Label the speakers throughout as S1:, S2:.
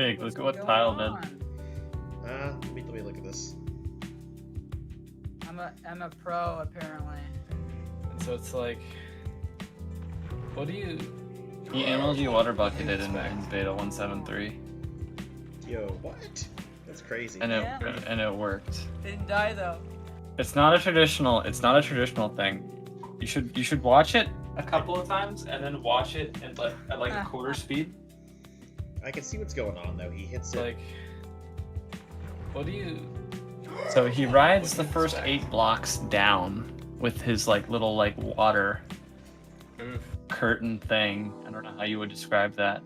S1: Fig, look at what Tile did.
S2: Let me look at this.
S3: I'm a pro apparently.
S1: And so it's like, what do you? He MLG water bucketed in beta 173,
S2: Yo, what? That's crazy.
S1: and it worked.
S3: Didn't die though.
S1: It's not a traditional thing. You should watch it a couple of times and then watch it at like a quarter speed.
S2: I can see what's going on though. He hits it.
S1: Like, what do you? So he rides the first 8 blocks down with his like little like water curtain thing. I don't know how you would describe that.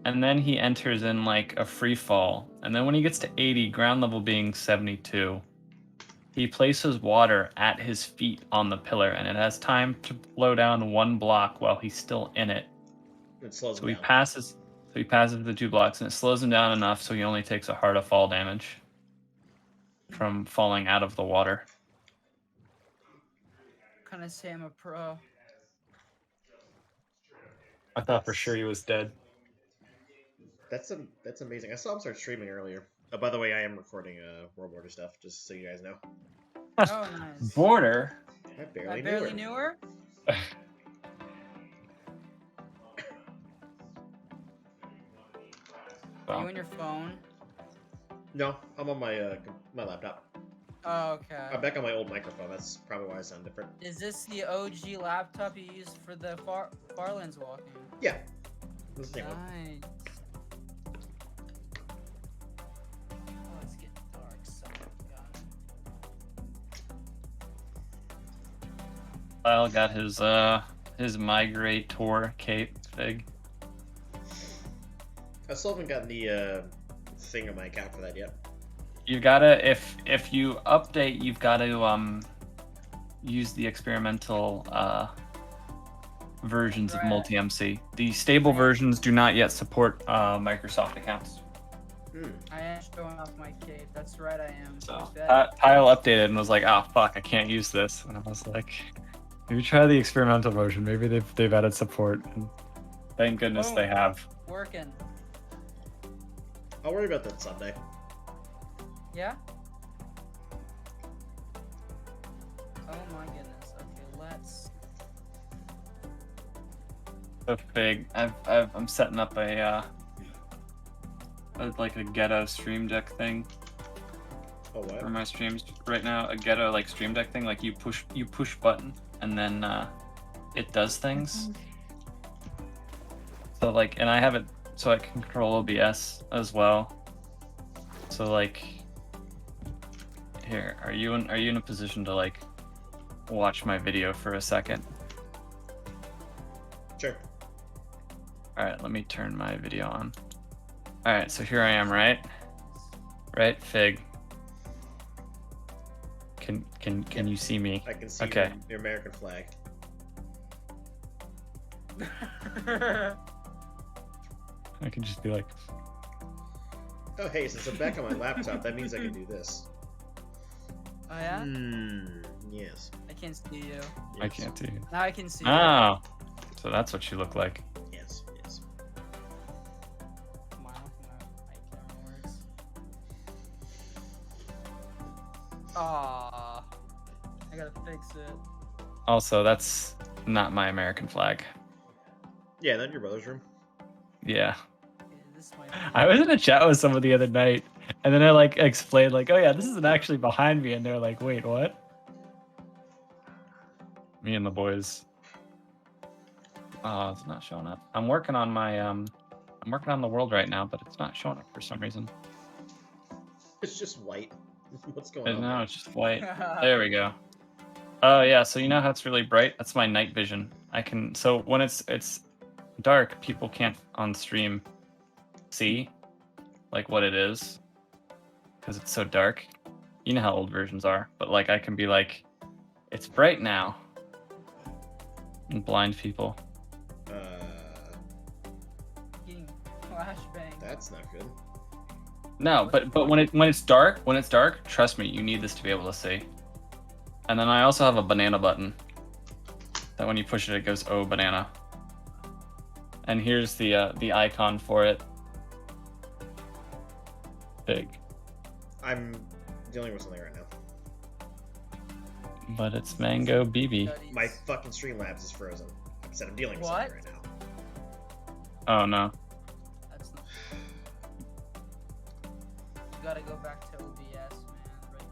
S1: And then he enters in like a free fall. And then when he gets to 80, ground level being 72, he places water at his feet on the pillar, and it has time to flow down 1 block while he's still in it.
S2: It slows
S1: So
S2: him
S1: he
S2: down.
S1: passes the 2 blocks, and it slows him down enough so he only takes a heart of fall damage from falling out of the water.
S3: Kind of say I'm a pro.
S1: I thought for sure he was dead.
S2: That's amazing. I saw him start streaming earlier. Oh, by the way, I am recording World Border stuff, just so you guys know.
S3: Oh, nice.
S1: Border?
S2: I
S3: I
S2: barely
S3: barely
S2: knew
S3: knew her. Are you on your phone?
S2: No, I'm on my my laptop.
S3: Oh, okay.
S2: I'm back on my old microphone. That's probably why I sound different.
S3: Is this the OG laptop you used for the Farlands walking?
S2: Yeah. This is the same one.
S3: Nice. Oh, it's getting dark. So
S1: Lyle got his migrate tour cape Fig.
S2: I still haven't gotten the thing on my account for that yet.
S1: You gotta if you update, you've got to use the experimental versions of
S3: Right.
S1: multi-MC. The stable versions do not yet support Microsoft accounts.
S3: I am showing off my cape. That's right, I am.
S1: So
S3: Bet.
S1: Tile updated and was like, "Oh fuck, I can't use this." And I was like, "Maybe try the experimental version. Maybe they've added support." And thank goodness they have.
S3: Working.
S2: I'll worry about that Sunday.
S3: Yeah? Oh my goodness. Okay, let's.
S1: So Fig, I'm setting up a like a ghetto stream deck thing
S2: Oh what?
S1: for my streams right now. A ghetto like stream deck thing, like you push button and then it does things. So like, and I have it so I can control OBS as well. So like, here, are you in a position to like watch my video for a second?
S2: Sure.
S1: All right, let me turn my video on. All right, so here I am, right, Fig. Can you see me?
S2: I can see
S1: Okay.
S2: your American flag.
S1: I can just be like,
S2: Oh hey, since I'm back on my laptop, that means I can do this.
S3: Oh yeah?
S2: Yes.
S3: I can't see you.
S1: I
S2: Yes.
S1: can't see you.
S3: Now I can see you.
S1: Oh, so that's what you look like.
S2: Yes. Yes.
S3: Come on, my camera works. Aww. I gotta fix it.
S1: Also, that's not my American flag.
S2: Yeah, then your brother's room.
S1: Yeah.
S3: Okay, this might be...
S1: I was in a chat with someone the other night, and then I like explained like, oh yeah, this isn't actually behind me, and they're like, wait, what? Me and the boys. Oh, it's not showing up. I'm working on my I'm working on the world right now, but it's not showing up for some reason.
S2: It's just white. What's going
S1: And
S2: on?
S1: now it's just white. There we go. Oh yeah, so you know how it's really bright? That's my night vision. I can so when it's dark, people can't on stream see like what it is because it's so dark. You know how old versions are, but like I can be like, it's bright now, and blind people.
S3: Getting flashbang.
S2: That's not good.
S1: No, but when it's dark, trust me, you need this to be able to see. And then I also have a banana button that when you push it, it goes, oh, banana. And here's the icon for it. big.
S2: I'm dealing with something right now.
S1: But it's Mango BB.
S3: Studies.
S2: My fucking Streamlabs is frozen. I said I'm dealing with
S3: What?
S2: something right now.
S1: Oh no.
S3: That's not... You gotta go back to OBS, man.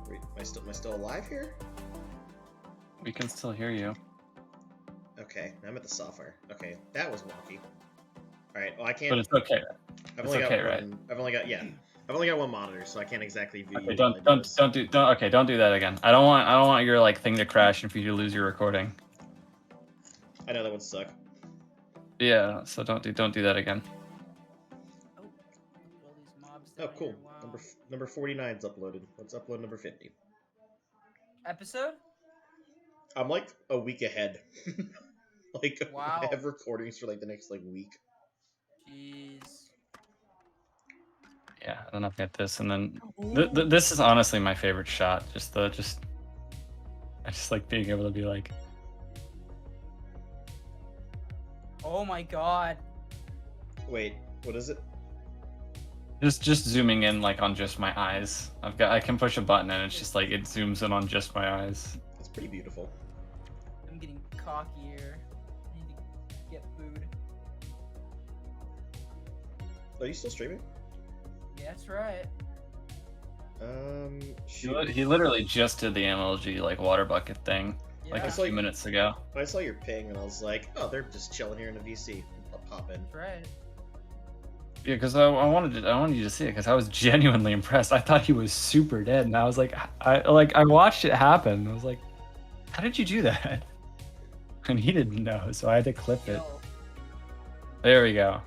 S3: Regular.
S2: Wait, am I still alive here?
S1: We can still hear you.
S2: Okay, now I'm at the software. Okay, that was wonky. Alright, well I can't.
S1: But it's okay.
S2: I've
S1: it's
S2: only got
S1: okay,
S2: one.
S1: right?
S2: I've only got one monitor, so I can't exactly view
S1: Okay,
S2: you while I do this.
S1: don't do that again. I don't want your like thing to crash and for you to lose your recording.
S2: I know that would suck.
S1: Yeah, so don't do that again.
S3: Oh, look at all these mobs
S2: Oh,
S3: down
S2: cool.
S3: here. Wow.
S2: Number 49's uploaded. Let's upload number 50.
S3: Episode?
S2: I'm like a week ahead. Like
S3: Wow.
S2: I have recordings for like the next like week.
S3: Jeez.
S1: Yeah, I don't know if I get this, and then this is honestly my favorite shot. I just like being able to be like,
S3: Oh my god.
S2: Wait, what is it?
S1: just zooming in like on just my eyes. I can push a button and it's just like it zooms in on just my eyes.
S2: It's pretty beautiful.
S3: I'm getting cockier. I need to get food.
S2: Are you still streaming?
S3: Yeah, that's right.
S2: Shoot.
S1: He literally just did the MLG like water bucket thing
S3: Yeah,
S1: like a
S2: It's
S1: few
S2: like-
S1: minutes ago.
S2: I saw your ping and I was like, oh, they're just chilling here in the VC. I'll pop in.
S3: that's right.
S1: Yeah, because I wanted you to see it because I was genuinely impressed. I thought he was super dead, and I was like, I watched it happen. I was like, how did you do that? And he didn't know, so I had to clip it.
S3: Yo,
S1: There we go.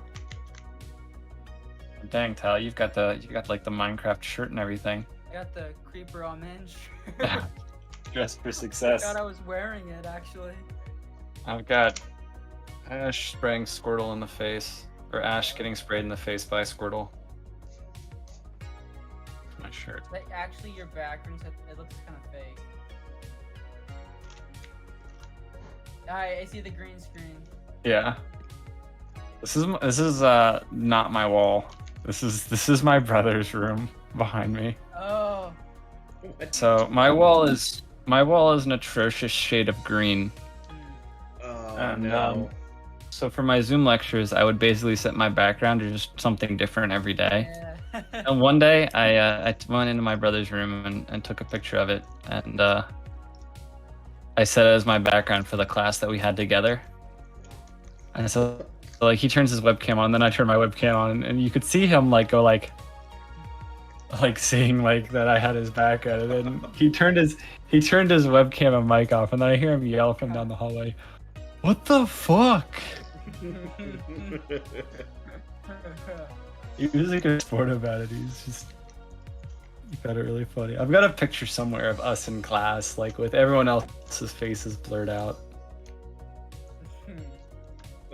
S1: Dang, Tal, you got like the Minecraft shirt and everything.
S3: I got the creeper on inch.
S1: Dressed for
S3: I
S1: success.
S3: thought I was wearing it actually.
S1: I've got Ash spraying Squirtle in the face, or Ash getting sprayed in the face by Squirtle. My shirt.
S3: Is that actually your background? It looks kind of fake. I see the green screen.
S1: Yeah. This is not my wall. This is my brother's room behind me.
S3: Oh,
S2: What?
S1: So my wall is an atrocious shade of green.
S2: Oh
S1: And,
S2: no.
S1: So for my Zoom lectures, I would basically set my background to just something different every day.
S3: yeah.
S1: And one day, I went into my brother's room and took a picture of it, and I set it as my background for the class that we had together. And so, like, he turns his webcam on, then I turn my webcam on, and you could see him like go like seeing like that I had his background, and then he turned his webcam and mic off, and then I hear him yell from down the hallway, "What the fuck?" He was like a sport about it. He got it really funny. I've got a picture somewhere of us in class, like with everyone else's faces blurred out.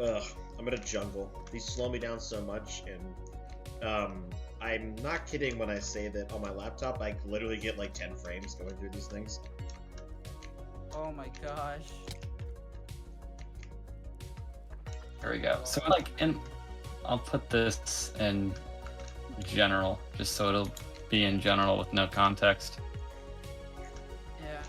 S2: Ugh, I'm in a jungle. These slow me down so much, and I'm not kidding when I say that on my laptop I literally get like 10 frames going through these things.
S3: Oh my gosh.
S1: There we go. So I'll put this in general, just so it'll be in general with no context.
S3: Yeah.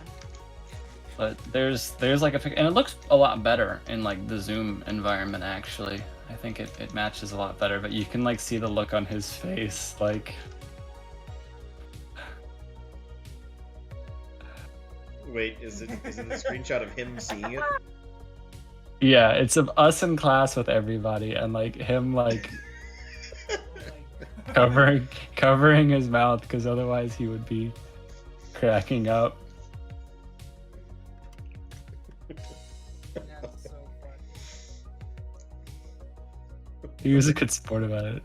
S1: But there's like a pic, and it looks a lot better in like the Zoom environment actually. I think it matches a lot better, but you can like see the look on his face, like.
S2: Wait, is it a screenshot of him seeing it?
S1: Yeah, it's of us in class with everybody, and like him like covering his mouth because otherwise he would be cracking up.
S3: That's so funny.
S1: He was a good sport about it.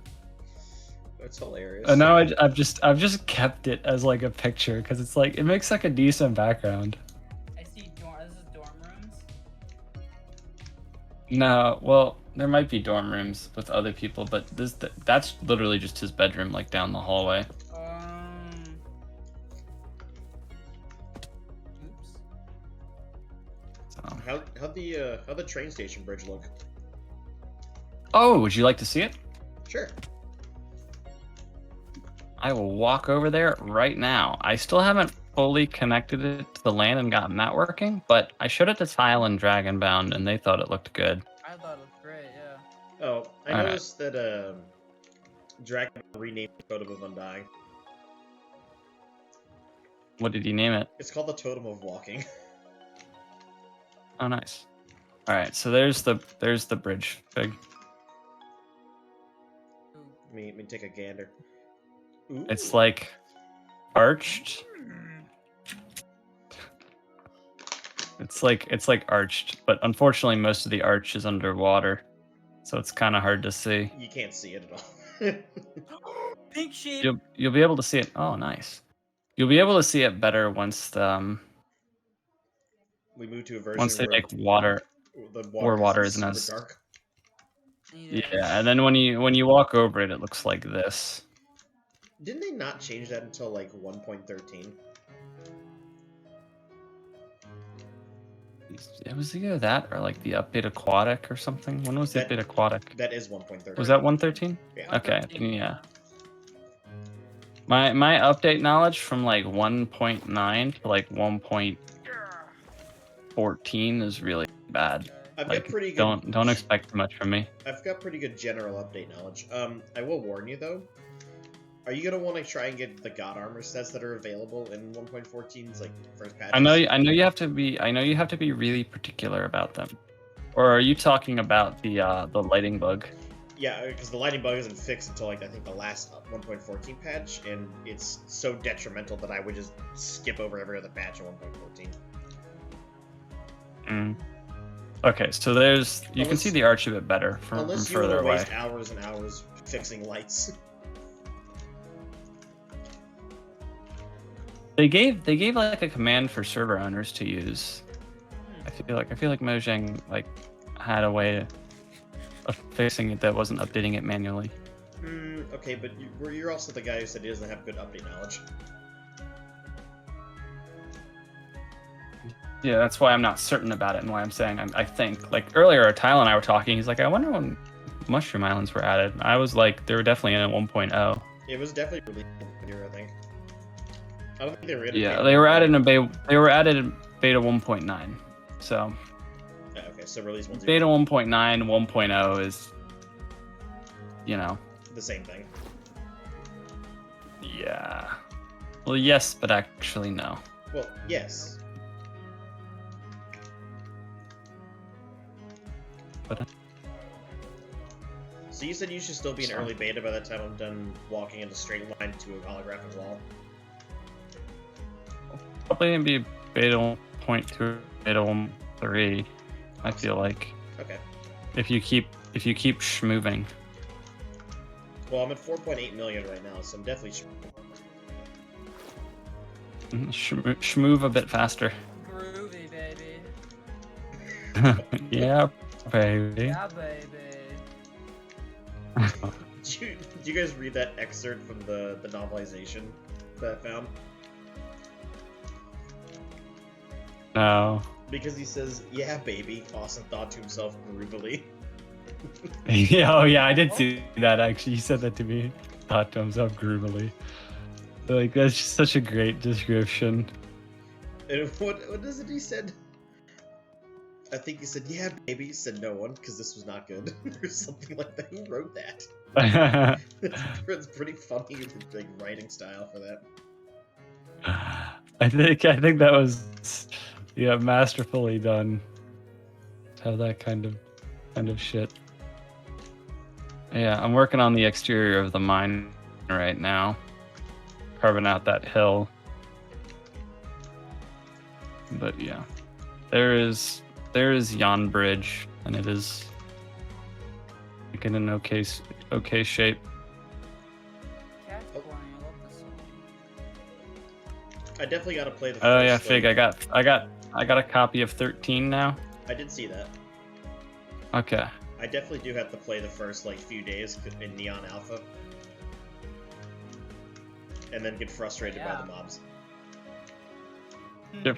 S2: That's hilarious.
S1: And now I've just kept it as like a picture because it's like it makes like a decent background.
S3: I see this is dorm rooms.
S1: No, well, there might be dorm rooms with other people, but that's literally just his bedroom, like down the hallway.
S3: Oops.
S1: So.
S2: How'd the train station bridge look?
S1: Oh, would you like to see it?
S2: Sure.
S1: I will walk over there right now. I still haven't fully connected it to the LAN and gotten that working, but I showed it to Tile and Dragonbound, and they thought it looked good.
S3: I thought it was great, yeah.
S2: Oh, I
S1: All right.
S2: noticed that Dragon renamed the Totem of Undying.
S1: What did you name it?
S2: It's called the Totem of Walking.
S1: Oh, nice. All right, so there's the bridge fig.
S3: Ooh.
S2: Let me take a gander. Ooh.
S1: It's like arched. It's like arched, but unfortunately most of the arch is underwater, so it's kind of hard to see.
S2: You can't see it at all.
S3: Pink sheep.
S1: You'll be able to see it. Oh, nice. You'll be able to see it better once
S2: we moved to a version
S1: once they
S2: where
S1: make water.
S2: the
S1: where water
S2: isn't
S1: isn't
S2: super
S1: as-
S2: dark.
S1: Yeah, and then when you walk over it, it looks like this.
S2: Didn't they not change that until like 1.13?
S1: It was either that or like the update aquatic or something. When was the
S2: That-
S1: update aquatic?
S2: That is 1.13.
S1: Was that 113?
S2: Yeah.
S1: Okay, yeah. My update knowledge from like 1.9 to like 1.14 is really bad.
S2: I've
S1: Like,
S2: got pretty good.
S1: don't expect too much from me.
S2: I've got pretty good general update knowledge. I will warn you though. Are you gonna want to try and get the God Armor sets that are available in 1.14's like first patches?
S1: I know you have to be really particular about them. Or are you talking about the lighting bug?
S2: Yeah, because the lighting bug isn't fixed until like I think the last 1.14 patch, and it's so detrimental that I would just skip over every other patch in 1.14.
S1: Okay, so you can see the arch a bit better from
S2: Unless you
S1: further
S2: want to
S1: away.
S2: waste hours and hours fixing lights.
S1: They gave like a command for server owners to use. I feel like Mojang like had a way of fixing it that wasn't updating it manually.
S2: Okay, but you're also the guy who said he doesn't have good update knowledge.
S1: Yeah, that's why I'm not certain about it and why I'm saying I think. Like earlier, Tyler and I were talking. He's like, I wonder when Mushroom Islands were added. I was like, they were definitely in at 1.0.
S2: It was definitely released here, I think. I don't think they were in.
S1: Yeah, they were added in beta. They were added in beta 1.9. So.
S2: Okay, so release 1.0.
S1: Beta 1.9, 1.0 is,
S2: the same thing.
S1: Yeah. Well, yes, but actually no.
S2: Well, yes.
S1: But
S2: So you said you should still be in
S1: Sorry.
S2: early beta by the time I'm done walking in a straight line to a holographic wall.
S1: probably gonna be beta 1.2, beta 1.3. I feel like
S2: Okay.
S1: if you keep schmoving.
S2: Well, I'm at 4.8 million right now, so I'm definitely.
S1: Schmove a bit faster.
S3: Groovy, baby.
S1: Yeah, baby.
S3: Yeah, baby.
S2: Did you guys read that excerpt from the novelization that I found?
S1: No.
S2: Because he says, "Yeah, baby," Austin thought to himself groovily.
S1: Yeah, oh yeah, I did see that actually. He said that to me. Thought to himself groovily. Like, that's just such a great description.
S2: And what is it he said? I think he said, "Yeah, baby," said no one, because this was not good, or something like that. Who wrote that? It's pretty funny, like, writing style for that.
S1: I think that was masterfully done. To have that kind of shit. Yeah, I'm working on the exterior of the mine right now, carving out that hill. But yeah, there is Yon Bridge, and it is like in an okay shape.
S3: Cat's playing. I love this song.
S2: I definitely gotta play the
S1: Oh
S2: first,
S1: yeah, Fig,
S2: like-
S1: I got a copy of 13 now.
S2: I did see that.
S1: Okay.
S2: I definitely do have to play the first, like, few days in Neon Alpha. And then get frustrated by
S3: Yeah.
S2: the mobs.
S1: You're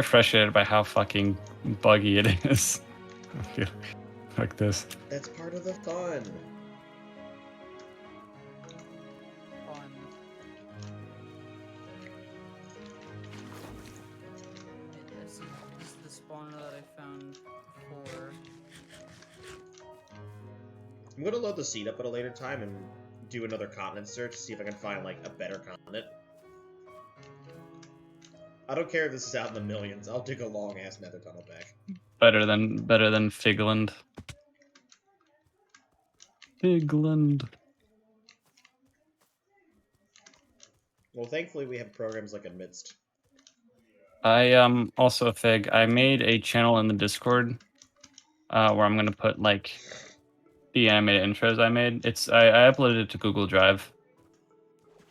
S1: frustrated by how fucking buggy it is. I feel like this.
S2: That's part of the fun.
S3: Fun. fauna that I found before.
S2: I'm gonna load the seed up at a later time and do another continent search to see if I can find like a better continent. I don't care if this is out in the millions. I'll dig a long ass nether tunnel back.
S1: Better than Figland. Figland.
S2: Well, thankfully we have programs like Amidst.
S1: I also Fig. I made a channel in the Discord where I'm gonna put like the animated intros I made. I uploaded it to Google Drive,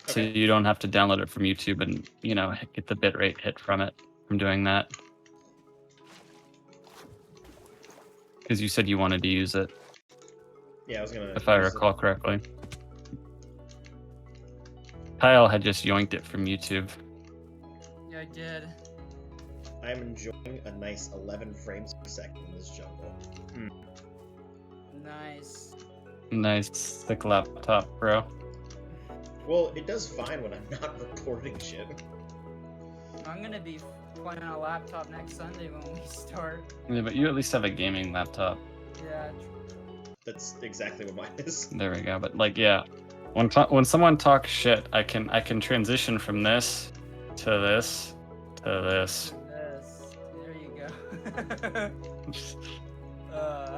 S1: so
S2: Okay.
S1: you don't have to download it from YouTube and get the bitrate hit from it from doing that. Because you said you wanted to use it.
S2: Yeah, I was gonna.
S1: If I recall correctly. Kyle had just yoinked it from YouTube.
S3: Yeah, I did.
S2: I'm enjoying a nice 11 frames per second in this jungle.
S3: Nice.
S1: Nice thick laptop, bro.
S2: Well, it does fine when I'm not recording shit.
S3: I'm gonna be playing on a laptop next Sunday when we start.
S1: Yeah, but you at least have a gaming laptop.
S3: Yeah.
S2: That's exactly what mine is.
S1: There we go. But like, yeah, when someone talks shit, I can transition from this to this to this.
S3: Yes. There you go.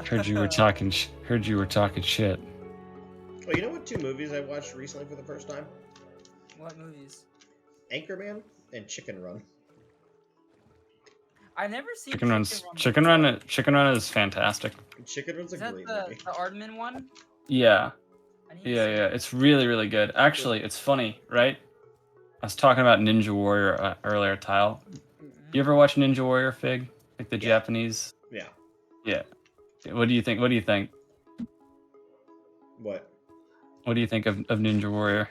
S1: Heard you were talking. Heard you were talking shit.
S2: Oh, you know what 2 movies I watched recently for the first time?
S3: What movies?
S2: Anchorman and Chicken Run.
S3: I've never seen
S1: Chicken Run is fantastic.
S2: Chicken Run's a
S3: Is that
S2: great
S3: the
S2: movie.
S3: Aardman one?
S1: Yeah,
S3: I need to
S1: yeah,
S3: see
S1: yeah.
S3: it.
S1: It's really good. Actually, it's funny, right? I was talking about Ninja Warrior earlier, Tile. You ever watch Ninja Warrior, Fig? Like the Japanese?
S2: Yeah.
S1: Yeah. What do you think? What do you think?
S2: What?
S1: What do you think of Ninja Warrior?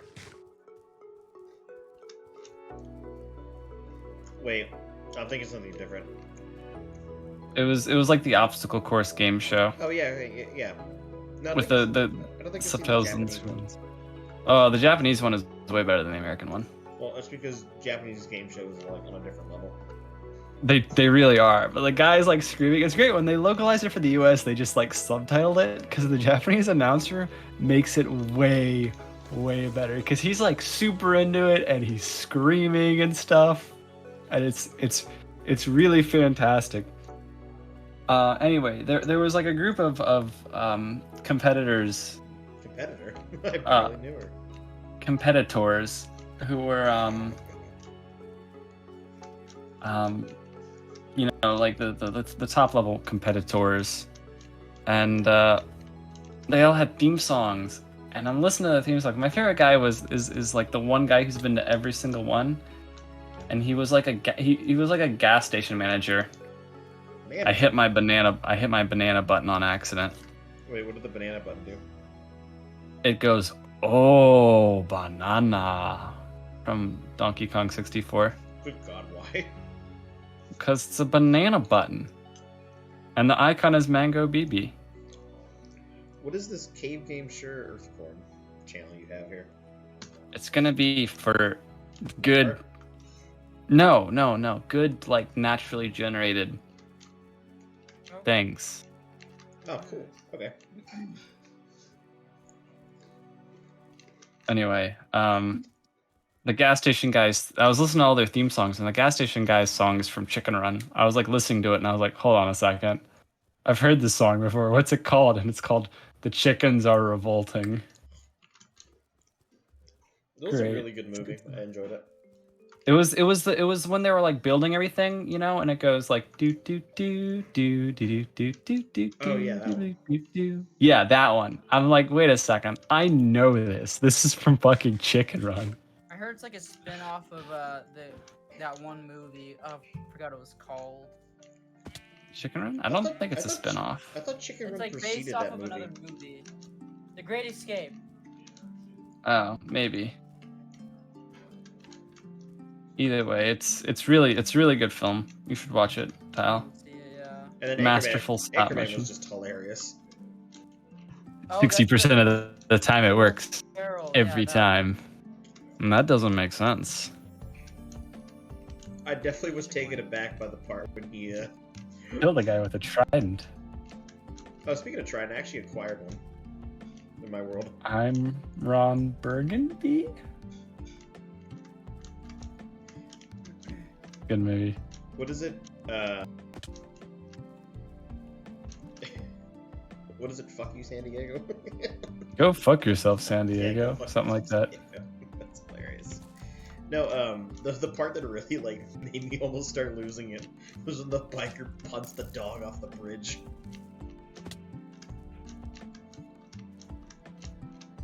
S2: Wait, I'm thinking something different.
S1: It was like the obstacle course game show
S2: Oh yeah, yeah. No, I
S1: with
S2: think
S1: the
S2: I don't think I've seen the
S1: subtitles
S2: Japanese
S1: and
S2: one.
S1: oh, the Japanese one is way better than the American one.
S2: Well, that's because Japanese game shows are like on a different level.
S1: They really are. But the guy's like screaming. It's great when they localized it for the US. They just like subtitled it because the Japanese announcer makes it way better because he's like super into it and he's screaming and stuff, and it's really fantastic. Anyway, there was like a group of competitors.
S2: Competitor? I barely knew her.
S1: Competitors who were like the top level competitors, and they all had theme songs, and I'm listening to the theme song. My favorite guy is like the one guy who's been to every single one, and he was like he was like a gas station manager.
S2: Man.
S1: I hit my banana button on accident.
S2: Wait, what did the banana button do?
S1: It goes, "Oh, banana," from Donkey Kong 64.
S2: Good God, why?
S1: Because it's a banana button. And the icon is Mango BB.
S2: What is this Cave Game Sure Earthcorn channel you have here?
S1: It's gonna be for good. No. Good, like, naturally generated things.
S2: Oh, cool. Okay.
S1: Anyway, the gas station guys, I was listening to all their theme songs, and the gas station guys' song is from Chicken Run. I was like listening to it, and I was like, hold on a second. I've heard this song before. What's it called? And it's called "The Chickens Are Revolting."
S2: It was a really good movie. I enjoyed it.
S1: It was when they were like building everything, and it goes like do do do do do do do do.
S2: Oh yeah, that one.
S1: Yeah, that one. I'm like, wait a second. I know this. This is from fucking Chicken Run.
S3: I heard it's like a spin-off of that one movie. I forgot what it was called.
S1: Chicken Run? I don't think it's a spin-off.
S2: I thought Chicken
S3: It's
S2: Run
S3: like
S2: preceded
S3: based off
S2: that
S3: of
S2: movie.
S3: another movie. The Great Escape.
S1: Oh, maybe. Either way, it's really good film. You should watch it, Tile.
S3: Yeah.
S2: And then
S1: Masterful stop
S2: Anchorman
S1: motion.
S2: was just hilarious.
S1: 60% of the time it works.
S3: Carol,
S1: Every
S3: yeah,
S1: time. And that doesn't make sense.
S2: I definitely was taken aback by the part when he
S1: Killed a guy with a trident.
S2: Oh, speaking of trident, I actually acquired one in my world.
S1: I'm Ron Burgundy. Good movie.
S2: What is it? What is it? Fuck you, San Diego.
S1: Go fuck yourself, San
S2: Yeah,
S1: Diego.
S2: go fuck
S1: Something like
S2: yourself,
S1: that.
S2: San Diego. That's hilarious. No, the part that really like made me almost start losing it was when the biker punts the dog off the bridge.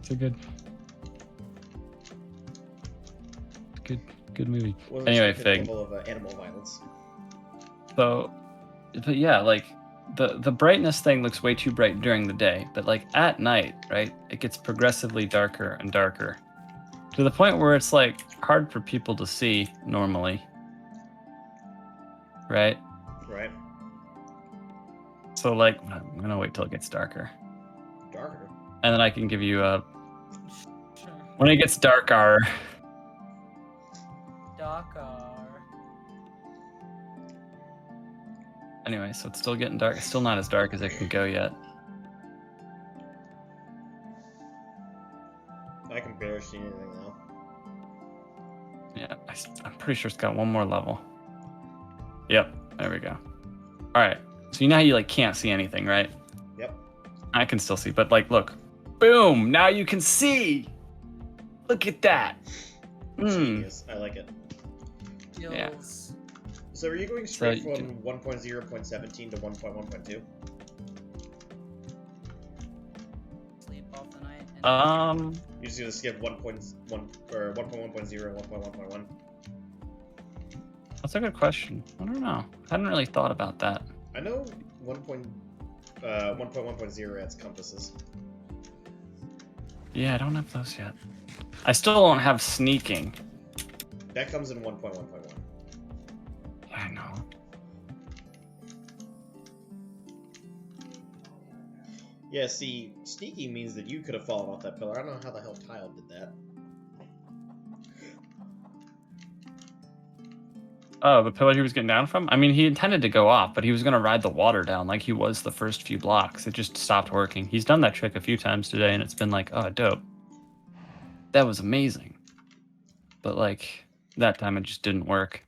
S1: It's a good movie.
S2: Wasn't
S1: Anyway,
S2: expecting
S1: Fig.
S2: the level of animal violence.
S1: So, but yeah, like the brightness thing looks way too bright during the day, but like at night, right? It gets progressively darker and darker to the point where it's like hard for people to see normally, right?
S2: Right?
S1: So like I'm gonna wait till it gets darker,
S2: Darker.
S1: and then I can give you a
S3: Sure.
S1: when it gets darker.
S3: Dakar.
S1: Anyway, so it's still getting dark. It's still not as dark as it can go yet.
S2: I can barely see anything now.
S1: Yeah, I'm pretty sure it's got one more level. Yep, there we go. All right, so you know how you like can't see anything, right?
S2: Yep.
S1: I can still see, but like, look, boom! Now you can see. Look at that.
S2: Genius. I like it.
S1: Yeah.
S3: Kills.
S2: So are you going straight
S1: you
S2: from 1.0.17 to 1.1.2?
S3: Sleep off the night. And
S2: You're just gonna skip 1.1 or 1.1.0 and 1.1.1?
S1: That's a good question. I don't know. I hadn't really thought about that.
S2: I know 1.1.0 adds compasses.
S1: Yeah, I don't have those yet. I still don't have sneaking.
S2: That comes in 1.1.1.
S1: Yeah, I know.
S2: Yeah, see, sneaking means that you could have fallen off that pillar. I don't know how the hell Tile did that.
S1: Oh, the pillar he was getting down from? I mean, he intended to go off, but he was going to ride the water down like he was the first few blocks. It just stopped working. He's done that trick a few times today, and it's been like, oh, dope. That was amazing. But, like, that time it just didn't work.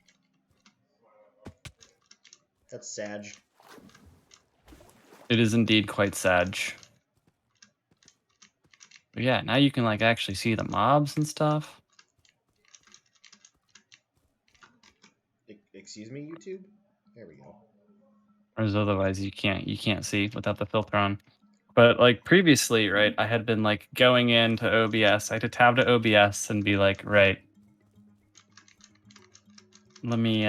S2: That's Sag.
S1: It is indeed quite sad. But yeah, now you can, like, actually see the mobs and stuff.
S2: Excuse me, YouTube? There we go.
S1: Whereas otherwise you can't see without the filter on. But like previously, right, I had been like going into OBS. I had to tab to OBS and be like, right, let me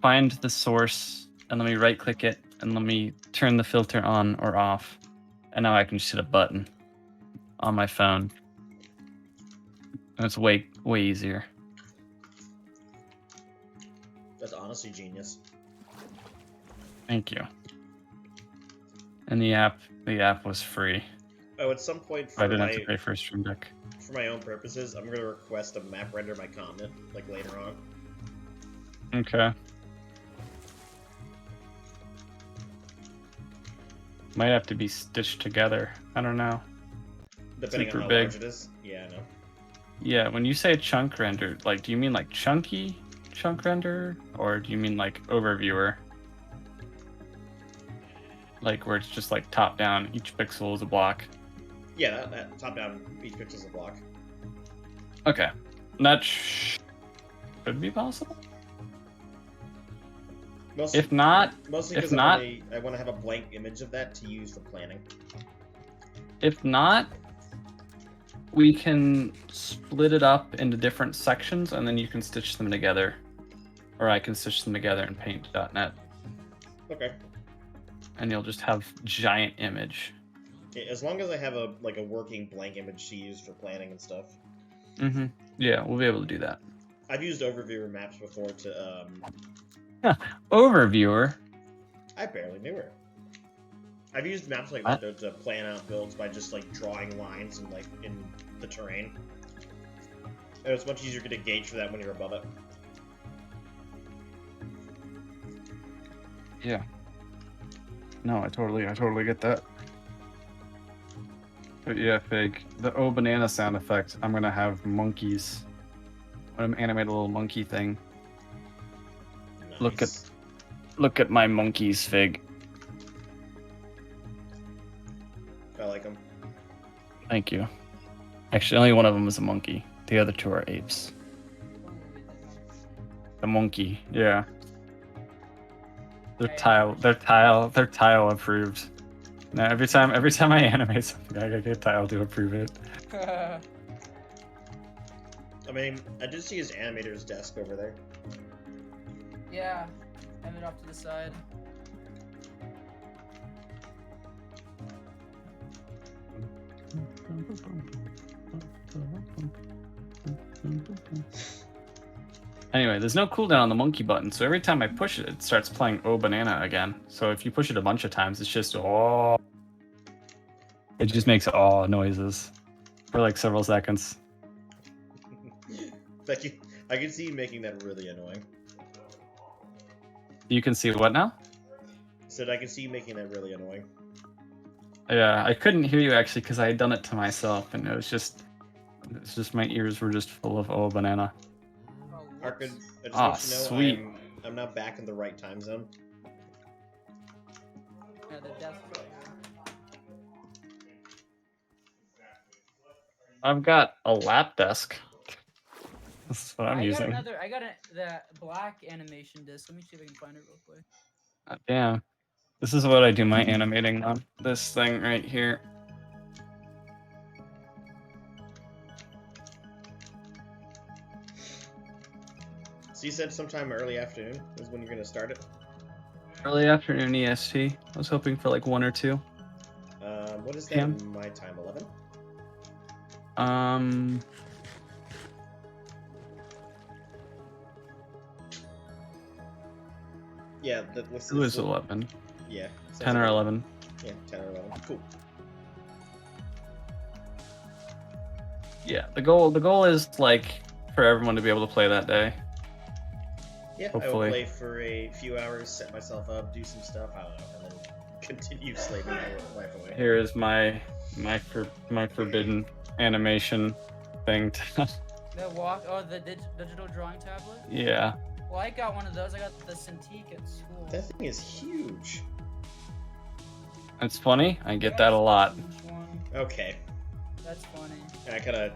S1: find the source and let me right click it and let me turn the filter on or off. And now I can just hit a button on my phone. And it's way easier.
S2: That's honestly genius.
S1: Thank you. And the app was free.
S2: Oh, at some point
S1: I didn't have to pay for a stream deck.
S2: for my own purposes, I'm gonna request a map render my comment, like later on.
S1: Okay. Might have to be stitched together. I don't know.
S2: Depending
S1: Super
S2: on how
S1: big.
S2: large it is. Yeah, I know.
S1: Yeah, when you say chunk render, like, do you mean like chunky chunk render, or do you mean like overviewer? Like where it's just like top down, each pixel is a block.
S2: Yeah, that top down, each pixel's a block.
S1: Okay, that could be possible.
S2: Mostly,
S1: If not,
S2: mostly
S1: if
S2: because
S1: not,
S2: I want to have a blank image of that to use for planning.
S1: if not, we can split it up into different sections, and then you can stitch them together, or I can stitch them together in Paint.net,
S2: Okay.
S1: and you'll just have giant image.
S2: Okay, as long as I have a working blank image to use for planning and stuff.
S1: Mm-hmm. Yeah, we'll be able to do that.
S2: I've used overviewer maps before to
S1: Overviewer.
S2: I barely knew her. I've used maps like that to plan out builds by just like drawing lines and like in the terrain. And it's much easier to get a gauge for that when you're above it.
S1: Yeah. No, I totally get that. But yeah, Fig, the oh banana sound effect, I'm gonna have monkeys. I'm gonna animate a little monkey thing.
S2: Nice.
S1: Look at my monkeys, Fig.
S2: I like them.
S1: Thank you. Actually, only one of them is a monkey. The other two are apes. The monkey, yeah. They're tile approved. Now every time I animate something, I gotta get Tile to approve it.
S2: I mean, I did see his animator's desk over there.
S3: Yeah, have it off to the side.
S1: Anyway, there's no cooldown on the monkey button, so every time I push it, it starts playing Oh Banana again. So if you push it a bunch of times, it's just oh. It just makes oh noises for like several seconds.
S2: I can see you making that really annoying.
S1: You can see what now?
S2: Said I can see you making that really annoying.
S1: Yeah, I couldn't hear you actually because I had done it to myself, and it's just my ears were just full of oh banana.
S2: Arkin, I just
S1: Ah,
S2: want you to know
S1: sweet.
S2: I'm now back in the right time zone.
S3: Yeah, the desk.
S1: I've got a lap desk. That's what I'm using.
S3: I got the black animation disc. Let me see if I can find it real quick.
S1: Damn. This is what I do my animating on. This thing right here.
S2: So you said sometime early afternoon is when you're gonna start it?
S1: Early afternoon EST. I was hoping for like 1 or 2.
S2: What is that
S1: PM?
S2: in my time? 11? Yeah,
S1: It was 11.
S2: Yeah.
S1: 10 or 11.
S2: Yeah, 10 or 11. Cool.
S1: Yeah, the goal is like for everyone to be able to play that day.
S2: Yeah,
S1: Hopefully.
S2: I will play for a few hours, set myself up, do some stuff, I don't know, and then continue slaving my life away.
S1: Here is my forbidden animation thing.
S3: The digital drawing tablet.
S1: Yeah.
S3: Well, I got one of those. I got the Cintiq at school.
S2: That thing is huge.
S1: It's funny. I get that a lot.
S3: Huge one.
S2: Okay.
S3: That's funny.
S2: And I kinda...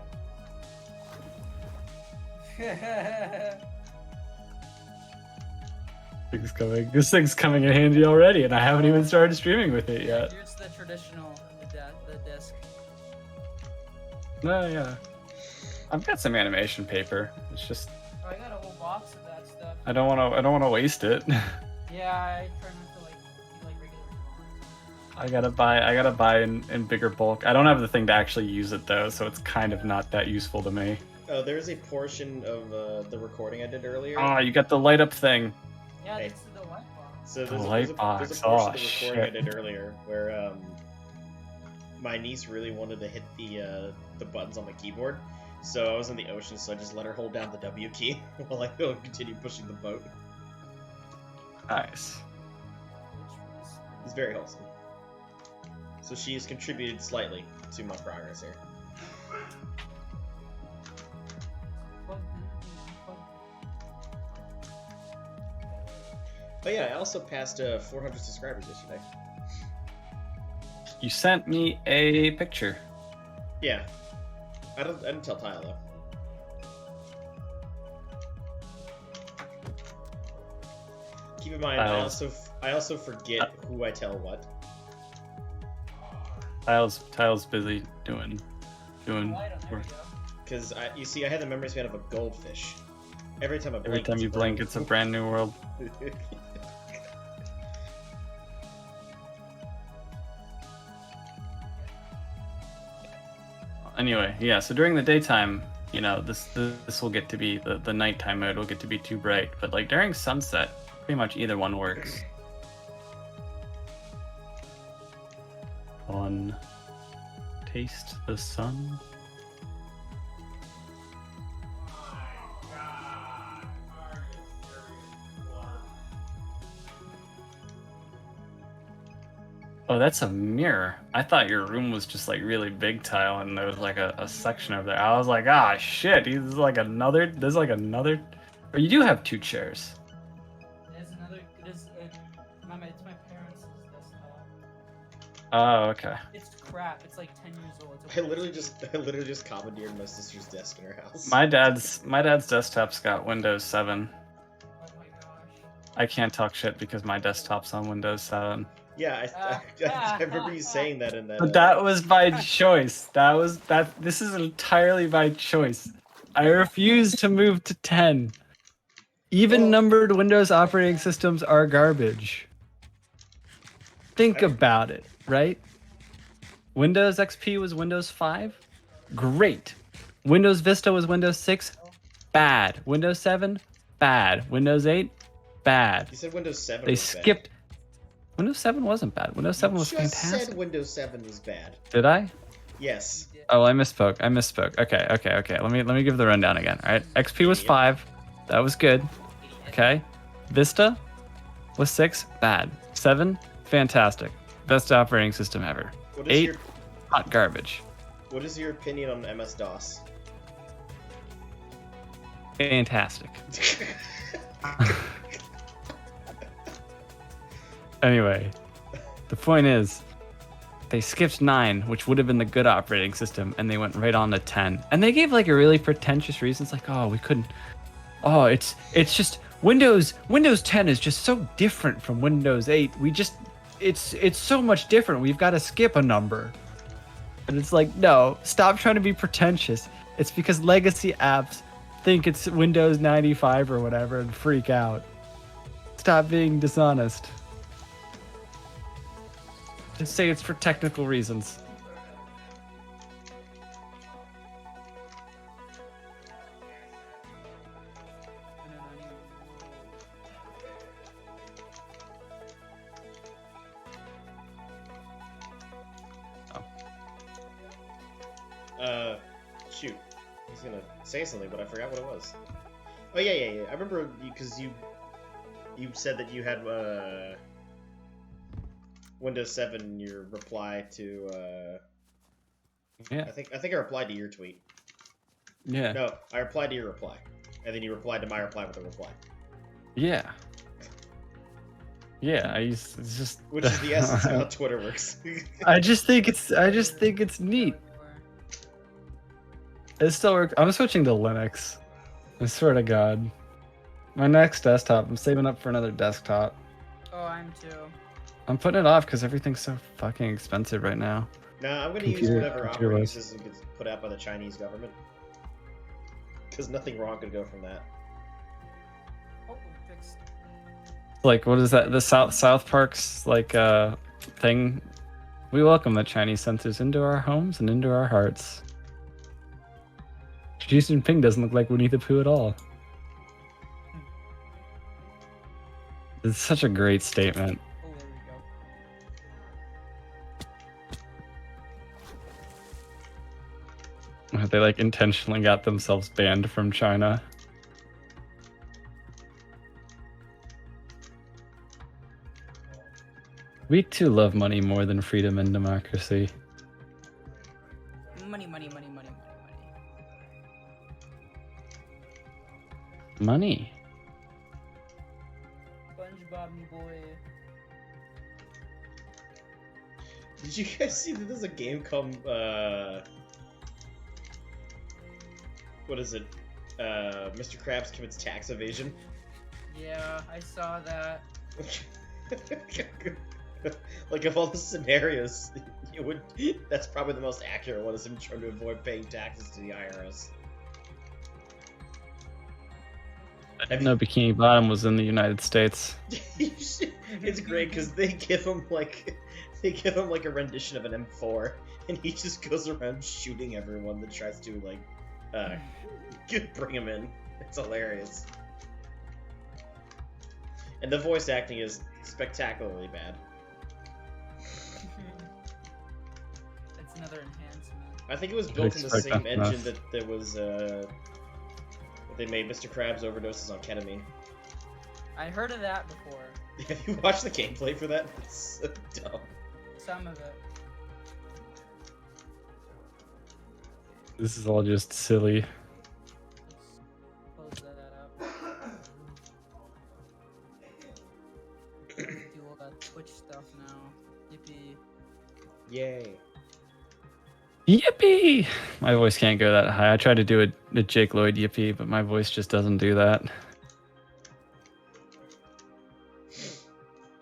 S1: This thing's coming in handy already, and I haven't even started streaming with it yet.
S3: Here's the traditional, the disc.
S1: No, yeah. I've got some animation paper. It's just
S3: Oh, I got a whole box of that stuff.
S1: I don't want to waste it.
S3: Yeah, I try not to do regular drawings.
S1: I gotta buy in bigger bulk. I don't have the thing to actually use it though, so it's kind of not that useful to me.
S2: Oh, there's a portion of the recording I did earlier.
S1: Oh, you got the light up thing.
S3: Yeah,
S2: Hey.
S3: this is the light box.
S2: So
S1: The
S2: there's
S1: light
S2: a
S1: box.
S2: portion
S1: Oh,
S2: of the recording I
S1: shit.
S2: did earlier where my niece really wanted to hit the buttons on the keyboard. So I was in the ocean, so I just let her hold down the W key while I go and continue pushing the boat.
S1: Nice.
S2: It's very wholesome. So she has contributed slightly to my progress here. But yeah, I also passed 400 subscribers yesterday.
S1: You sent me a picture.
S2: Yeah. I didn't tell Tile though. Keep in mind, I also forget who I tell what.
S1: Tile's busy doing
S3: Light on, there we
S1: work.
S3: go.
S2: Because you see, I had the memory span of a goldfish. Every time I blink,
S1: Every time you blink, it's a brand new world. Anyway, yeah, so during the daytime, you know, this will get to be the nighttime mode will get to be too bright, but like during sunset, pretty much either one works. Fun. Taste the sun. Oh, that's a mirror. I thought your room was just like really big tile, and there was like a section over there. I was like, ah, shit. There's like another. Or you do have 2 chairs.
S3: There's another. It's my parents' desktop.
S1: Oh, okay.
S3: It's crap. It's like 10 years old.
S2: I literally just commandeered my sister's desk in her house.
S1: My dad's desktop's got Windows 7.
S3: Oh my gosh.
S1: I can't talk shit because my desktop's on Windows 7.
S2: Yeah, I remember you saying that in that.
S1: But that was by choice. This is entirely by choice. I refuse to move to 10. Even numbered Windows operating systems are garbage. Think about it, right? Windows XP was Windows 5? Great. Windows Vista was Windows 6? Bad. Windows 7? Bad. Windows 8? Bad.
S2: You said Windows 7
S1: They
S2: was
S1: skipped. Windows 7 wasn't bad. Windows 7 was
S2: You just
S1: fantastic.
S2: said Windows 7 was bad.
S1: Did I?
S2: Yes.
S1: Oh, I misspoke. Okay. Let me give the rundown again. All right. XP was 5. That was good. Okay. Vista was 6. Bad. 7. Fantastic. Best operating system ever. 8. Hot garbage.
S2: What is your opinion on MS-DOS?
S1: Fantastic. Anyway, the point is, they skipped 9, which would have been the good operating system, and they went right on to 10. And they gave like a really pretentious reason. It's like, oh, we couldn't. Oh, it's just Windows 10 is just so different from Windows 8. It's so much different. We've got to skip a number. And it's like, no, stop trying to be pretentious. It's because legacy apps think it's Windows 95 or whatever and freak out. Stop being dishonest. Just say it's for technical reasons.
S2: Shoot. I was gonna say something, but I forgot what it was. Oh, yeah. I remember because you said that you had, Windows 7 in your reply to,
S1: Yeah.
S2: I think I replied to your tweet.
S1: Yeah.
S2: No, I replied to your reply. And then you replied to my reply with a reply.
S1: Yeah. Yeah, it's just
S2: Which is the essence of how Twitter works.
S1: I just think it's neat. It still works. I'm switching to Linux. I swear to God. My next desktop, I'm saving up for another desktop.
S3: Oh, I'm too.
S1: I'm putting it off because everything's so fucking expensive right now.
S2: Nah, I'm gonna use whatever operating system gets put out by the Chinese government. Because nothing wrong could go from that.
S3: Oh, fixed.
S1: Like, what is that? The South Park's like thing. We welcome the Chinese censors into our homes and into our hearts. Xi Jinping doesn't look like Winnie the Pooh at all. It's such a great statement.
S3: Oh, there we go.
S1: They like intentionally got themselves banned from China. We too love money more than freedom and democracy.
S3: Money.
S1: Money.
S3: Spongebob, me boy.
S2: Did you guys see that there's a game called, what is it? Mr. Krabs Commits Tax Evasion?
S3: Yeah, I saw that.
S2: Like, of all the scenarios, that's probably the most accurate one, is him trying to avoid paying taxes to the IRS.
S1: I didn't know Bikini Bottom was in the United States.
S2: It's great because they give him like a rendition of an M4, and he just goes around shooting everyone that tries to bring him in. It's hilarious, and the voice acting is spectacularly bad.
S3: That's another enhancement.
S2: I think it was built in the same engine that there was they made Mr. Krabs overdoses on ketamine.
S3: I heard of that before.
S2: Have you watched the gameplay for that? It's so dumb.
S3: Some of it.
S1: This is all just silly.
S3: Close that up. Do all that Twitch stuff now. Yippee.
S2: Yay.
S1: Yippee! My voice can't go that high. I tried to do a Jake Lloyd yippee, but my voice just doesn't do that.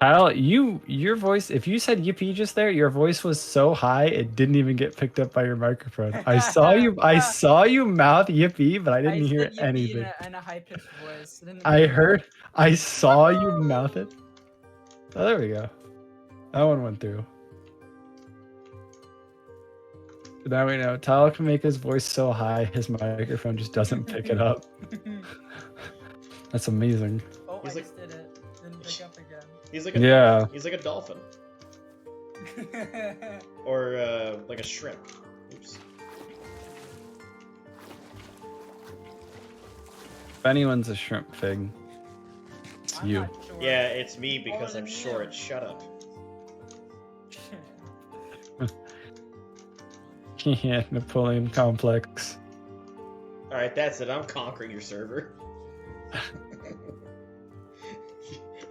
S1: Kyle, your voice, if you said yippee just there, your voice was so high it didn't even get picked up by your microphone. I saw you mouth yippee, but I didn't hear
S3: said yippee
S1: anything.
S3: in a high-pitched voice.
S1: I saw you mouth it. Oh, there we go. That one went through. Now we know Tyler can make his voice so high his microphone just doesn't pick it up. That's amazing.
S3: Oh,
S2: He's
S3: I just did it. Didn't pick up again.
S2: He's like he's like a dolphin. Or like a shrimp. Oops.
S1: If anyone's a shrimp fig, it's
S3: I'm
S1: you.
S3: not sure.
S2: Yeah, it's me because
S3: More
S2: I'm
S3: than
S2: short.
S3: you.
S2: Shut up.
S1: Yeah, Napoleon complex.
S2: Alright, that's it. I'm conquering your server.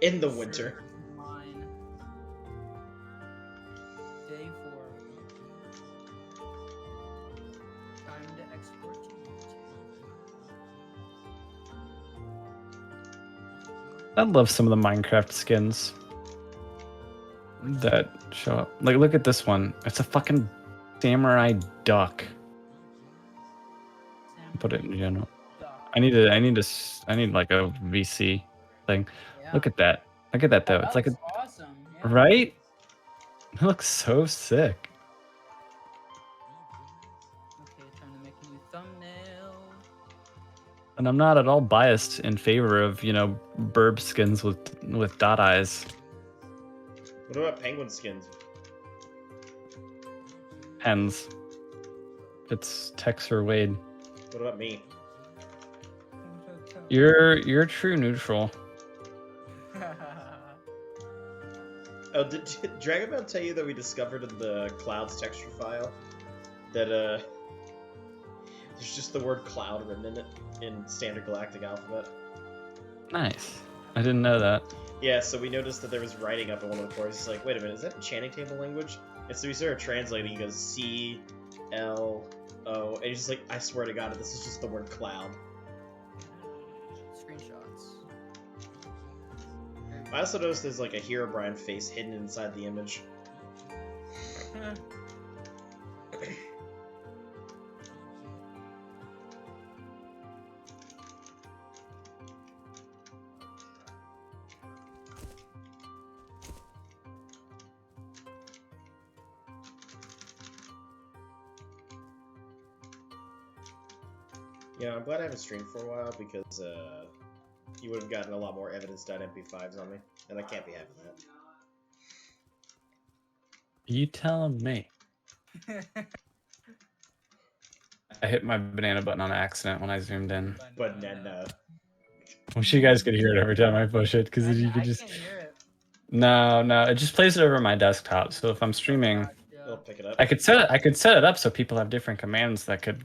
S2: In the winter.
S3: Mine. Day 4. Time to export to YouTube.
S1: I love some of the Minecraft skins that show up. Like, look at this one. It's a fucking samurai duck. Put it in general. I need like a VC thing.
S3: Yeah.
S1: Look at that. Look at that though.
S3: That
S1: It's like a
S3: looks awesome. Yeah.
S1: right. It looks so sick.
S3: Okay, time to make a new thumbnail.
S1: And I'm not at all biased in favor of, burb skins with dot eyes.
S2: What about penguin skins?
S1: Hens. It's Tex or Wade.
S2: What about me?
S1: You're true neutral.
S2: Oh, did Dragon Ball tell you that we discovered in the clouds texture file that there's just the word cloud written in it in standard galactic alphabet?
S1: Nice. I didn't know that.
S2: Yeah, so we noticed that there was writing up in one of the courses. It's like, wait a minute, is that enchanting table language? And so we started translating. He goes C, L, O, and he's just like, I swear to God, this is just the word cloud.
S3: Screenshots.
S2: I also noticed there's like a Herobrine face hidden inside the image. Yeah, I'm glad I haven't streamed for a while because you would have gotten a lot more evidence.mp5s on me, and I can't be having that.
S1: You telling me? I hit my banana button on accident when I zoomed in.
S2: Banana.
S1: Wish you guys could hear it every time I push it, because you could just.
S3: I can't hear it.
S1: No, it just plays it over my desktop. So if I'm streaming,
S2: I'll pick it up.
S1: I could set it up so people have different commands that could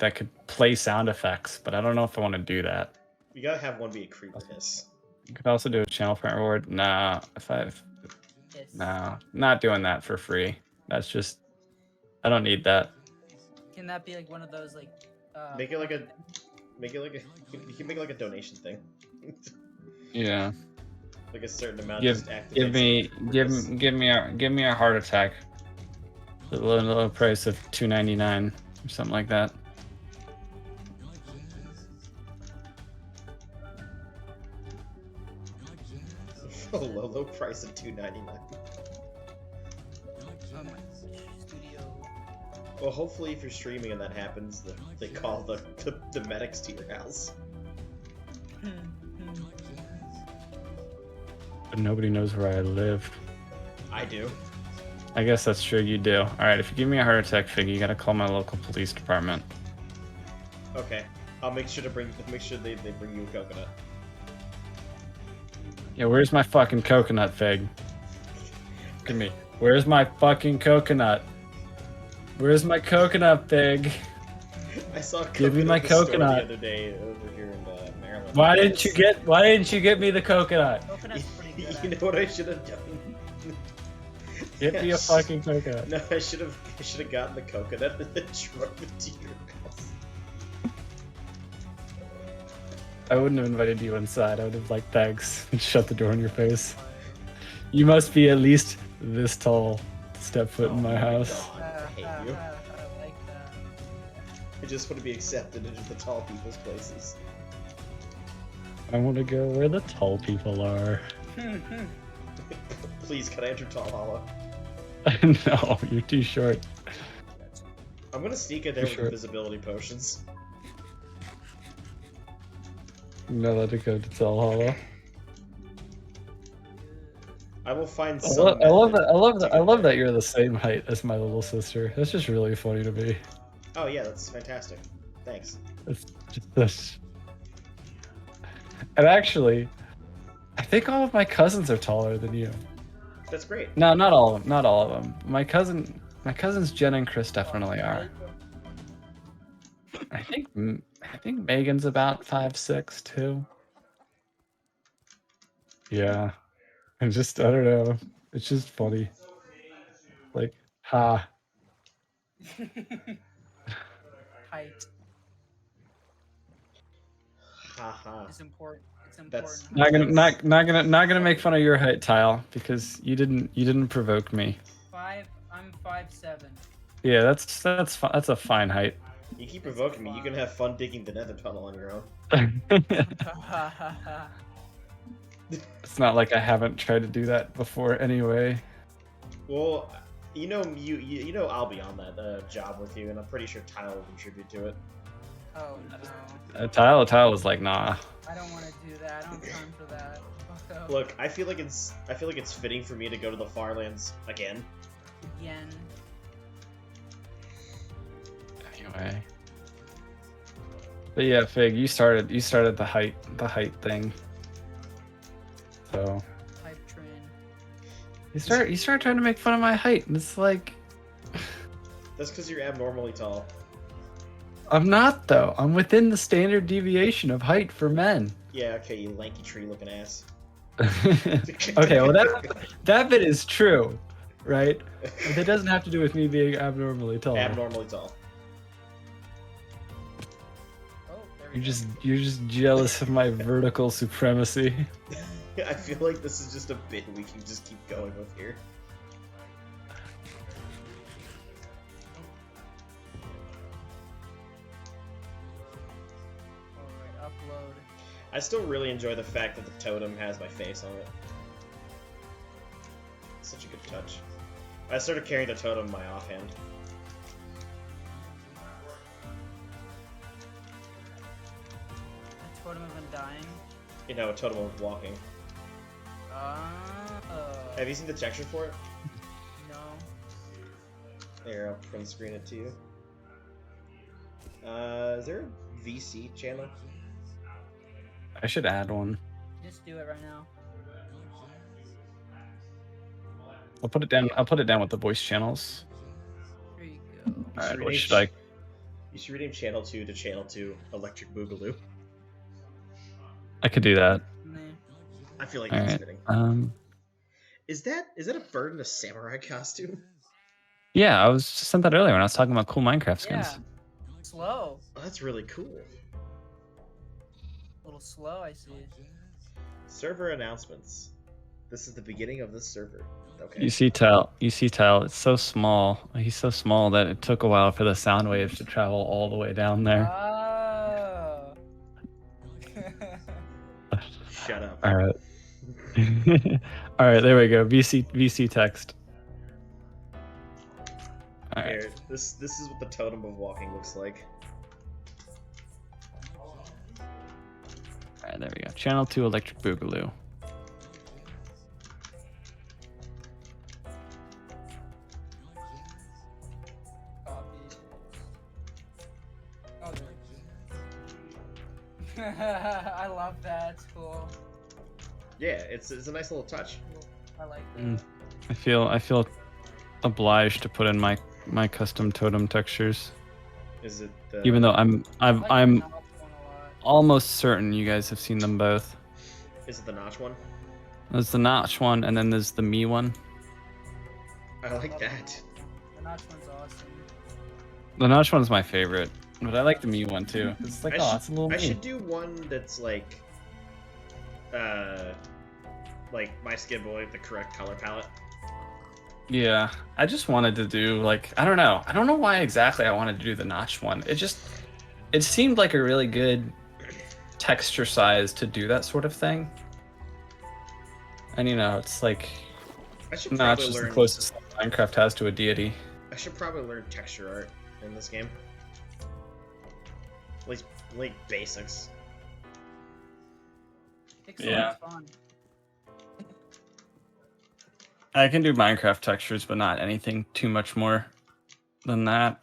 S1: play sound effects, but I don't know if I want to do that.
S2: You gotta have one be a creeper hiss.
S1: You could also do a channel print reward. Nah, not doing that for free. That's just, I don't need that.
S3: Can that be like one of those like?
S2: You can make it like a donation thing.
S1: Yeah.
S2: Like a certain amount.
S1: Give me a heart attack. The low price of $2.99 or something like that.
S2: low price of $2.99.
S3: Studio.
S2: Well, hopefully, if you're streaming and that happens, they call the medics to your house.
S1: But nobody knows where I live.
S2: I do.
S1: I guess that's true. You do. All right. If you give me a heart attack figure, you gotta call my local police department.
S2: Okay. I'll make sure they bring you a coconut.
S1: Yeah. Where's my fucking coconut fig? Give me. Where's my fucking coconut? Where's my coconut, Pig?
S2: I saw a
S1: Give me
S2: coconut
S1: my
S2: at the store
S1: coconut.
S2: the other day over here in Maryland.
S1: Why didn't you get me the coconut?
S3: Coconut's pretty good.
S2: You know what I should have done?
S1: Get me a fucking coconut.
S2: No, I should have gotten the coconut and then drove it to your house.
S1: I wouldn't have invited you inside. I would have like thanks and shut the door in your face. You must be at least this tall to step foot in my house.
S2: God, I hate you.
S3: I like that.
S2: I just want to be accepted into the tall people's places.
S1: I want to go where the tall people are.
S2: Please, can I enter Tall Hollow?
S1: No, you're too short.
S2: I'm gonna sneak in there with
S1: Sure.
S2: invisibility potions.
S1: I'm not allowed to go to Tall Hollow.
S2: I will find
S1: I
S2: some.
S1: love that. I love
S2: to
S1: that.
S2: get
S1: I love
S2: there.
S1: that you're the same height as my little sister. That's just really funny to me.
S2: Oh yeah, that's fantastic. Thanks.
S1: It's just this. And actually, I think all of my cousins are taller than you.
S2: That's great.
S1: No, not all of them. Not all of them. My cousins Jen and Chris definitely are. I think Megan's about 5'6" too. Yeah, I don't know. It's just funny. Like, ha.
S3: Height
S2: Haha.
S3: is important. It's
S2: That's-
S3: important.
S1: Not gonna make fun of your height, Tile, because you didn't provoke me.
S3: I'm 5'7".
S1: Yeah, that's a fine height.
S2: You keep provoking me. You can have fun digging the nether tunnel on your own.
S1: It's not like I haven't tried to do that before anyway.
S2: Well, you know I'll be on that job with you, and I'm pretty sure Tyler will contribute to it.
S3: Oh no,
S1: Tile was like, nah.
S3: I don't want to do that. I don't have time for that. Fuck up.
S2: Look, I feel like it's fitting for me to go to the Farlands again.
S3: Again.
S1: Anyway. But yeah, Fig, you started the height thing. So
S3: Hype train.
S1: you start trying to make fun of my height, and it's like
S2: That's because you're abnormally tall.
S1: I'm not though. I'm within the standard deviation of height for men.
S2: Yeah, okay, you lanky tree-looking ass.
S1: Okay, well that bit is true, right? But that doesn't have to do with me being abnormally tall.
S2: Abnormally tall.
S3: Oh, there we
S1: You're just jealous of my vertical supremacy.
S2: I feel like this is just a bit we can just keep going with here.
S3: Alright, upload.
S2: I still really enjoy the fact that the totem has my face on it. Such a good touch. I started carrying the totem in my offhand.
S3: A totem of undying.
S2: You know, a totem of walking.
S3: Oh.
S2: Have you seen the texture for it?
S3: No.
S2: Here, I'll print screen it to you. Is there a VC channel?
S1: I should add one.
S3: Just do it right now.
S1: I'll put it down. I'll put it down with the voice channels.
S3: Here you go.
S1: All right, what
S2: rename-
S1: should I?
S2: You should rename Channel 2 to Channel 2 Electric Boogaloo.
S1: I could do that.
S3: Nah.
S2: I feel like
S1: All
S2: that's
S1: right.
S2: fitting. Is that a bird in a samurai costume?
S1: Yeah, I was just sent that earlier when I was talking about cool Minecraft skins.
S3: Yeah. Slow.
S2: Oh, that's really cool.
S3: A little slow, I see.
S2: Server announcements. This is the beginning of this server. Okay.
S1: You see, Tal. It's so small. He's so small that it took a while for the sound waves to travel all the way down there.
S3: Oh.
S2: Shut up.
S1: All right. All right, there we go. VC text. All right.
S2: Here, this is what the totem of walking looks like.
S1: All right, there we go. Channel 2 Electric Boogaloo.
S3: Copy. Oh, there. I love that. It's cool.
S2: Yeah, it's a nice little touch.
S3: I like that.
S1: Mm. I feel obliged to put in my custom totem textures.
S2: Is it the...
S1: Even though I'm
S3: I like the
S1: I'm
S3: notch one a lot.
S1: almost certain you guys have seen them both.
S2: Is it the notch one?
S1: There's the notch one, and then there's the me one.
S2: I like that.
S3: The notch one's awesome.
S1: The notch one's my favorite, but I like the me one too. It's like, oh, it's a little
S2: I
S1: me.
S2: should do one that's like my Skid Boy, the correct color palette.
S1: Yeah, I just wanted to do like, I don't know why exactly I wanted to do the notch one. It seemed like a really good texture size to do that sort of thing. And it's like,
S2: I should
S1: notch
S2: probably
S1: is the
S2: learn.
S1: closest thing Minecraft has to a deity.
S2: I should probably learn texture art in this game. Like basics.
S1: Yeah.
S3: Fun.
S1: I can do Minecraft textures, but not anything too much more than that.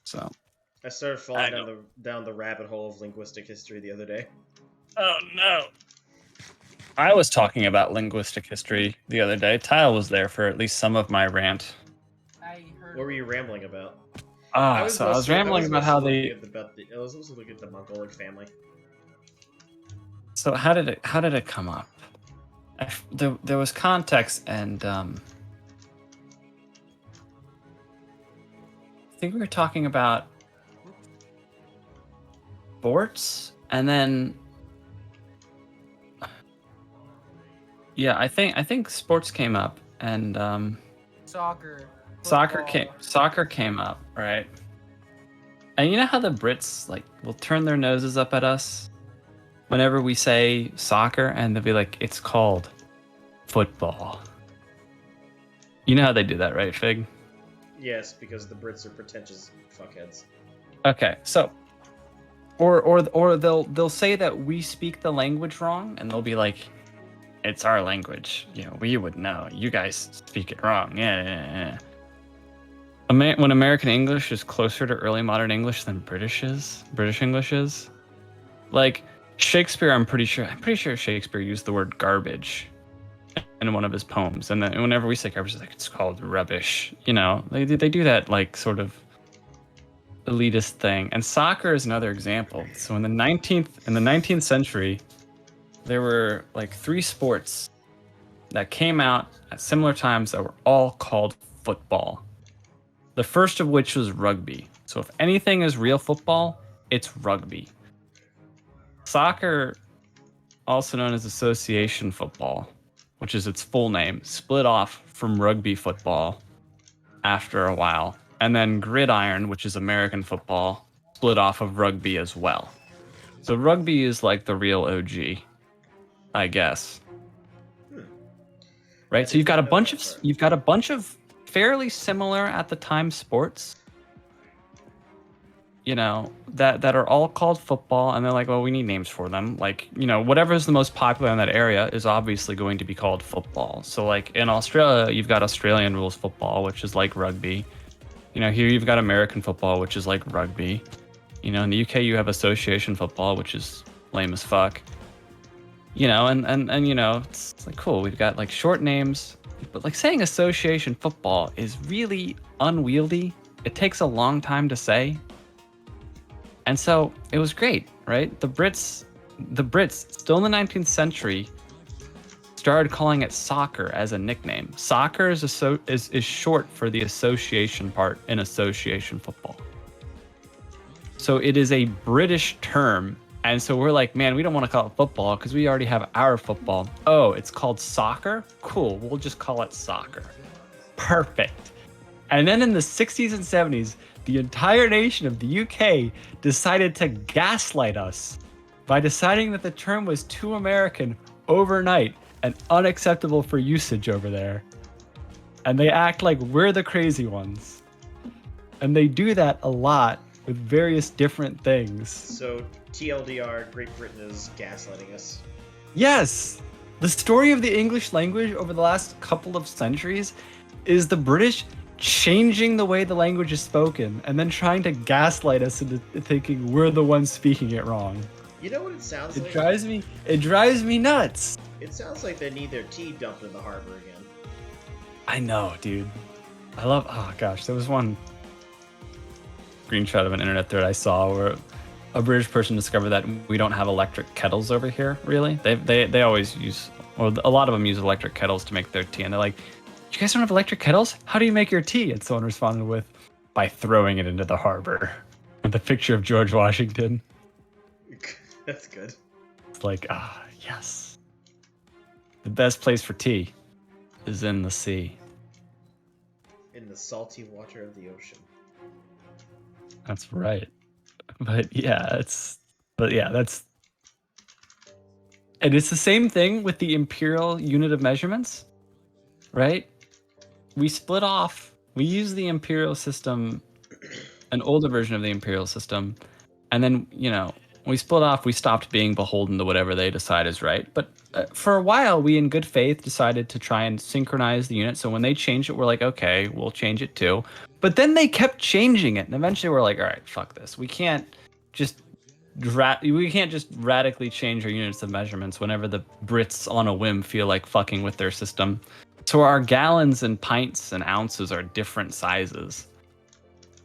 S1: So.
S2: I started falling down the rabbit hole of linguistic history the other day.
S1: Oh no. I was talking about linguistic history the other day. Tile was there for at least some of my rant.
S3: I heard.
S2: What were you rambling about?
S1: I was rambling about how they.
S2: I was also looking at the Mongolic family.
S1: So how did it come up? There was context, and I think we were talking about sports, and then yeah, I think sports came up, and
S3: Soccer.
S1: Soccer came up, right? And you know how the Brits will turn their noses up at us whenever we say soccer, and they'll be like, it's called football. You know how they do that, right, Fig?
S2: Yes, because the Brits are pretentious fuckheads.
S1: Okay, so or they'll say that we speak the language wrong, and they'll be like, it's our language. We would know. You guys speak it wrong. Yeah. When American English is closer to early modern English than British English is, like Shakespeare, I'm pretty sure Shakespeare used the word garbage in one of his poems, and then whenever we say garbage, it's called rubbish. They do that sort of elitist thing. And soccer is another example. So in the 19th century, there were 3 sports that came out at similar times that were all called football. The first of which was rugby. So if anything is real football, it's rugby. Soccer, also known as association football, which is its full name, split off from rugby football after a while. And then gridiron, which is American football, split off of rugby as well. So rugby is the real OG, I guess. Right? So you've got a bunch of fairly similar at the time sports, that are all called football, and they're like, well, we need names for them. Whatever is the most popular in that area is obviously going to be called football. So in Australia, you've got Australian rules football, which is like rugby. Here you've got American football, which is like rugby. In the UK you have association football, which is lame as fuck. And it's cool. We've got short names, but saying association football is really unwieldy. It takes a long time to say. And so it was great, right? The Brits, still in the 19th century, started calling it soccer as a nickname. Soccer is short for the association part in association football. So it is a British term. And so we're like, man, we don't want to call it football because we already have our football. Oh, it's called soccer? Cool, we'll just call it soccer. Perfect. And then in the 60s and 70s, the entire nation of the UK decided to gaslight us by deciding that the term was too American overnight and unacceptable for usage over there. And they act like we're the crazy ones. And they do that a lot with various different things.
S2: So TLDR, Great Britain is gaslighting us.
S1: Yes! The story of the English language over the last couple of centuries is the British changing the way the language is spoken and then trying to gaslight us into thinking we're the ones speaking it wrong.
S2: You know what it sounds like?
S1: It drives me nuts.
S2: It sounds like they need their tea dumped in the harbor again.
S1: I know, dude. Oh gosh, there was one screenshot of an internet thread I saw where a British person discovered that we don't have electric kettles over here, really. They always use, or a lot of them use electric kettles to make their tea, and they're like, you guys don't have electric kettles? How do you make your tea? And someone responded with, by throwing it into the harbor. With a picture of George Washington.
S2: That's good.
S1: It's like, yes. The best place for tea is in the sea.
S2: In the salty water of the ocean.
S1: That's right. But yeah, that's and it's the same thing with the imperial unit of measurements, right? We split off. We use the imperial system, an older version of the imperial system, and then, we split off. We stopped being beholden to whatever they decide is right. But for a while, we in good faith decided to try and synchronize the unit. So when they changed it, we're like, okay, we'll change it too. But then they kept changing it, and eventually we're like, all right, fuck this. We can't just radically change our units of measurements whenever the Brits on a whim feel like fucking with their system. So our gallons and pints and ounces are different sizes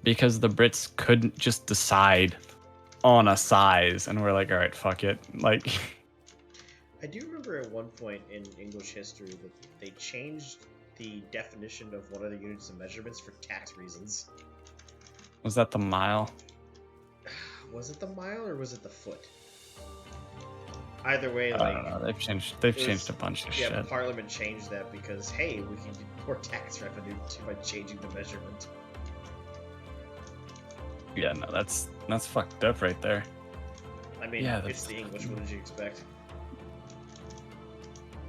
S1: because the Brits couldn't just decide on a size, and we're like, all right, fuck it. Like,
S2: I do remember at one point in English history that they changed the definition of one of the units of measurements for tax reasons.
S1: was that the mile?
S2: Was it the mile or was it the foot? Either way,
S1: They've changed a bunch of shit.
S2: Yeah, Parliament changed that because, hey, we can get more tax revenue by changing the measurement.
S1: Yeah, no, that's fucked up right there.
S2: I mean,
S1: Yeah,
S2: it's the English. What did you expect?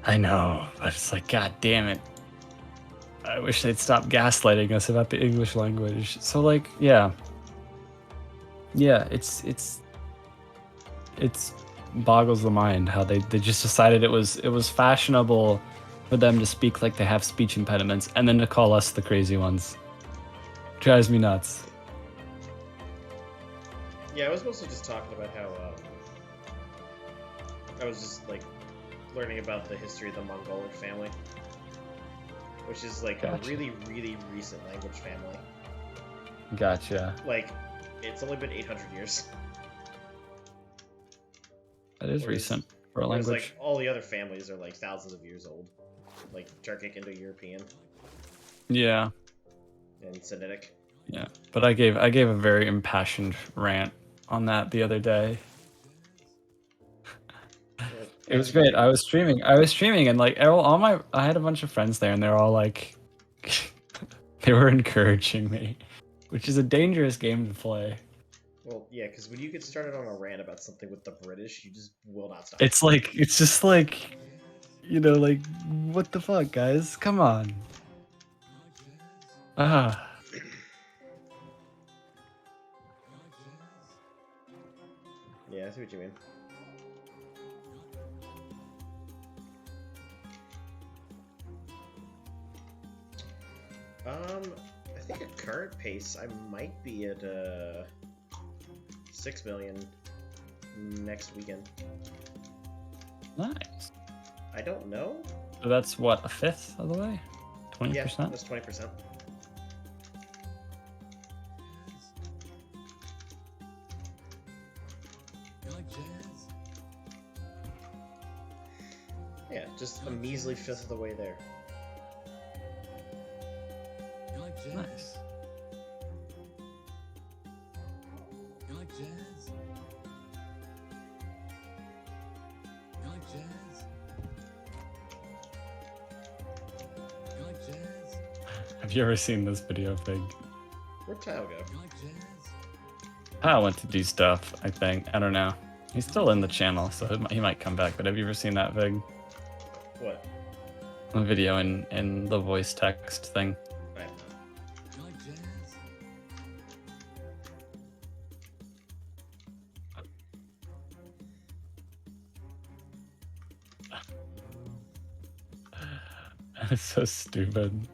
S1: I know, but it's like, god damn it. I wish they'd stop gaslighting us about the English language. So, like, yeah, it's boggles the mind how they just decided it was fashionable for them to speak like they have speech impediments, and then to call us the crazy ones. Drives me nuts.
S2: Yeah, I was mostly just talking about how I was just like learning about the history of the Mongolic family, which is like
S1: Gotcha.
S2: a really, really recent language family.
S1: Gotcha.
S2: Like, it's only been 800 years.
S1: That is recent for a language.
S2: Like all the other families are like thousands of years old, like Turkic, Indo-European.
S1: Yeah.
S2: And Semitic.
S1: Yeah, but I gave a very impassioned rant on that the other day. It was great. I was streaming, and like I had a bunch of friends there, and they're all like, they were encouraging me, which is a dangerous game to play.
S2: Well, yeah, because when you get started on a rant about something with the British, you just will not stop.
S1: It's just like, like, what the fuck, guys? Come on.
S2: Yeah, I see what you mean. I think at current pace, I might be at 6 million next weekend.
S1: Nice.
S2: I don't know.
S1: So that's what, a fifth of the way? 20%?
S2: Yeah, that's 20%. Yeah, just a measly fifth of the way there.
S1: Nice.
S4: You like jazz? You like jazz? You like jazz?
S1: Have you ever seen this video, Fig?
S2: Where'd Tile go?
S4: You like jazz?
S1: I went to do stuff, I think. I don't know. He's still in the channel, so he might come back. But have you ever seen that, Vig?
S2: What?
S1: The video in the voice text thing.
S2: I have not.
S4: You like jazz?
S1: It's so stupid.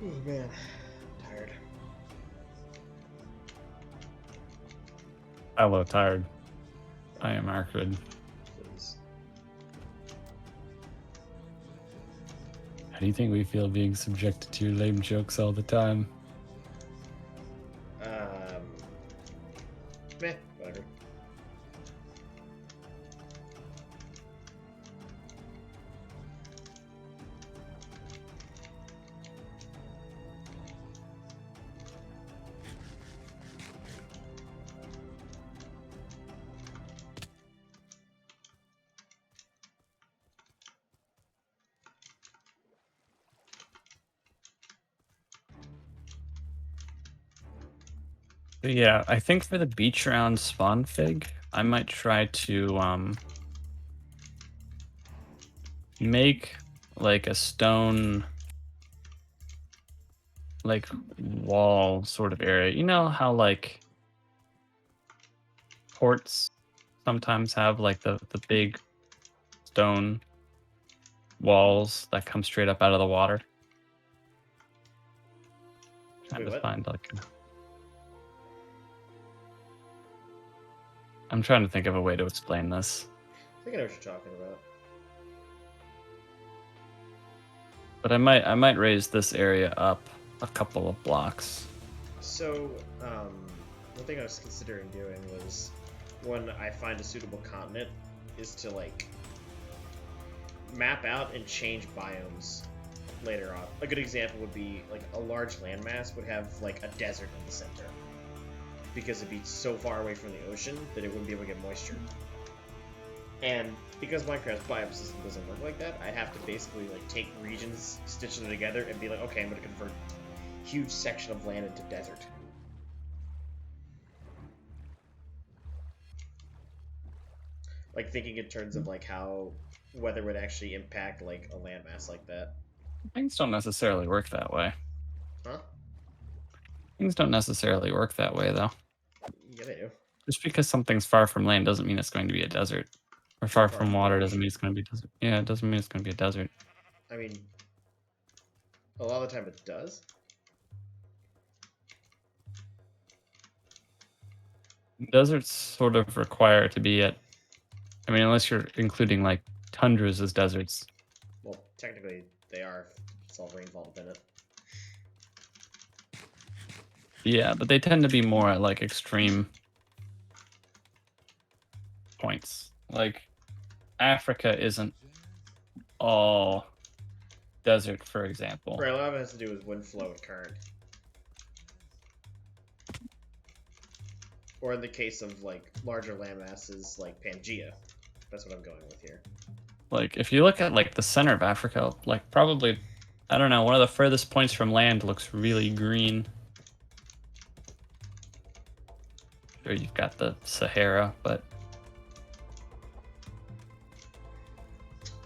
S2: Oh man, I'm tired.
S1: Hello, tired. I am Arcrid.
S2: Please.
S1: How do you think we feel being subjected to your lame jokes all the time?
S2: Meh, whatever.
S1: But yeah, I think for the beach round spawn fig, I might try to make like a stone like wall sort of area. You know how like ports sometimes have like the big stone walls that come straight up out of the water. Trying
S2: Wait,
S1: to
S2: what?
S1: find like I'm trying to think of a way to explain this.
S2: I think I know what you're talking about.
S1: But I might raise this area up a couple of blocks.
S2: So, one thing I was considering doing was, when I find a suitable continent, is to like map out and change biomes later on. A good example would be like a large landmass would have like a desert in the center, because it'd be so far away from the ocean that it wouldn't be able to get moisture. And because Minecraft's biome system doesn't work like that, I'd have to basically like take regions, stitch them together, and be like, okay, I'm going to convert a huge section of land into desert. Like thinking in terms of like how weather would actually impact like a landmass like that.
S1: Things don't necessarily work that way.
S2: Huh?
S1: Things don't necessarily work that way though.
S2: Yeah, they do.
S1: Just because something's far from land doesn't mean it's going to be a desert. Or far
S2: Far
S1: from
S2: from the
S1: water doesn't
S2: ocean.
S1: mean it's going to be a desert. Yeah, it doesn't mean it's going to be a desert.
S2: I mean, a lot of the time it does.
S1: Deserts sort of require to be at, I mean, unless you're including like tundras as deserts.
S2: Well, technically they are. It's all rainfall dependent.
S1: Yeah, but they tend to be more at like extreme points. Like Africa isn't all desert, for example.
S2: Right, a lot of it has to do with wind flow and current. Or in the case of like larger landmasses like Pangea. That's what I'm going with here.
S1: Like if you look at like the center of Africa, like probably, I don't know, one of the furthest points from land looks really green. Sure, you've got the Sahara, but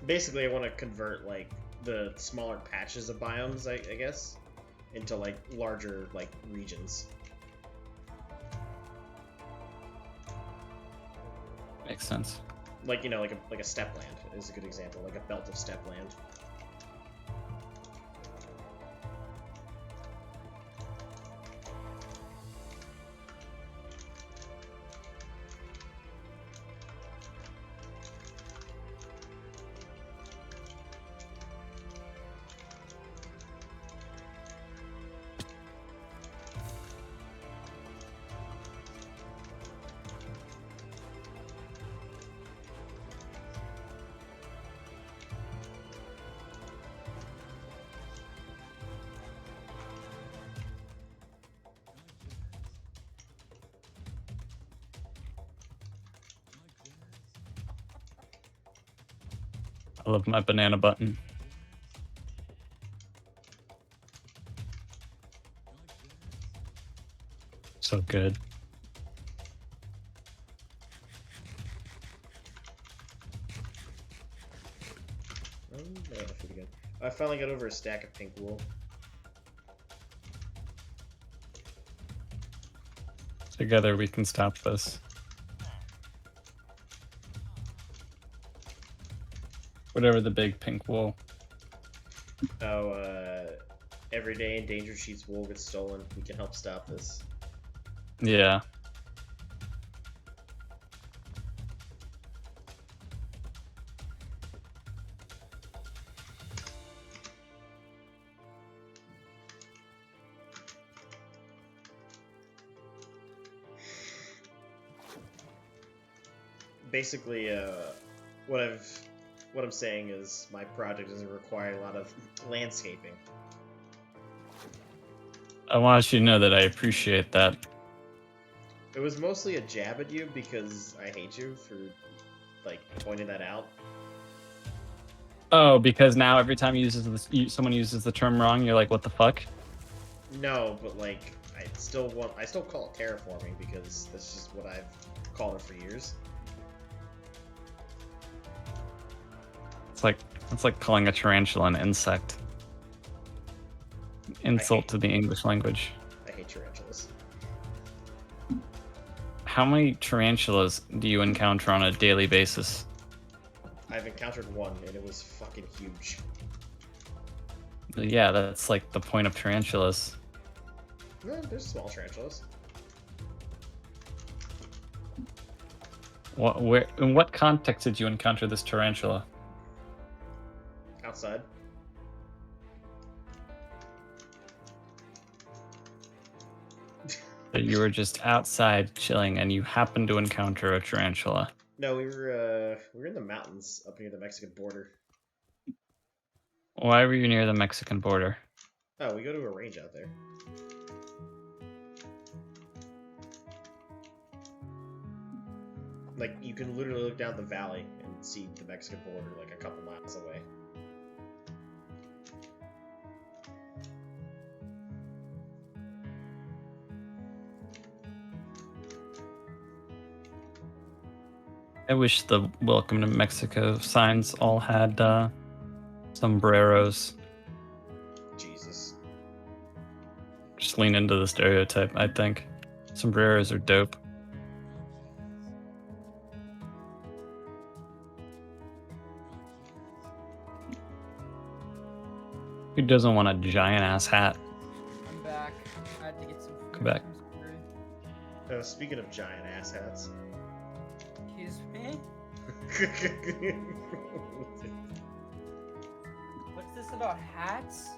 S2: Basically, I want to convert like the smaller patches of biomes, I guess, into like larger like regions.
S1: makes sense.
S2: Like, you know, like a steppe land is a good example, like a belt of steppe land.
S1: I love my banana button. So good.
S2: That's pretty good. I finally got over a stack of pink wool.
S1: Together we can stop this. Whatever the big pink wool.
S2: Oh, everyday endangered sheep's wool gets stolen. We can help stop this.
S1: Yeah.
S2: Basically, what I'm saying is my project doesn't require a lot of landscaping.
S1: I want you to know that I appreciate that.
S2: It was mostly a jab at you because I hate you for like pointing that out.
S1: Oh, because now every time someone uses the term wrong, you're like, what the fuck?
S2: No, but like I still call it terraforming because that's just what I've called it for years.
S1: It's like calling a tarantula an insect. Insult to the English language.
S2: I hate tarantulas.
S1: How many tarantulas do you encounter on a daily basis?
S2: I've encountered one and it was fucking huge.
S1: Yeah, that's like the point of tarantulas.
S2: No, there's small tarantulas.
S1: In what context did you encounter this tarantula?
S2: Outside.
S1: That you were just outside chilling and you happened to encounter a tarantula.
S2: No, we were in the mountains up near the Mexican border.
S1: Why were you near the Mexican border?
S2: Oh, we go to a range out there. Like, you can literally look down the valley and see the Mexican border like a couple miles away.
S1: I wish the Welcome to Mexico signs all had sombreros.
S2: Jesus.
S1: Just lean into the stereotype, I think. Sombreros are dope. Who doesn't want a giant ass hat?
S3: I'm back. I had to get some food.
S1: Come back.
S3: I'm hungry.
S2: Speaking of giant ass hats.
S3: Excuse me? What's this about hats?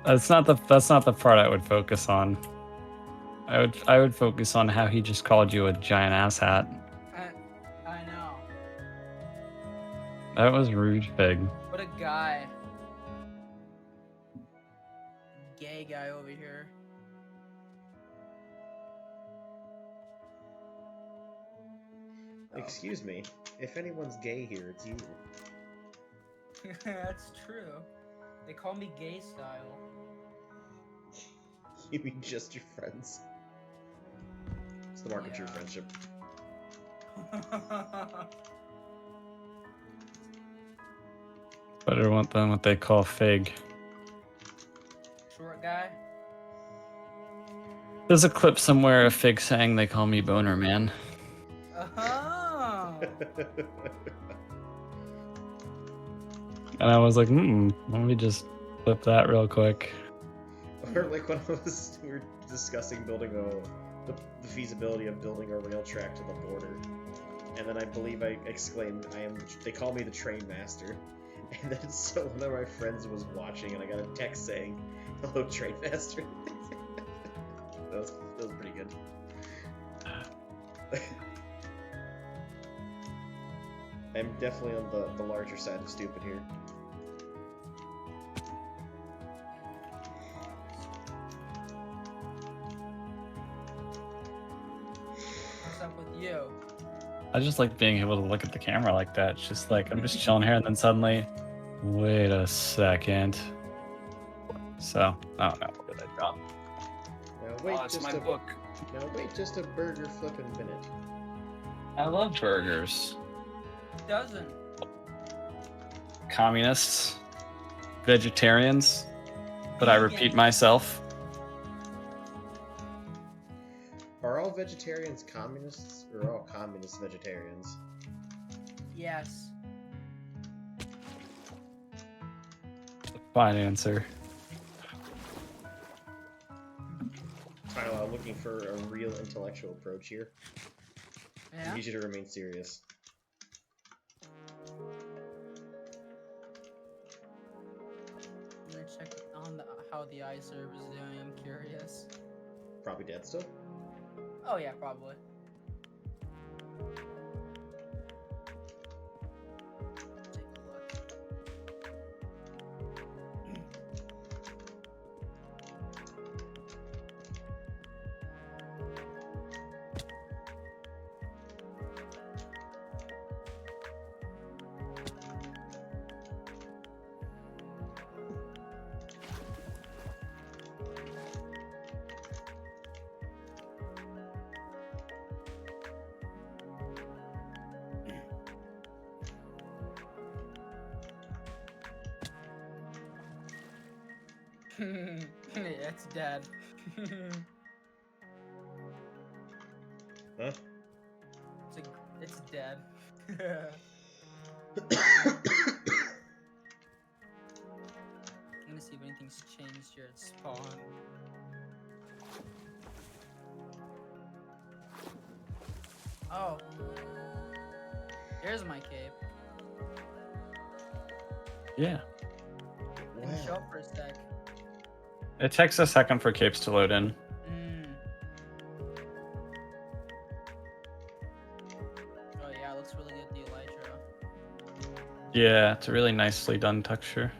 S1: That's not the part I would focus on. I would focus on how he just called you a giant ass hat.
S3: I know.
S1: That was rude, Fig.
S3: What a guy. Gay guy over here.
S2: Excuse me. If anyone's gay here, it's you.
S3: That's true. They call me gay style.
S2: You mean just your friends? It's the mark of true
S3: Yeah.
S2: friendship.
S1: Better want than what they call Fig.
S3: Short guy?
S1: There's a clip somewhere of Fig saying they call me Boner Man.
S3: Oh.
S1: And I was like, let me just flip that real quick.
S2: Or like when we were discussing building the feasibility of building a rail track to the border, and then I believe I exclaimed, they call me the train master. And then so one of my friends was watching and I got a text saying, hello train master. that was pretty good. I'm definitely on the larger side of stupid here.
S3: What's up with you?
S1: I just like being able to look at the camera like that. It's just like, I'm just chilling here and then suddenly, wait a second. So, I don't know. What did I drop?
S2: Now wait,
S1: It's my book.
S2: Now wait just a burger flipping minute.
S1: I love burgers.
S3: Doesn't.
S1: Communists. Vegetarians. But I repeat
S3: Vegan.
S1: myself.
S2: Are all vegetarians communists, or are all communists vegetarians?
S3: Yes.
S1: Fine answer.
S2: looking for a real intellectual approach here. I
S3: Yeah.
S2: need you to remain serious.
S3: I'm gonna check on how the iServe is doing. I'm curious.
S2: Probably dead still.
S3: Oh yeah, probably. Take a look. It's dead.
S2: Huh?
S3: It's dead. I'm gonna see if anything's changed here at spawn. Oh. Here's my cape.
S1: Yeah.
S3: Didn't show up for a sec.
S1: It takes a second for capes to load in.
S3: Oh yeah, it looks really good, the elytra.
S1: Yeah, it's a really nicely done texture.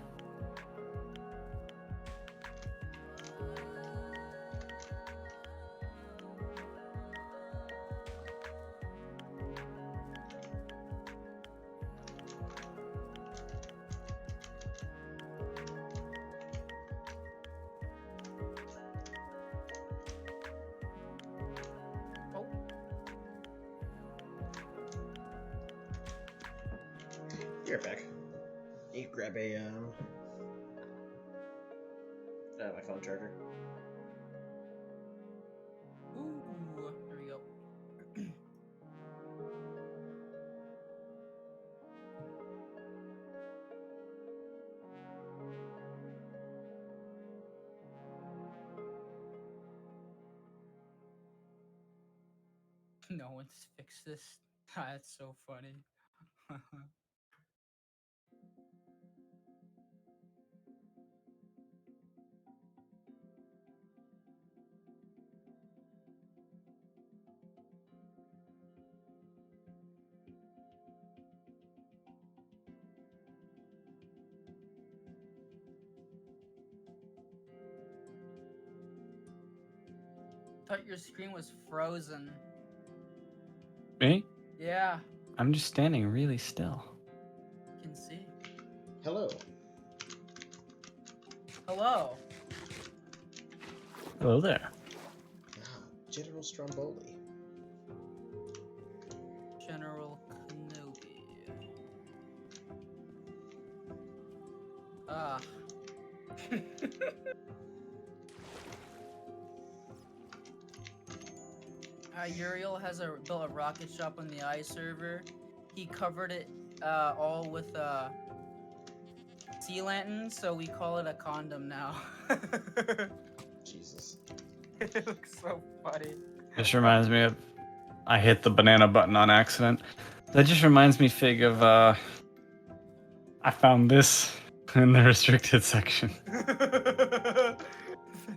S3: Oh.
S2: Be right back. You grab a my phone charger.
S3: Ooh, here we go. No one's fixed this. That's so funny. Thought your screen was frozen.
S1: Me?
S3: Yeah,
S1: I'm just standing really still.
S3: you can see.
S2: Hello.
S3: Hello.
S1: Hello there.
S2: Ah, General Stromboli.
S3: General Kenobi. Ah. Uriel has built a rocket shop on the iServer. He covered it all with sea lanterns, so we call it a condom now.
S2: Jesus.
S3: It looks so funny.
S1: This reminds me of I hit the banana button on accident. That just reminds me, Fig, of I found this in the restricted section.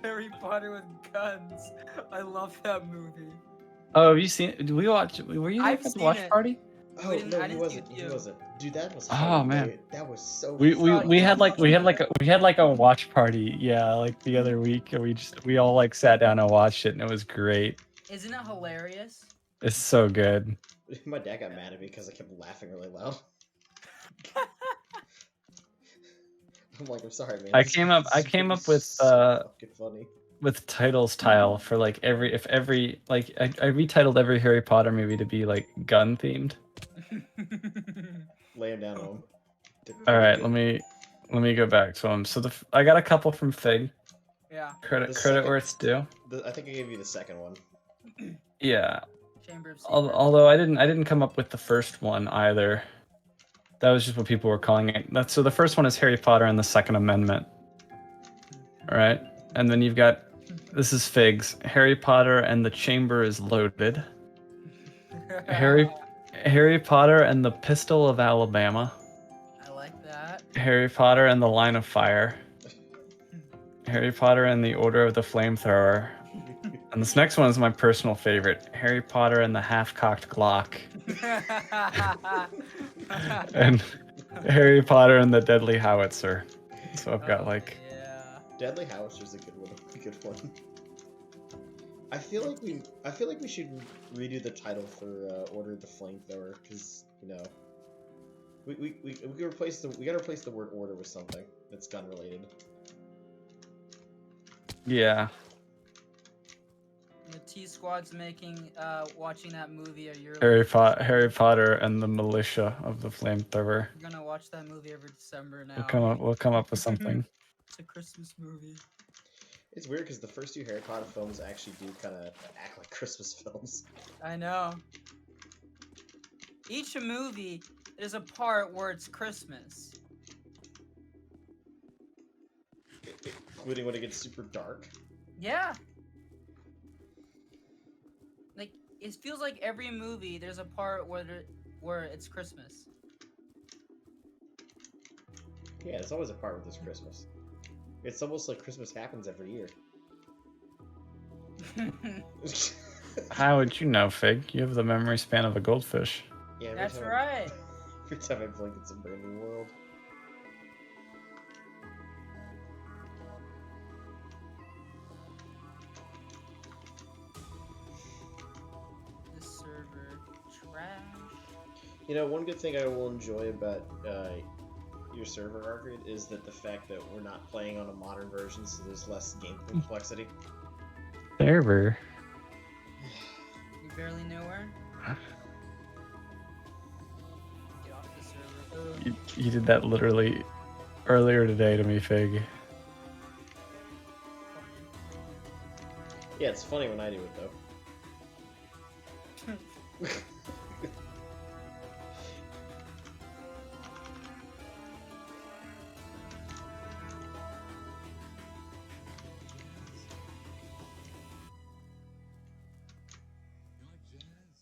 S3: Harry Potter with guns. I love that movie.
S1: Oh, have you seen it? Did we watch? Were you there
S3: I've
S1: for the
S3: seen
S1: watch
S3: it.
S1: party?
S2: Oh
S3: didn't-
S2: no,
S3: I
S2: he
S3: didn't see it
S2: wasn't.
S3: with
S2: He
S3: you.
S2: wasn't. Dude, that was
S1: Oh, man.
S2: hilarious. That was so.
S1: We
S2: funny.
S1: had a watch party, yeah, like the other week, and we all like sat down and watched it, and it was great.
S3: Isn't it hilarious?
S1: It's so good.
S2: My dad got mad at me because I kept laughing really loud. I'm like, I'm sorry, man.
S1: I
S2: This
S1: came
S2: is
S1: up with
S2: so fucking funny.
S1: with titles tile for like I retitled every Harry Potter movie to be like gun themed.
S2: Lay him down home.
S1: All right, let me go back to them. So I got a couple from Fig.
S3: Yeah.
S1: Credit
S2: second-
S1: where it's due.
S2: I think I gave you the second one.
S1: Yeah.
S3: Chamber of Secrets.
S1: Although I didn't come up with the first one either. That was just what people were calling it. So the first one is Harry Potter and the Second Amendment. All right, and then you've got This is Figs. Harry Potter and the Chamber is Loaded. Harry Potter and the Pistol of Alabama.
S3: I like that.
S1: Harry Potter and the Line of Fire. Harry Potter and the Order of the Flamethrower. And this next one is my personal favorite. Harry Potter and the Half-Cocked Glock. And Harry Potter and the Deadly Howitzer. So I've got like...
S3: Yeah.
S2: Deadly Howitzer's a good one. A good one. I feel like we should redo the title for Order of the Flamethrower, because you know, we gotta replace the word order with something that's gun related.
S1: Yeah.
S3: The T Squad's making watching that movie a year.
S1: Harry Potter and the Militia of the Flamethrower.
S3: We're gonna watch that movie every December now.
S1: We'll come up with something.
S3: It's a Christmas movie.
S2: It's weird because the first two Harry Potter films actually do kind of act like Christmas films.
S3: I know. Each movie, there's a part where it's Christmas.
S2: Including when it gets super dark.
S3: Yeah. Like, it feels like every movie, there's a part where it's Christmas.
S2: Yeah, there's always a part where it's Christmas. It's almost like Christmas happens every year.
S1: How would you know, Fig? You have the memory span of a goldfish.
S2: Yeah,
S3: That's right.
S2: Every time I blink, it's a brand new world.
S3: This server trash.
S2: You know, one good thing I will enjoy about your server, Arcade, is that the fact that we're not playing on a modern version, so there's less game complexity.
S1: Server.
S3: You barely know her. Get off the server.
S1: You did that literally earlier today to me, Fig.
S2: Yeah, it's funny when I do it, though.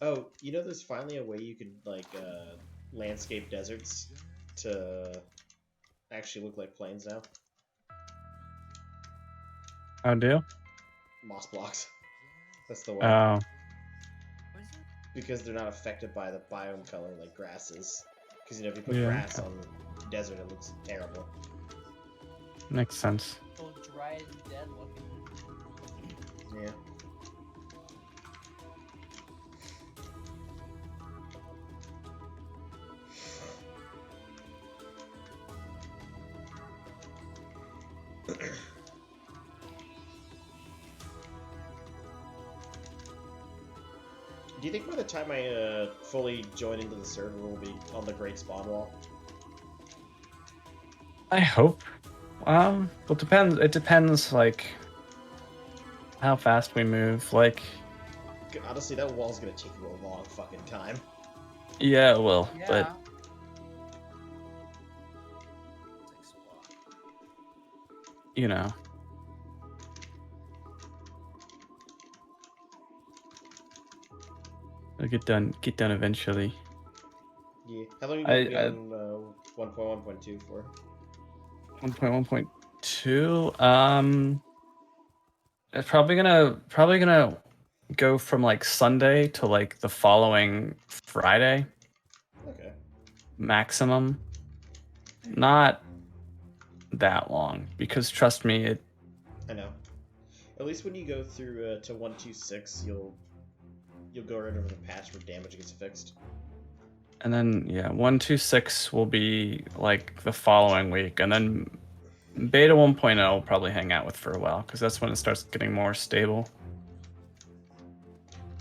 S2: Oh, you know there's finally a way you can, like, landscape deserts to actually look like plains now?
S1: Oh, deal?
S2: Moss blocks. That's the one.
S1: Oh.
S3: What is it?
S2: Because they're not affected by the biome color like grass is. Because, you know, if you put
S1: Yeah.
S2: grass on desert, it looks terrible.
S1: Makes sense.
S3: So dry and dead looking.
S2: Yeah. Do you think by the time I fully join into the server, we'll be on the Great Spawn Wall?
S1: I hope. Well, depends. It depends, like, how fast we move. Like,
S2: Honestly, that wall's gonna take you a long fucking time.
S1: yeah, it will.
S3: Yeah.
S1: But you know, it'll get done. Get done eventually.
S2: Yeah. How long have you been on 1.1.2 for?
S1: 1.1.2. It's probably gonna go from like Sunday to like the following Friday
S2: Okay.
S1: maximum. Not that long, because trust me,
S2: I know. At least when you go through to 1.2.6, you'll go right over the patch where damage gets fixed.
S1: and then yeah, 1.2.6 will be like the following week, and then beta 1.0 will probably hang out with for a while, because that's when it starts getting more stable.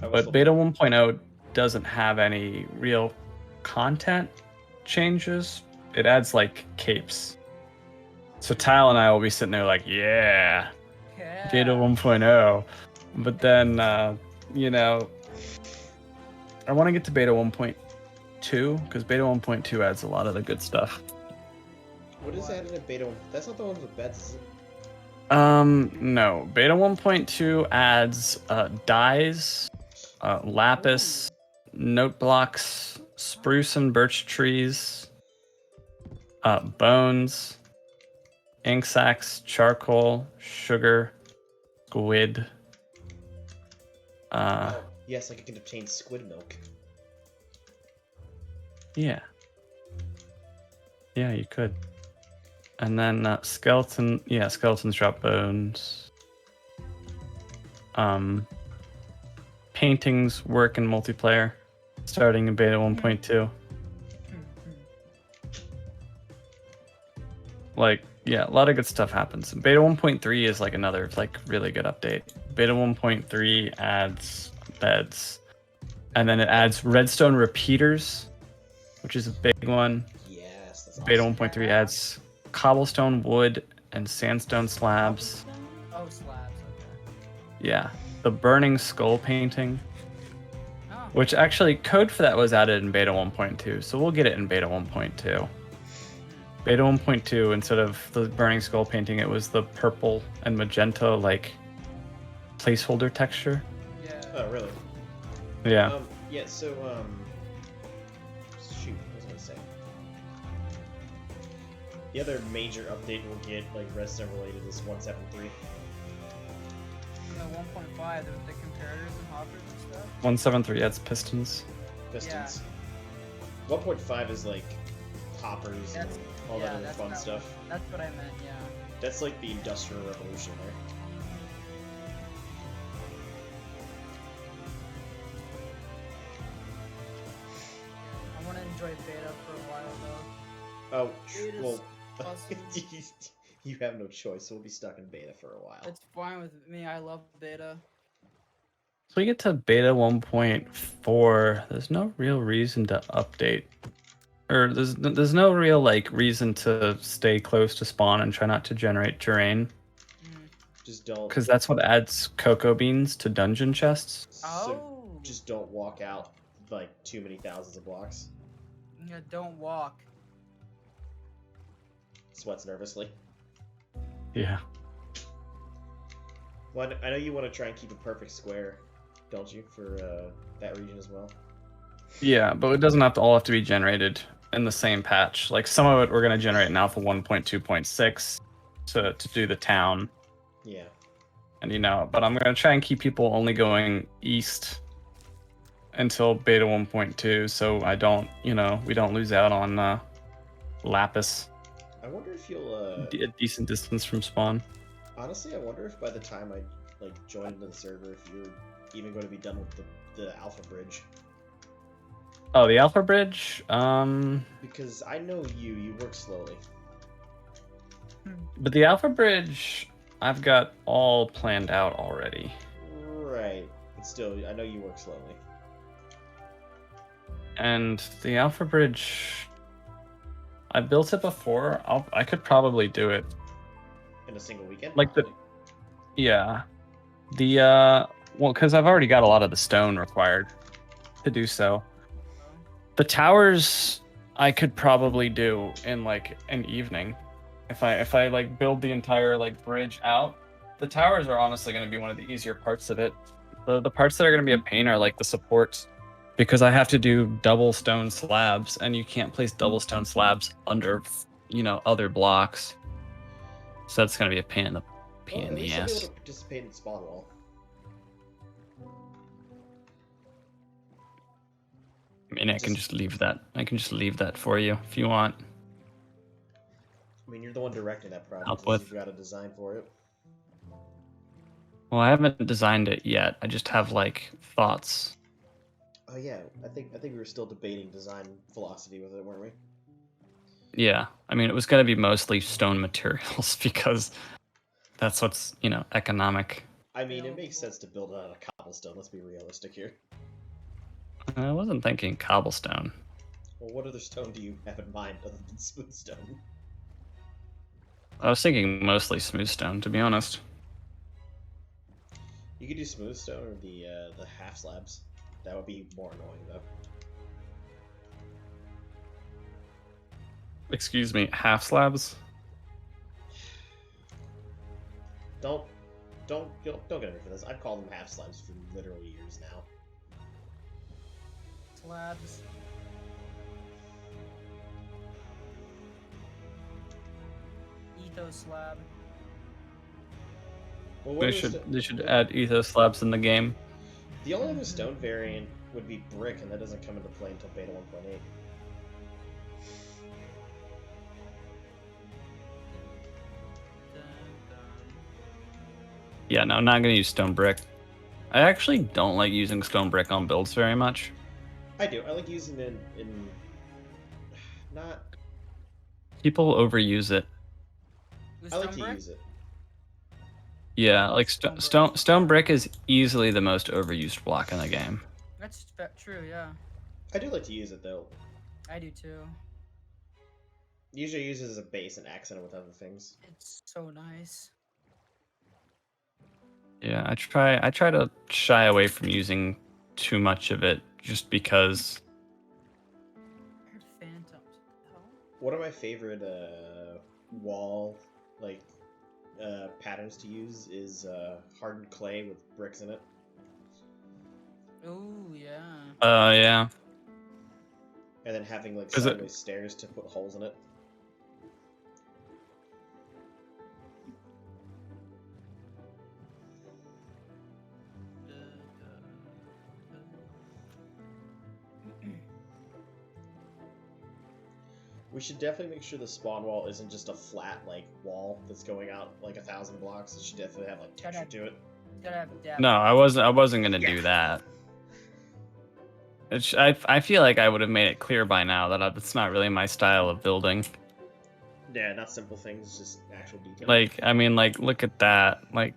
S1: But beta 1.0 doesn't have any real content changes. It adds like capes. So Tile and I will be sitting there like, yeah, beta 1.0. But then, you know, I want to get to beta 1.2, because beta 1.2 adds a lot of the good stuff.
S2: What is added in beta 1? That's not the one with beds, is it?
S1: No. Beta 1.2 adds dyes, lapis, note blocks, spruce and birch trees, bones, ink sacs, charcoal, sugar, squid.
S2: Oh, yes, I can obtain squid milk.
S1: Yeah. Yeah, you could. And then skeletons drop bones. Paintings work in multiplayer, starting in beta 1.2. Like, yeah, a lot of good stuff happens. Beta 1.3 is like another like really good update. Beta 1.3 adds beds, and then it adds redstone repeaters, which is a big one.
S2: Yes, that's
S1: Beta
S2: awesome.
S1: 1.3 adds cobblestone, wood, and sandstone slabs.
S3: Oh, slabs. Okay.
S1: Yeah, the burning skull painting,
S3: Oh.
S1: which actually code for that was added in beta 1.2, so we'll get it in beta 1.2. Beta 1.2, instead of the burning skull painting, it was the purple and magenta like placeholder texture.
S3: Yeah.
S2: Oh, really?
S1: Yeah.
S2: Yeah, so, shoot, what was I gonna say? The other major update we'll get, like, redstone related, is 173.
S3: And the 1.5, there was the comparators and hoppers and stuff.
S1: 173 adds pistons.
S2: Pistons. 1.5 is, like, hoppers and
S3: That's-
S2: all
S3: yeah,
S2: that other
S3: that's
S2: fun
S3: not-
S2: stuff.
S3: That's what I meant, yeah.
S2: That's like the Industrial Revolution there.
S3: I want to enjoy beta for a while, though.
S2: Oh,
S3: Beta's
S2: well,
S3: awesome.
S2: you have no choice, so we'll be stuck in beta for a while.
S3: It's fine with me. I love beta.
S1: So we get to beta 1.4. There's no real reason to update, or there's no real like reason to stay close to spawn and try not to generate terrain,
S2: Just don't.
S1: because that's what adds cocoa beans to dungeon chests.
S2: So just don't walk out like too many thousands of blocks.
S3: Yeah, don't walk.
S2: Sweats nervously.
S1: Yeah.
S2: Well, I know you want to try and keep a perfect square, don't you, for that region as well?
S1: Yeah, but it doesn't all have to be generated in the same patch. Like some of it we're gonna generate in alpha 1.2.6 to do the town.
S2: Yeah.
S1: And but I'm gonna try and keep people only going east until beta 1.2, so I don't, we don't lose out on lapis.
S2: I wonder if you'll.
S1: A decent distance from spawn.
S2: Honestly, I wonder if by the time I join into the server, if you're even going to be done with the alpha bridge.
S1: Oh, the alpha bridge.
S2: Because I know you work slowly.
S1: But the alpha bridge, I've got all planned out already.
S2: Right. But still, I know you work slowly.
S1: And the alpha bridge, I built it before. I could probably do it.
S2: In a single weekend?
S1: Like yeah. Well, because I've already got a lot of the stone required to do so. The towers I could probably do in like an evening. If I like build the entire like bridge out. The towers are honestly going to be one of the easier parts of it. The parts that are going to be a pain are like the supports, because I have to do double stone slabs, and you can't place double stone slabs under other blocks. So that's going to be a pain in the
S2: At least I'll be able
S1: ass.
S2: to participate in the spawn wall.
S1: I mean, I can just leave that. I can just leave that for you if you want.
S2: I mean, you're the one directing that project.
S1: Help
S2: so
S1: with.
S2: You've got a design for it.
S1: Well, I haven't designed it yet. I just have like thoughts.
S2: Oh yeah, I think we were still debating design philosophy with it, weren't we?
S1: Yeah, I mean, it was going to be mostly stone materials because that's what's economic.
S2: I mean, it makes sense to build it out of cobblestone. Let's be realistic here.
S1: I wasn't thinking cobblestone.
S2: Well, what other stone do you have in mind other than smooth stone?
S1: I was thinking mostly smooth stone, to be honest.
S2: You could do smooth stone or the half slabs. That would be more annoying though.
S1: Excuse me, half slabs?
S2: Don't get me for this. I've called them half slabs for literal years now.
S3: Slabs. Ethos slab.
S2: Well, what
S1: They should add ethos slabs in the game.
S2: The only other stone variant would be brick, and that doesn't come into play until beta 1.8.
S1: Yeah, no, I'm not gonna use stone brick. I actually don't like using stone brick on builds very much.
S2: I do. I like using it in not.
S1: People overuse it.
S3: With
S2: I like
S3: stone
S2: to
S3: brick?
S2: use it.
S1: Yeah, like
S3: Stone brick.
S1: stone brick is easily the most overused block in the game.
S3: That's true, yeah.
S2: I do like to use it though.
S3: I do too.
S2: Usually I use it as a base and accent it with other things.
S3: It's so nice.
S1: Yeah, I try to shy away from using too much of it just because
S3: I heard phantoms. What the hell?
S2: One of my favorite wall patterns to use is hardened clay with bricks in it.
S3: Ooh, yeah.
S1: yeah.
S2: And then having like
S1: Is it-
S2: sideways stairs to put holes in it. We should definitely make sure the spawn wall isn't just a flat like wall that's going out like 1,000 blocks. It should definitely have like texture to it.
S3: Gotta have depth.
S1: No, I wasn't gonna
S2: Yeah.
S1: do that. I feel like I would have made it clear by now that it's not really my style of building.
S2: Yeah, not simple things, just actual detail.
S1: Like, I mean, like, look at that. Like,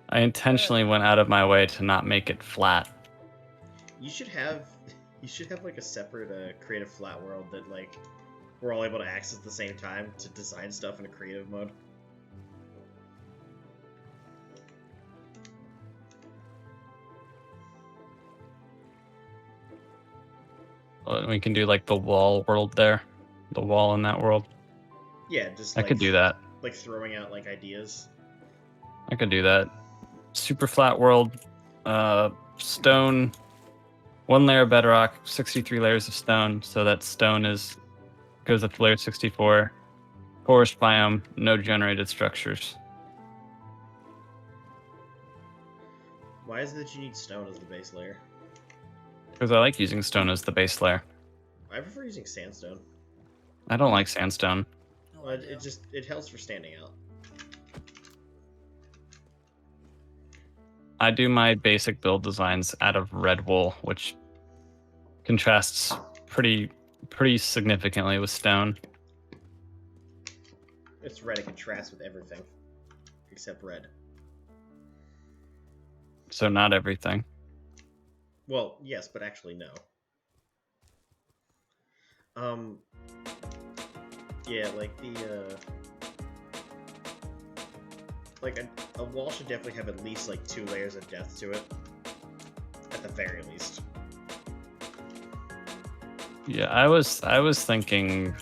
S1: I intentionally went out of my way to not make it flat.
S2: you should have like a separate creative flat world that like we're all able to access at the same time to design stuff in a creative mode.
S1: We can do like the wall world there, the wall in that world.
S2: Yeah, just
S1: I
S2: like,
S1: could do that.
S2: Like throwing out like ideas.
S1: I could do that. Super flat world, stone, 1 layer of bedrock, 63 layers of stone. So that stone goes up to layer 64. Forest biome, no generated structures.
S2: Why is it that you need stone as the base layer?
S1: Because I like using stone as the base layer.
S2: I prefer using sandstone.
S1: I don't like sandstone.
S3: No
S2: Well,
S3: idea.
S2: it helps for standing out.
S1: I do my basic build designs out of red wool, which contrasts pretty significantly with stone.
S2: It's red. It contrasts with everything except red.
S1: So not everything.
S2: Well, yes, but actually no. Yeah, like the like a wall should definitely have at least like 2 layers of depth to it, at the very least.
S1: Yeah, I was thinking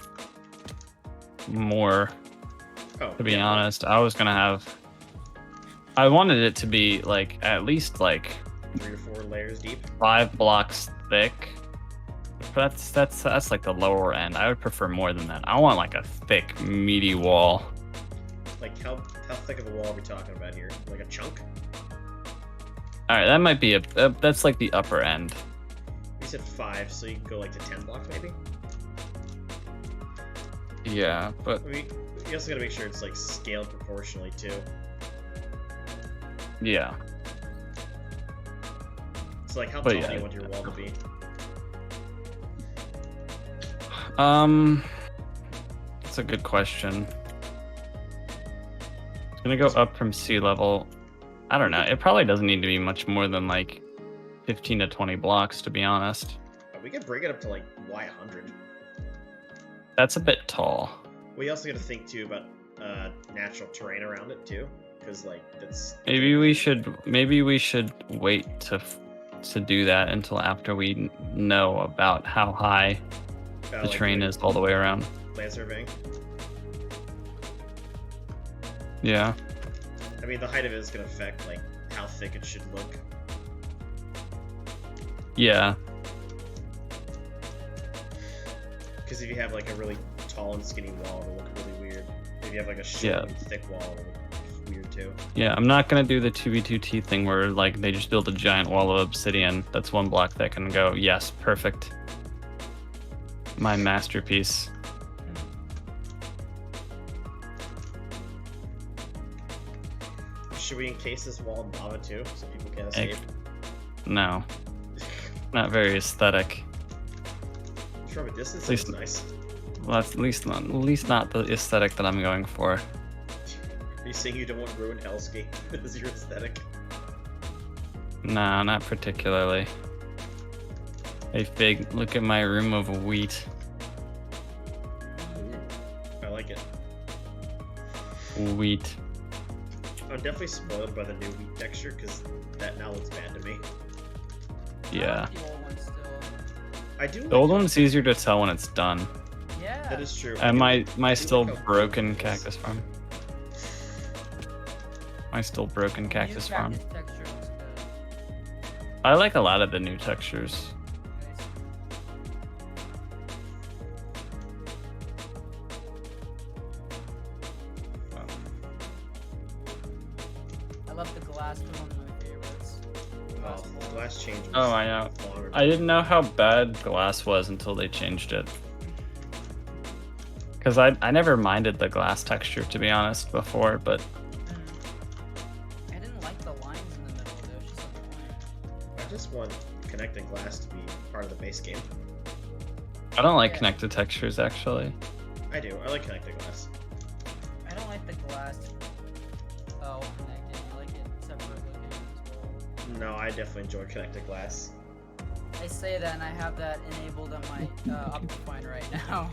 S1: more,
S2: Oh,
S1: to be
S2: yeah,
S1: honest. I wanted it to be like at least like
S2: 3 or 4 layers deep.
S1: 5 blocks thick. But that's like the lower end. I would prefer more than that. I want like a thick, meaty wall.
S2: Like how thick of a wall are we talking about here? Like a chunk?
S1: All right, that might be that's like the upper end.
S2: We said 5, so you can go like to 10 blocks maybe.
S1: Yeah, but
S2: You also gotta make sure it's like scaled proportionally too.
S1: yeah.
S2: So like how
S1: But
S2: tall
S1: yeah,
S2: do you want your wall to be?
S1: That's a good question. It's gonna go up from sea level. I don't know. It probably doesn't need to be much more than like 15 to 20 blocks, to be honest.
S2: We could bring it up to like Y100.
S1: That's a bit tall.
S2: We also got to think too about natural terrain around it too, because like that's
S1: Maybe we should wait to do that until after we know about how high the terrain is all the way around.
S2: land surveying.
S1: Yeah.
S2: I mean, the height of it is gonna affect like how thick it should look.
S1: Yeah.
S2: Because if you have like a really tall and skinny wall, it'll look really weird. If you have like a short and thick wall, it'll look weird too.
S1: Yeah, I'm not gonna do the 2v2t thing where like they just build a giant wall of obsidian that's 1 block thick and go, yes, perfect. My masterpiece.
S2: Should we encase this wall in lava too, so people can't escape?
S1: No. Not very aesthetic.
S2: From a distance,
S1: At least-
S2: it's nice.
S1: Well, that's at least not the aesthetic that I'm going for.
S2: Are you saying you don't want ruined hellscape as your aesthetic?
S1: Nah, not particularly. Hey Fig, look at my room of wheat.
S2: I like it.
S1: Wheat.
S2: I'm definitely spoiled by the new wheat texture because that now looks bad to me.
S1: Yeah.
S3: The old one still.
S2: I do.
S1: The old one's easier to tell when it's done.
S3: Yeah.
S2: That is true.
S1: And my
S2: do
S1: still
S2: like how
S1: broken
S2: good it is.
S1: cactus farm. My still broken cactus
S3: New
S1: farm.
S3: cactus texture looks good.
S1: I like a lot of the new textures.
S3: Nice. I love the glass one of my favorites.
S2: Well, the glass change.
S1: Oh, I know.
S2: Longer.
S1: I didn't know how bad glass was until they changed it. Because I never minded the glass texture, to be honest, before, but
S3: I didn't like the lines in the middle. They were just annoying.
S2: I just want connecting glass to be part of the base game.
S1: I don't like
S3: Yeah.
S1: connected textures, actually.
S2: I do. I like connecting glass.
S3: I don't like the glass. Oh, connected. I like it separate looking as well.
S2: No, I definitely enjoy connected glass.
S3: I say that and I have that enabled on my Optifine right now.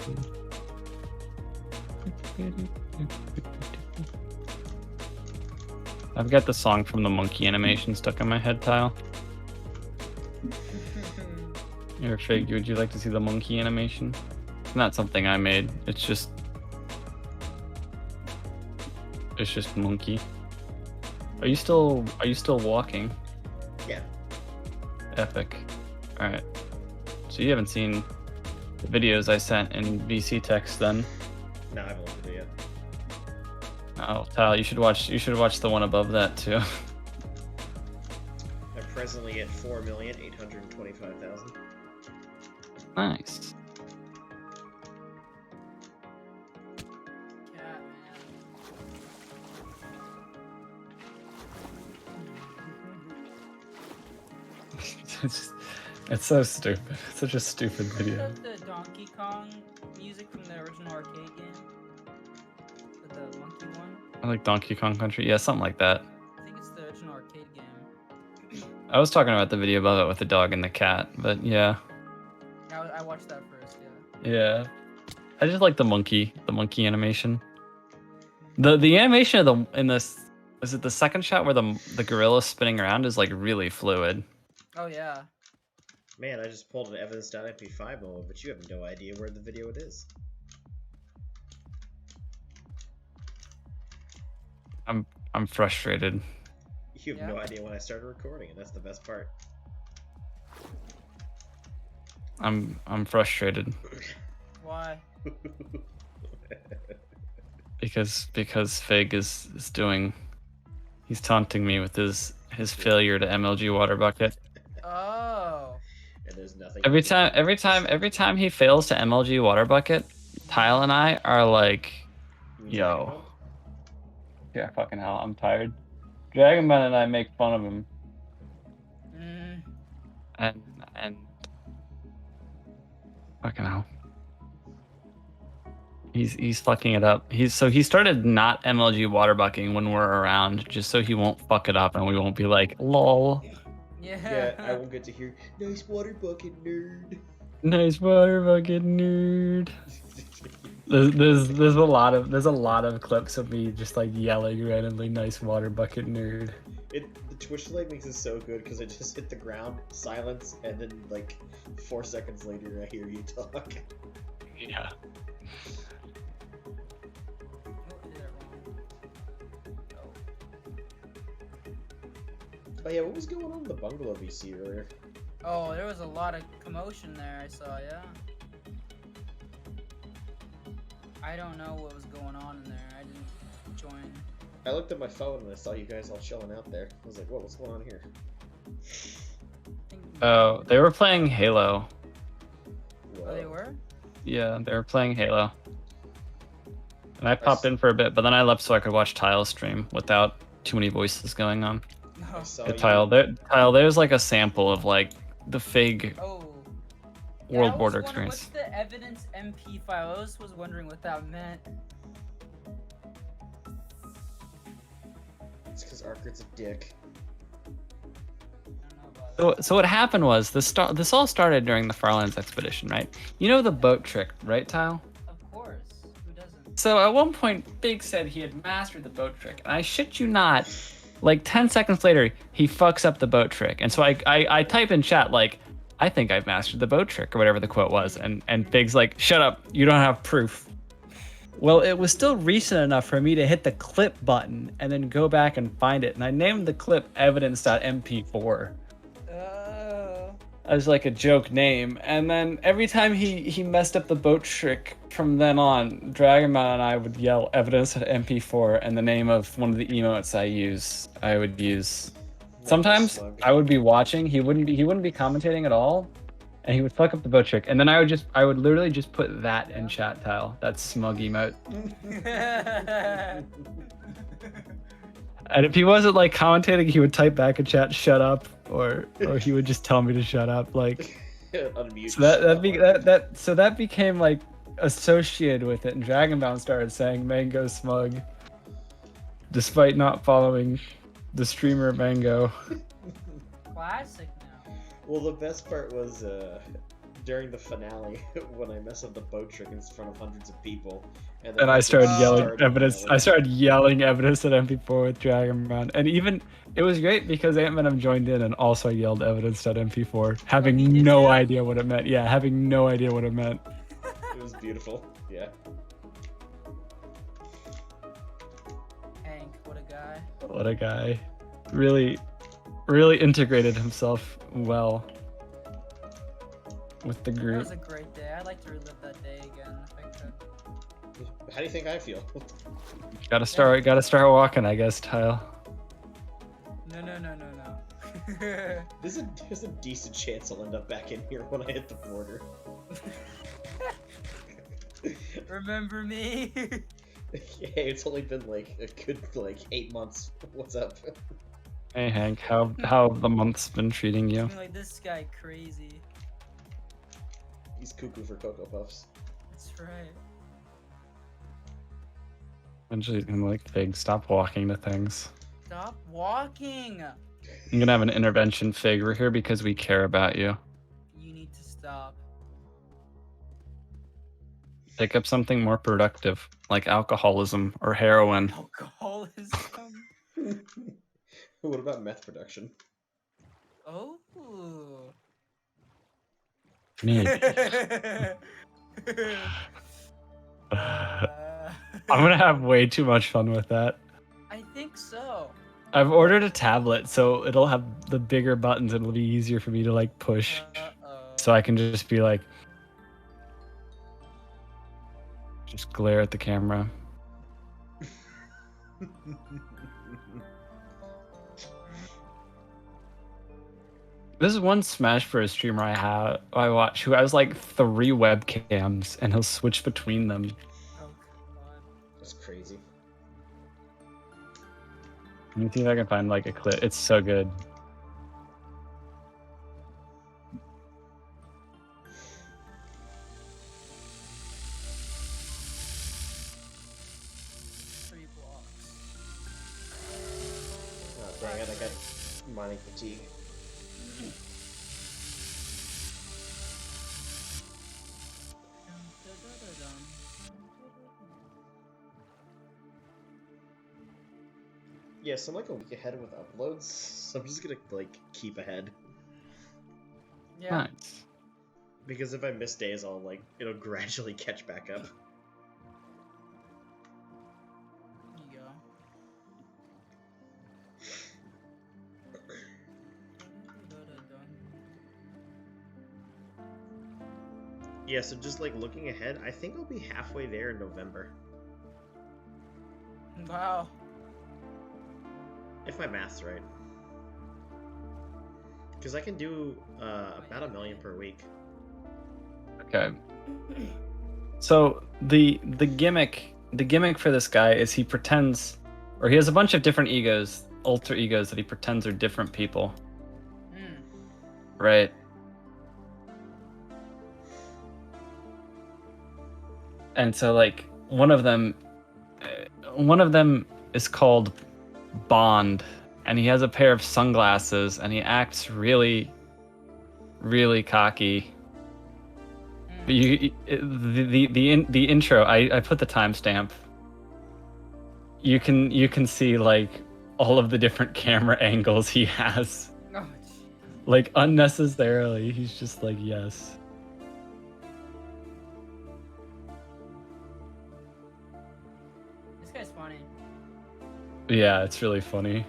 S1: I've got the song from the monkey animation stuck in my head, Tile. Here, Fig, would you like to see the monkey animation? It's not something I made. It's just monkey. Are you still walking?
S2: Yeah.
S1: Epic. All right. So you haven't seen the videos I sent in VC text then?
S2: No, I haven't looked at it yet.
S1: Oh, Tile, you should watch the one above that too.
S2: I'm presently at 4,825,000.
S1: Nice.
S3: Cat,
S1: It's so stupid. It's such a stupid
S3: man.
S1: video.
S3: Is that the Donkey Kong music from the original arcade game? The monkey one?
S1: I like Donkey Kong Country. Yeah, something like that.
S3: I think it's the original arcade game.
S1: I was talking about the video above it with the dog and the cat, but yeah.
S3: I watched that first, yeah.
S1: Yeah. I just like the monkey animation. The animation of is it the second shot where the gorilla spinning around is like really fluid.
S3: Oh yeah.
S2: Man, I just pulled an evidence.mp5 moment, but you have no idea where the video it is.
S1: I'm frustrated.
S2: You have
S3: Yeah.
S2: no idea when I started recording, and that's the best part.
S1: I'm frustrated
S3: Why?
S1: because Fig is doing he's taunting me with his failure to MLG water bucket.
S3: Oh.
S2: And there's nothing.
S1: Every time he fails to MLG water bucket, Tile and I are like, yo. Yeah, fucking hell, I'm tired. Dragonman and I make fun of him,
S3: Mm.
S1: and fucking hell, he's fucking it up. He started not MLG water bucking when we're around, just so he won't fuck it up and we won't be like, lol.
S3: Yeah.
S2: Yeah, I won't get to hear nice water bucket nerd.
S1: Nice water bucket nerd. There's a lot of clips of me just like yelling randomly, nice water bucket nerd.
S2: The Twitch delay makes it so good because I just hit the ground, silence, and then like 4 seconds later I hear you talk.
S1: Yeah.
S3: Oh, I did it wrong. Oh.
S2: Oh yeah, what was going on in the bungalow VC earlier?
S3: Oh, there was a lot of commotion there, I saw, yeah. I don't know what was going on in there. I didn't join.
S2: I looked at my phone and I saw you guys all chilling out there. I was like, whoa, what's going on here?
S1: Oh, they were playing Halo.
S3: Oh, they were?
S1: Yeah, they were playing Halo. And I popped in for a bit, but then I left so I could watch Tile stream without too many voices going on.
S2: I saw
S1: The
S2: you.
S1: Tile, there's like a sample of like the Fig
S3: Oh.
S1: World
S3: I was
S1: Border
S3: wondering,
S1: experience.
S3: What's the evidence MP file? I was wondering what that meant.
S2: It's because Arkert's a dick.
S3: I don't know about that.
S1: So what happened was this all started during the Farlands expedition, right? You know the boat trick, right, Tile?
S3: Of course. Who doesn't?
S1: So at one point, Big said he had mastered the boat trick, and I shit you not, like 10 seconds later, he fucks up the boat trick, and so I type in chat like, I think I've mastered the boat trick, or whatever the quote was, and Big's like, shut up, you don't have proof. Well, it was still recent enough for me to hit the clip button and then go back and find it, and I named the clip evidence.mp4 as like a joke name, and then every time he messed up the boat trick from then on, Dragonman and I would yell evidence.mp4 and the name of one of the emotes I would use. Sometimes I would be watching, he wouldn't be commentating at all, and he would fuck up the boat trick, and then I would literally just put that in chat, Tile, that smug emote. And if he wasn't like commentating, he would type back in chat, "Shut up," or he would just tell me to shut up. Like,
S2: Unmute.
S1: so that became like associated with it, and Dragonbound started saying Mango smug, despite not following the streamer Mango.
S3: Classic now.
S2: Well, the best part was during the finale when I messed up the boat trick in front of hundreds of people, and then
S1: I started yelling
S2: started
S1: evidence.
S2: yelling.
S1: I started yelling evidence at MP4 with Dragonbound, and even it was great because Ant-Man joined in and also yelled evidence at MP4, having
S3: he did
S1: no
S3: too?
S1: idea what it meant. Yeah, having no idea what it meant.
S2: It was beautiful. Yeah.
S3: Hank, what a guy.
S1: What a guy. Really, really integrated himself well with the
S3: That
S1: group.
S3: was a great day. I'd like to relive that day again if I could.
S2: How do you think I feel?
S1: Gotta start walking, I guess, Tile.
S3: No.
S2: There's a decent chance I'll end up back in here when I hit the border.
S3: Remember me?
S2: Hey, it's only been like a good 8 months. What's up?
S1: Hey Hank, how have the months been treating you?
S3: I'm like, this guy crazy.
S2: He's cuckoo for Cocoa Puffs.
S3: That's right.
S1: Eventually, I'm like, Fig, stop walking to things.
S3: Stop walking!
S1: I'm gonna have an intervention, Fig. We're here because we care about you.
S3: You need to stop.
S1: Pick up something more productive, like alcoholism or heroin.
S3: Alcoholism?
S2: What about meth production?
S3: Oh.
S1: Me.
S3: Uh,
S1: I'm gonna have way too much fun with that.
S3: I think so.
S1: I've ordered a tablet, so it'll have the bigger buttons and it'll be easier for me to like push.
S3: Uh-oh.
S1: So I can just be like, just glare at the camera. This is one Smash Bros streamer I watch who has like 3 webcams and he'll switch between them.
S3: Oh, God.
S2: That's crazy.
S1: Let me see if I can find like a clip. It's so good.
S3: Three blocks.
S2: Oh, dang it, I got mining fatigue. Yeah, so I'm like a week ahead with uploads, so I'm just gonna keep ahead.
S3: Yeah.
S1: Nice.
S2: Because if I miss days, it'll gradually catch back up.
S3: There you go.
S2: Yeah, so just like looking ahead, I think I'll be halfway there in November.
S3: Wow.
S2: If my math's right. Because I can do about 1 million per week.
S1: Okay. So the gimmick for this guy is he pretends, or he has a bunch of different egos, alter egos that he pretends are different people.
S3: Mm.
S1: Right. And so like one of them is called Bond, and he has a pair of sunglasses, and he acts really, really cocky. But the intro, I put the timestamp. You can see like all of the different camera angles he has.
S3: Oh,
S1: Like unnecessarily, he's just like, yes.
S3: this guy's funny.
S1: Yeah, it's really funny.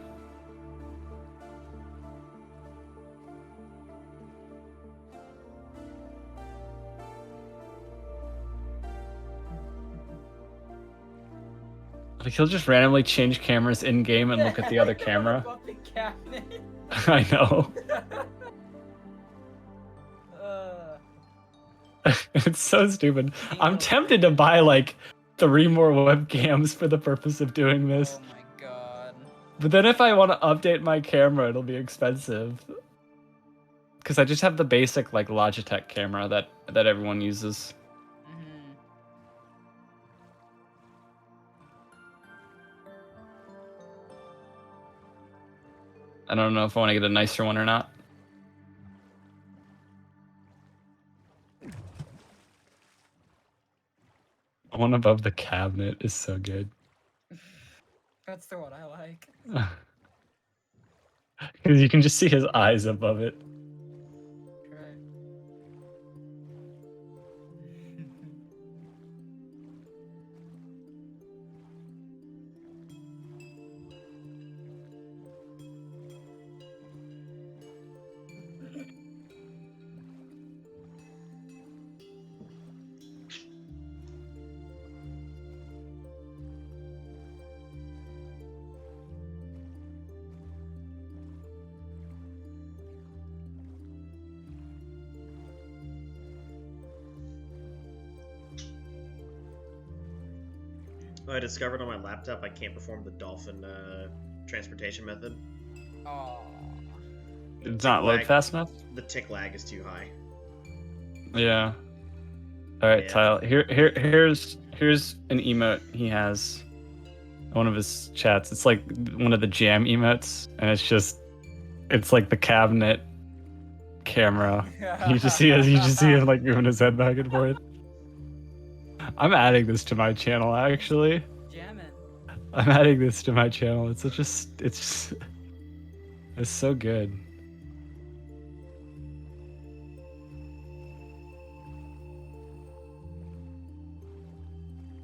S1: Like he'll just randomly change cameras in game and look at the other camera.
S3: Above the cabinet.
S1: I know. It's so stupid. I'm tempted to buy like 3 more webcams for the purpose of doing this.
S3: Oh my god.
S1: But then if I want to update my camera, it'll be expensive. Because I just have the basic like Logitech camera that everyone uses.
S3: Mm-hmm.
S1: I don't know if I want to get a nicer one or not. The one above the cabinet is so good.
S3: That's the one I like.
S1: Because you can just see his eyes above it.
S3: Right.
S2: Oh, I discovered on my laptop I can't perform the dolphin transportation method.
S3: Aw.
S1: It's not load
S2: lag.
S1: fast enough?
S2: The tick lag is too high.
S1: Yeah. Alright,
S2: Yeah.
S1: Tile. Here's an emote he has. One of his chats. It's like one of the jam emotes, and it's like the cabinet camera. You just see him like moving his head back and forth. I'm adding this to my channel actually.
S3: Jamming.
S1: I'm adding this to my channel. It's so good.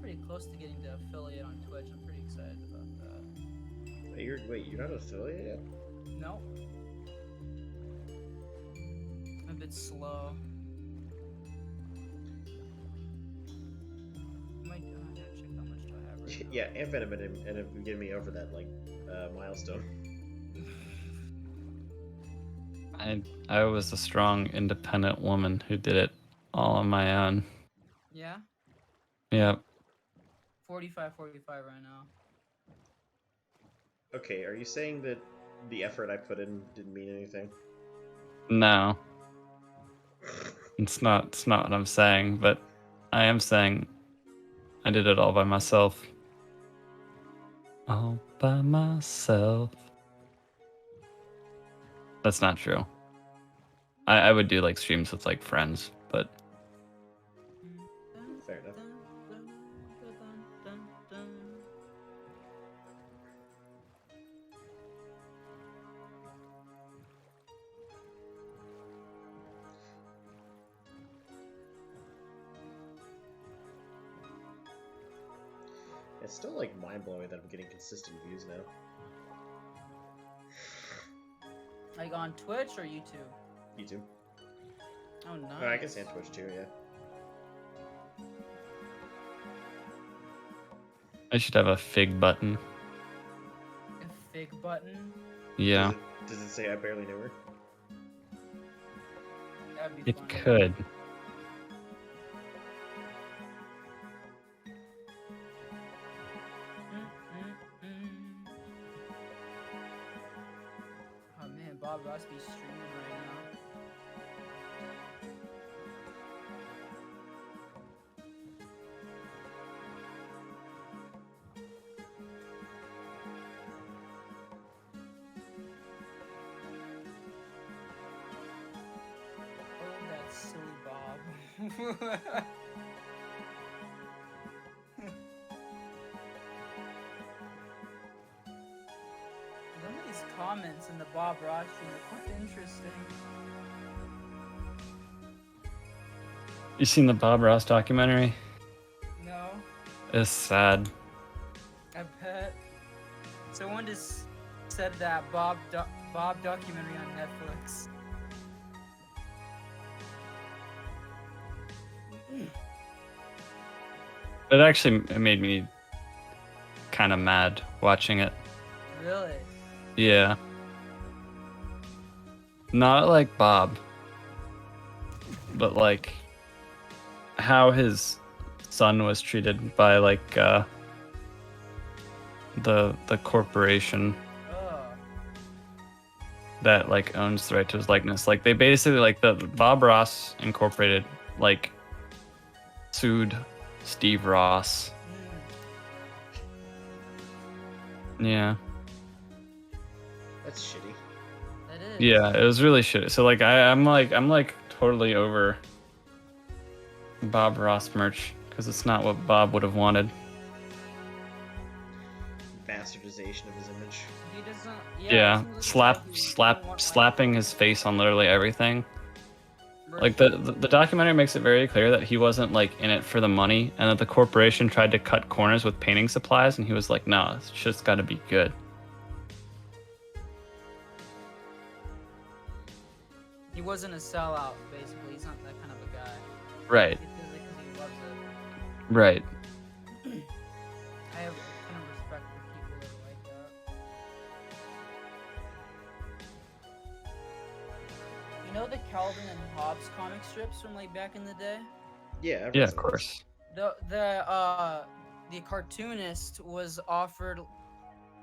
S3: Pretty close to getting to affiliate on Twitch. I'm pretty excited about that.
S2: Wait, you're not an affiliate yet?
S3: No. I'm a bit slow. I gotta check how much do I have right now.
S2: Yeah, and Venom and it getting me over that like milestone.
S1: I was a strong, independent woman who did it all on my own.
S3: Yeah?
S1: Yep.
S3: 45 right now.
S2: Okay, are you saying that the effort I put in didn't mean anything?
S1: No. It's not what I'm saying, but I am saying I did it all by myself. All by myself. That's not true. I would do like streams with like friends, but
S2: Fair enough. It's still like mind-blowing that I'm getting consistent views now.
S3: Like on Twitch or YouTube?
S2: YouTube.
S3: Oh, nice.
S2: Oh, I guess and Twitch too, yeah.
S1: I should have a fig button.
S3: A fig button.
S1: Yeah,
S2: Does it say I barely knew her?
S3: That'd be
S1: it
S3: funny.
S1: could.
S3: Oh man, Bob Ross be streaming right now. Oh, that silly Bob. Some of these comments in the Bob Ross stream are quite interesting.
S1: You seen the Bob Ross documentary?
S3: No,
S1: It's sad.
S3: I bet. Someone just said that Bob documentary on Netflix.
S1: It actually made me kind of mad watching it.
S3: Really?
S1: Yeah. Not like Bob, but like how his son was treated by like the corporation
S3: Oh.
S1: that like owns the right to his likeness. Like they basically like the Bob Ross Incorporated like sued Steve Ross. Yeah.
S2: That's shitty.
S3: That is.
S1: Yeah, it was really shit. So like I'm like totally over Bob Ross merch because it's not what Bob would have wanted.
S2: Bastardization of his image.
S3: He doesn't.
S1: Yeah,
S3: he seems like a guy who didn't want, like,
S1: slapping his face on literally everything.
S3: merch.
S1: Like the documentary makes it very clear that he wasn't like in it for the money, and that the corporation tried to cut corners with painting supplies, and he was like, "No, it's just got to be good."
S3: He wasn't a sellout, basically. He's not that kind of a guy.
S1: Right,
S3: He does it because he loves it.
S1: right.
S3: I have a ton of respect for people that are like that. You know the Calvin and Hobbes comic strips from like back in the day?
S2: Yeah, I've
S1: Yeah,
S2: read
S1: of
S2: those.
S1: course.
S3: The cartoonist was offered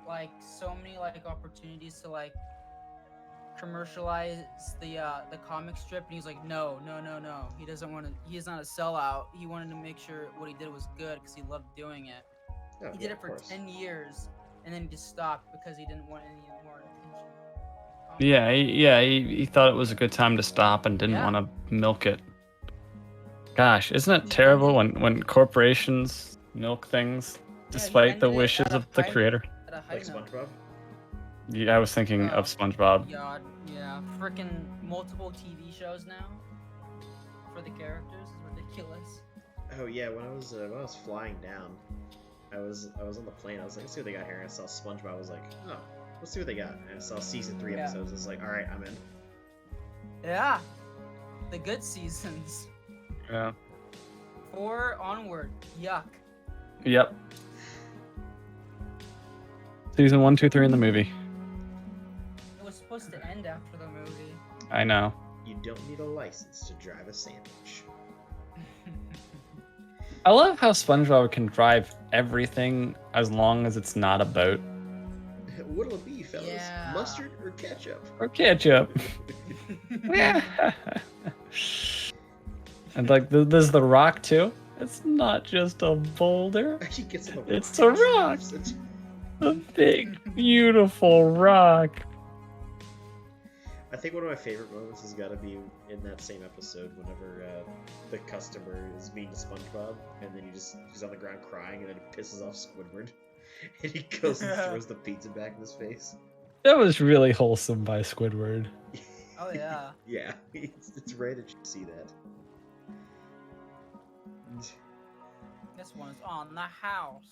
S3: like so many like opportunities to like commercialize the comic strip, and he's like, no. He doesn't want to. He's not a sellout. He wanted to make sure what he did was good because he loved doing it.
S2: Oh,
S3: He
S2: yeah,
S3: did it
S2: of
S3: for
S2: course.
S3: 10 years, and then he just stopped because he didn't want any more attention.
S1: Yeah, he thought it was a good time to stop and didn't
S3: Yeah.
S1: want to milk it. Gosh, isn't it
S3: He
S1: terrible
S3: ended-
S1: when corporations milk things
S3: he
S1: despite the
S3: ended it
S1: wishes
S3: at a
S1: of the
S3: high-
S1: creator?
S3: At a high
S2: Like
S3: note.
S2: SpongeBob?
S1: Yeah, I was thinking of SpongeBob.
S3: God, yeah, freaking multiple TV shows now for the characters is ridiculous.
S2: Oh yeah, when I was flying down, I was on the plane. I was like, let's see what they got here. And I saw SpongeBob. I was like, oh, let's see what they got. And I saw season 3
S3: Yeah.
S2: episodes. I was like, all right, I'm in.
S3: Yeah, the good seasons.
S1: Yeah.
S3: 4 onward. Yuck.
S1: Yep. Season 1, 2, 3 in the movie.
S3: It was supposed to end after the movie.
S1: I know.
S2: You don't need a license to drive a sandwich.
S1: I love how SpongeBob can drive everything as long as it's not a boat
S2: What'll it be, fellas?
S3: Yeah.
S2: Mustard or ketchup?
S1: or ketchup. And like, there's the rock too. It's not just a boulder.
S2: He gets on the
S1: It's a rock. A big, beautiful rock.
S2: I think one of my favorite moments has got to be in that same episode whenever the customer is mean to SpongeBob, and then he's on the ground crying, and then it pisses off Squidward, and he goes and throws the pizza back in his face.
S1: That was really wholesome by Squidward.
S3: Oh yeah.
S2: Yeah, it's rare that you see that.
S3: This one's on the house.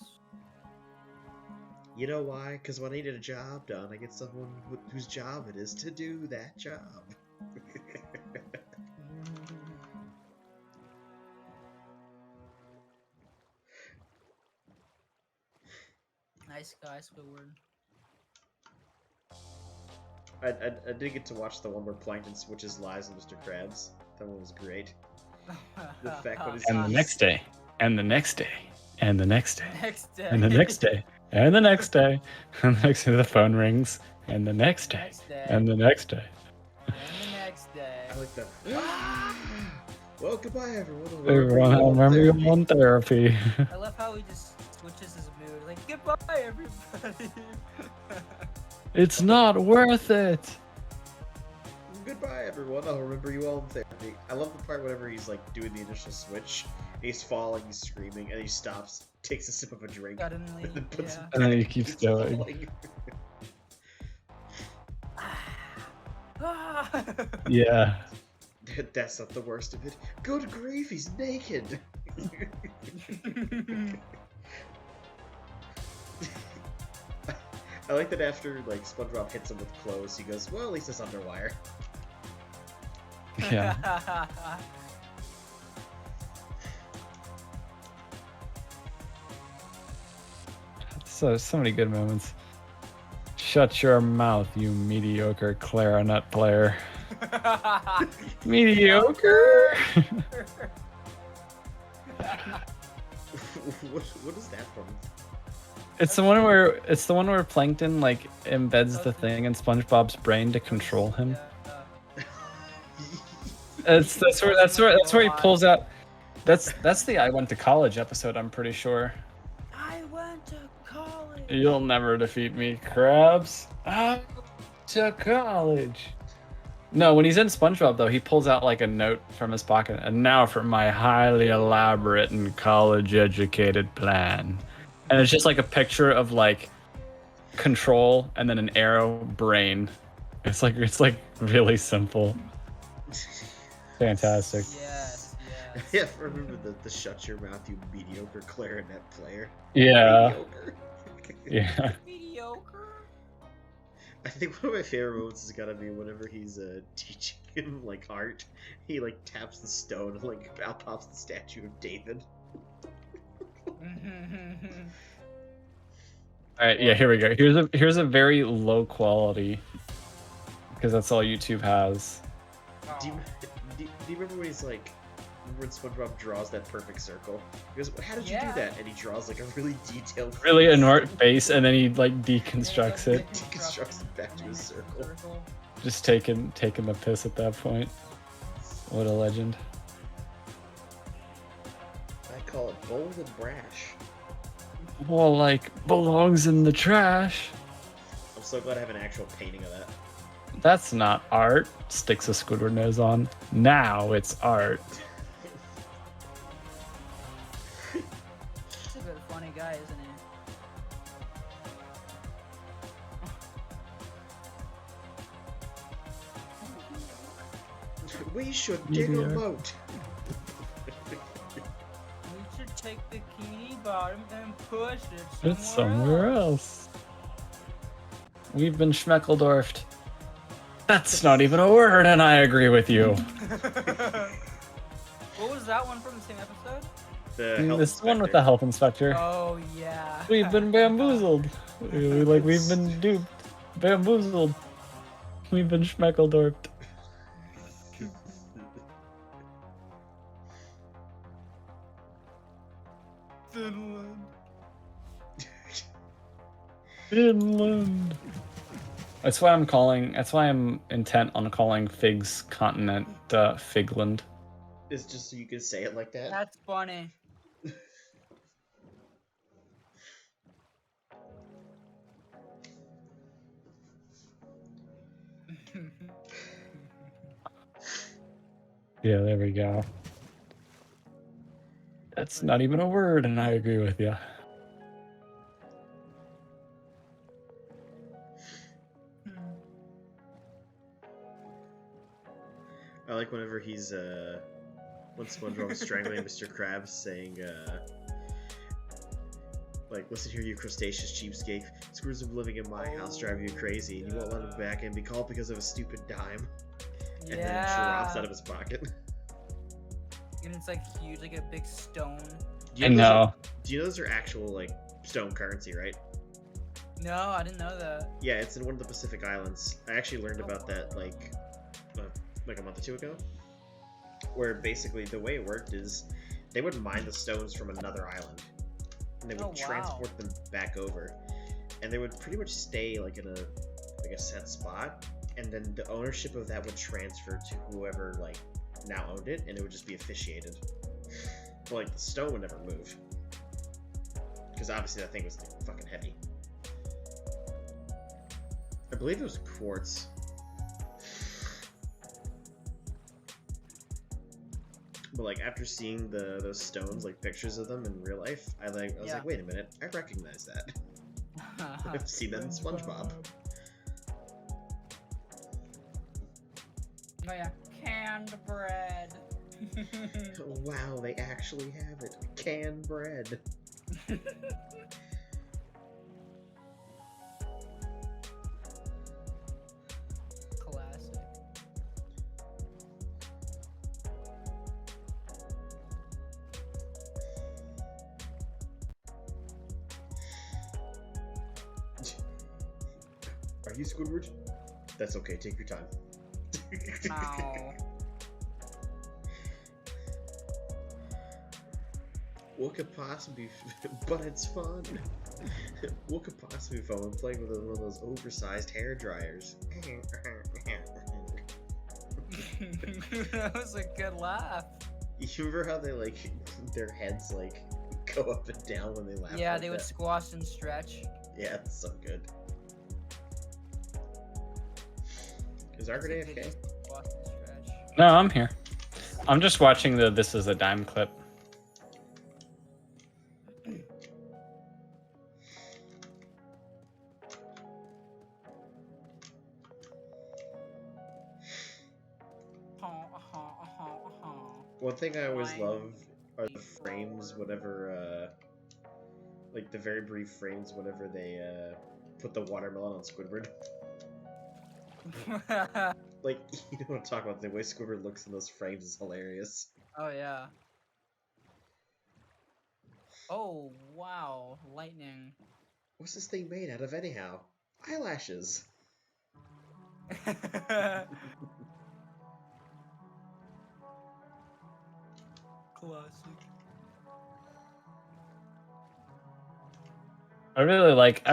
S2: You know why? Because when I needed a job done, I get someone whose job it is to do that job.
S3: Nice guy, Squidward.
S2: I did get to watch the one where Plankton switches lives with Mr. Krabs. That one was great. The fact when
S1: And the next day, and the next day, and the next day,
S3: Next day.
S1: and the next day, and the next day, and the next day the phone rings, and the next day,
S3: Next day.
S1: and the next day.
S3: And the next day.
S2: I like that. Well, goodbye, everyone.
S1: Everyone, I'll remember you
S2: therapy.
S1: on therapy.
S3: I love how he just switches his mood. Like, goodbye, everybody.
S1: It's not worth it.
S2: Goodbye, everyone. I'll remember you all in therapy. I love the part whenever he's like doing the initial switch. He's falling, he's screaming, and he stops, takes a sip of a drink,
S3: Suddenly,
S2: and then puts
S3: yeah.
S2: it
S1: And then
S2: back,
S1: he keeps going.
S2: falling.
S1: Yeah.
S2: That's not the worst of it. Good grief, he's naked. I like that after like SpongeBob hits him with clothes, he goes, "Well, at least it's underwire."
S1: Yeah. So many good moments. Shut your mouth, you mediocre clarinet player. Mediocre.
S2: What is that from?
S1: It's the one where Plankton like embeds the thing in SpongeBob's brain to control him. That's where he pulls out. That's the I went to college episode. I'm pretty sure.
S3: I went to college.
S1: You'll never defeat me, Krabs. I went to college. No, when he's in SpongeBob though, he pulls out like a note from his pocket. And now for my highly elaborate and college-educated plan. And it's just like a picture of like control and then an arrow brain. It's like really simple. Fantastic.
S3: Yes, yes.
S2: Yeah, remember the shut your mouth, you mediocre clarinet player.
S1: Yeah.
S2: Mediocre.
S1: Yeah.
S3: Mediocre.
S2: I think one of my favorite moments has got to be whenever he's teaching him like art. He like taps the stone and like out pops the statue of David.
S1: All right, yeah, here we go. Here's a very low quality because that's all YouTube has.
S2: Do you remember when he's like, when SpongeBob draws that perfect circle? He goes, "How did you do
S3: Yeah.
S2: that?" And he draws like a really detailed,
S1: Really inert face, and then he like deconstructs it.
S2: Deconstructs it back to a circle.
S1: Just taking the piss at that point. What a legend.
S2: I call it bold and brash.
S1: Well, like belongs in the trash.
S2: I'm so glad I have an actual painting of that.
S1: That's not art. Sticks a Squidward nose on. Now it's art.
S3: He's a good funny guy, isn't he?
S2: We should dig a
S1: Meteor.
S2: moat.
S3: We should take the bikini bottom and push it
S1: It's somewhere else. We've been schmeckeldorfed. That's not even a word, and I agree with you.
S3: What was that one from the same episode?
S2: The health
S1: This one with
S2: inspector.
S1: the health inspector.
S3: Oh yeah.
S1: We've been bamboozled. We've been duped. Bamboozled. We've been schmeckeldorfed.
S3: Finland.
S1: Finland. That's why I'm intent on calling Fig's continent Figland.
S2: It's just so you can say it like that.
S3: That's funny.
S1: Yeah, there we go. That's not even a word, and I agree with you.
S2: I like whenever he's when SpongeBob's strangling Mr. Krabs, saying like, "Listen here, you crustaceous cheapskate. Squidward's been living in my house, driving you crazy, and you won't let him back and be called because of a stupid dime." And then it drops out of his pocket.
S3: And it's like huge, like a big stone.
S2: Do
S1: I
S2: you
S1: know.
S2: Do you know those are actual like stone currency, right?
S3: No, I didn't know that.
S2: Yeah, it's in one of the Pacific Islands. I actually learned about that like a month or two ago. Where basically the way it worked is they would mine the stones from another island, and they would
S3: Oh, wow.
S2: transport them back over, and they would pretty much stay like in a set spot, and then the ownership of that would transfer to whoever like now owned it, and it would just be officiated. But like the stone would never move, because obviously that thing was like, fucking heavy. I believe it was quartz. But like after seeing those stones, like pictures of them in real life, I was
S3: Yeah.
S2: like, wait a minute, I recognize that. I've seen that in SpongeBob.
S3: Oh yeah, canned bread.
S2: Wow, they actually have it. Canned bread.
S3: Classic.
S2: Are you Squidward? That's okay, take your time.
S3: Ow.
S2: What could possibly but it's fun. What could possibly be fun when playing with one of those oversized hair dryers?
S3: That was a good laugh.
S2: You remember how they like their heads like go up and down when they laugh?
S3: Yeah,
S2: like
S3: they would
S2: that?
S3: squash and stretch.
S2: Yeah, it's so good. Is Argard
S3: That's a good
S2: AFK?
S3: squash and stretch.
S1: No, I'm here. I'm just watching the This Is a Dime clip.
S2: One thing I always
S3: Fine.
S2: love are the frames whenever, like the very brief frames whenever they put the watermelon on Squidward. Like, you know what I'm talking about? The way Squidward looks in those frames is hilarious.
S3: Oh yeah. Oh wow, lightning.
S2: What's this thing made out of anyhow? Eyelashes.
S3: Classic.
S1: I really like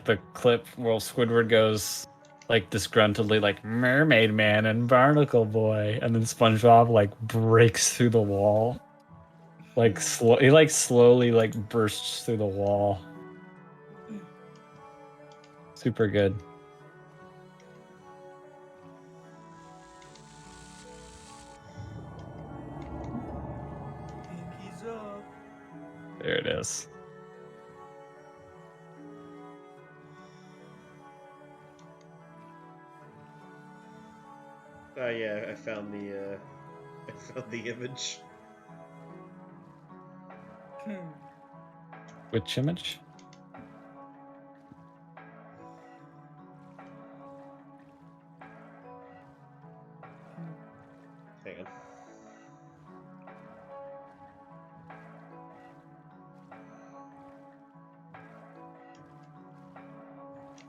S1: the clip where Squidward goes like disgruntledly like Mermaid Man and Barnacle Boy, and then SpongeBob like breaks through the wall. Like he like slowly like bursts through the wall. Super good.
S3: Pinkies up.
S1: There it is.
S2: Oh yeah, I found the image.
S1: Which image?
S2: Hang on.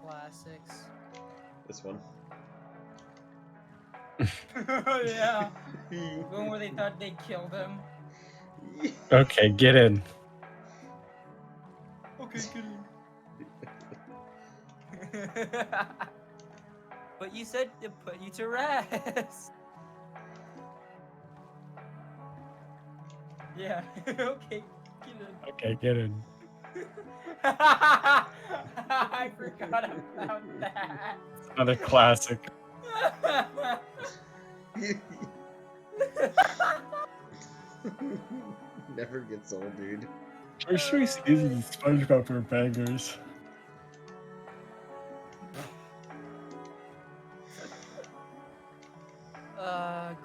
S3: Classics.
S2: This one.
S3: Oh yeah. One where they thought they killed him.
S1: Okay, get in.
S3: Okay, get in. But you said to put you to rest. Yeah. Okay, get in.
S1: Okay, get in.
S3: I forgot about that.
S1: Another classic.
S2: Never gets old, dude.
S1: First three seasons of SpongeBob were bangers.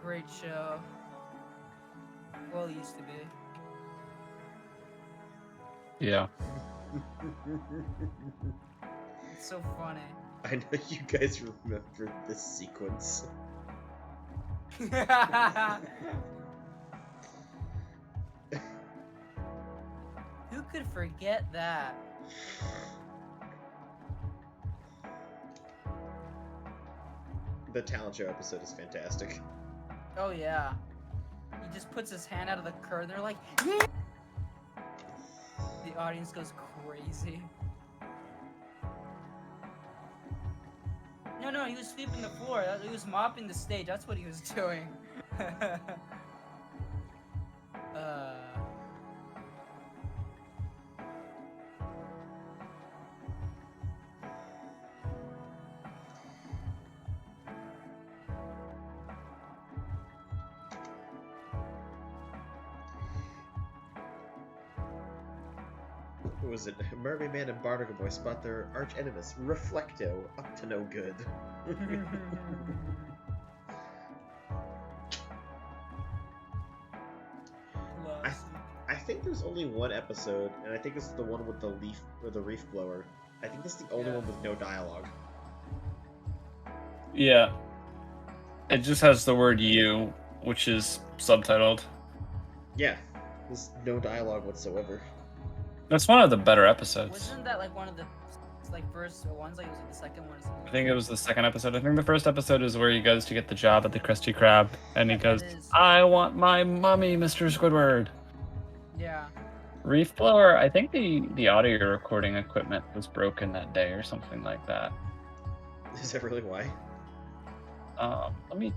S3: Great show. Well, it used to be.
S1: Yeah.
S3: It's so funny.
S2: I know you guys remember this sequence.
S3: Who could forget that?
S2: the talent show episode is fantastic.
S3: Oh yeah. He just puts his hand out of the curtain. They're like, yeah! The audience goes crazy. No, he was sweeping the floor. He was mopping the stage. That's what he was doing.
S2: Who was it? Mermaid Man and Barnacle Boy spot their arch enemies, Reflecto, up to no good. I think there's only one episode, and I think it's the one with the leaf or the reef blower. I think that's the only one with no dialogue.
S1: Yeah. It just has the word "you," which is subtitled.
S2: Yeah, there's no dialogue whatsoever.
S1: That's one of the better episodes.
S3: Wasn't that like one of the first ones? Like it was like the second one or something?
S1: I think it was the second episode. I think the first episode is where he goes to get the job at the Krusty Krab, and he
S3: Yeah,
S1: goes,
S3: that is.
S1: "I want my mummy, Mr. Squidward."
S3: Yeah.
S1: Reef blower. I think the audio recording equipment was broken that day or something like that.
S2: Is that really why?
S1: Let me.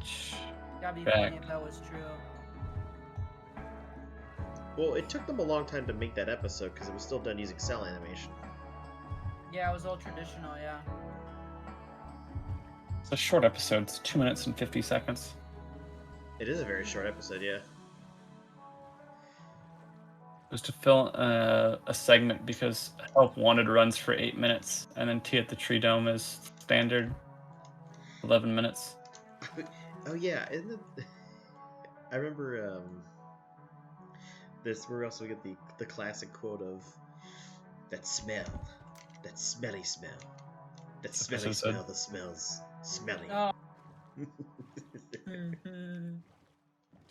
S3: That'd be
S1: Back.
S3: funny if that was true.
S2: Well, it took them a long time to make that episode because it was still done using cell animation.
S3: Yeah, it was all traditional. Yeah.
S1: It's a short episode. It's 2 minutes and 50 seconds.
S2: It is a very short episode, yeah.
S1: It was to fill a segment because Help Wanted runs for 8 minutes, and then Tea at the Tree Dome is standard 11 minutes.
S2: Oh yeah, isn't it? I remember this. Where else we get the classic quote of that smell, that smelly smell, that smelly smell that smells smelly.
S3: Oh.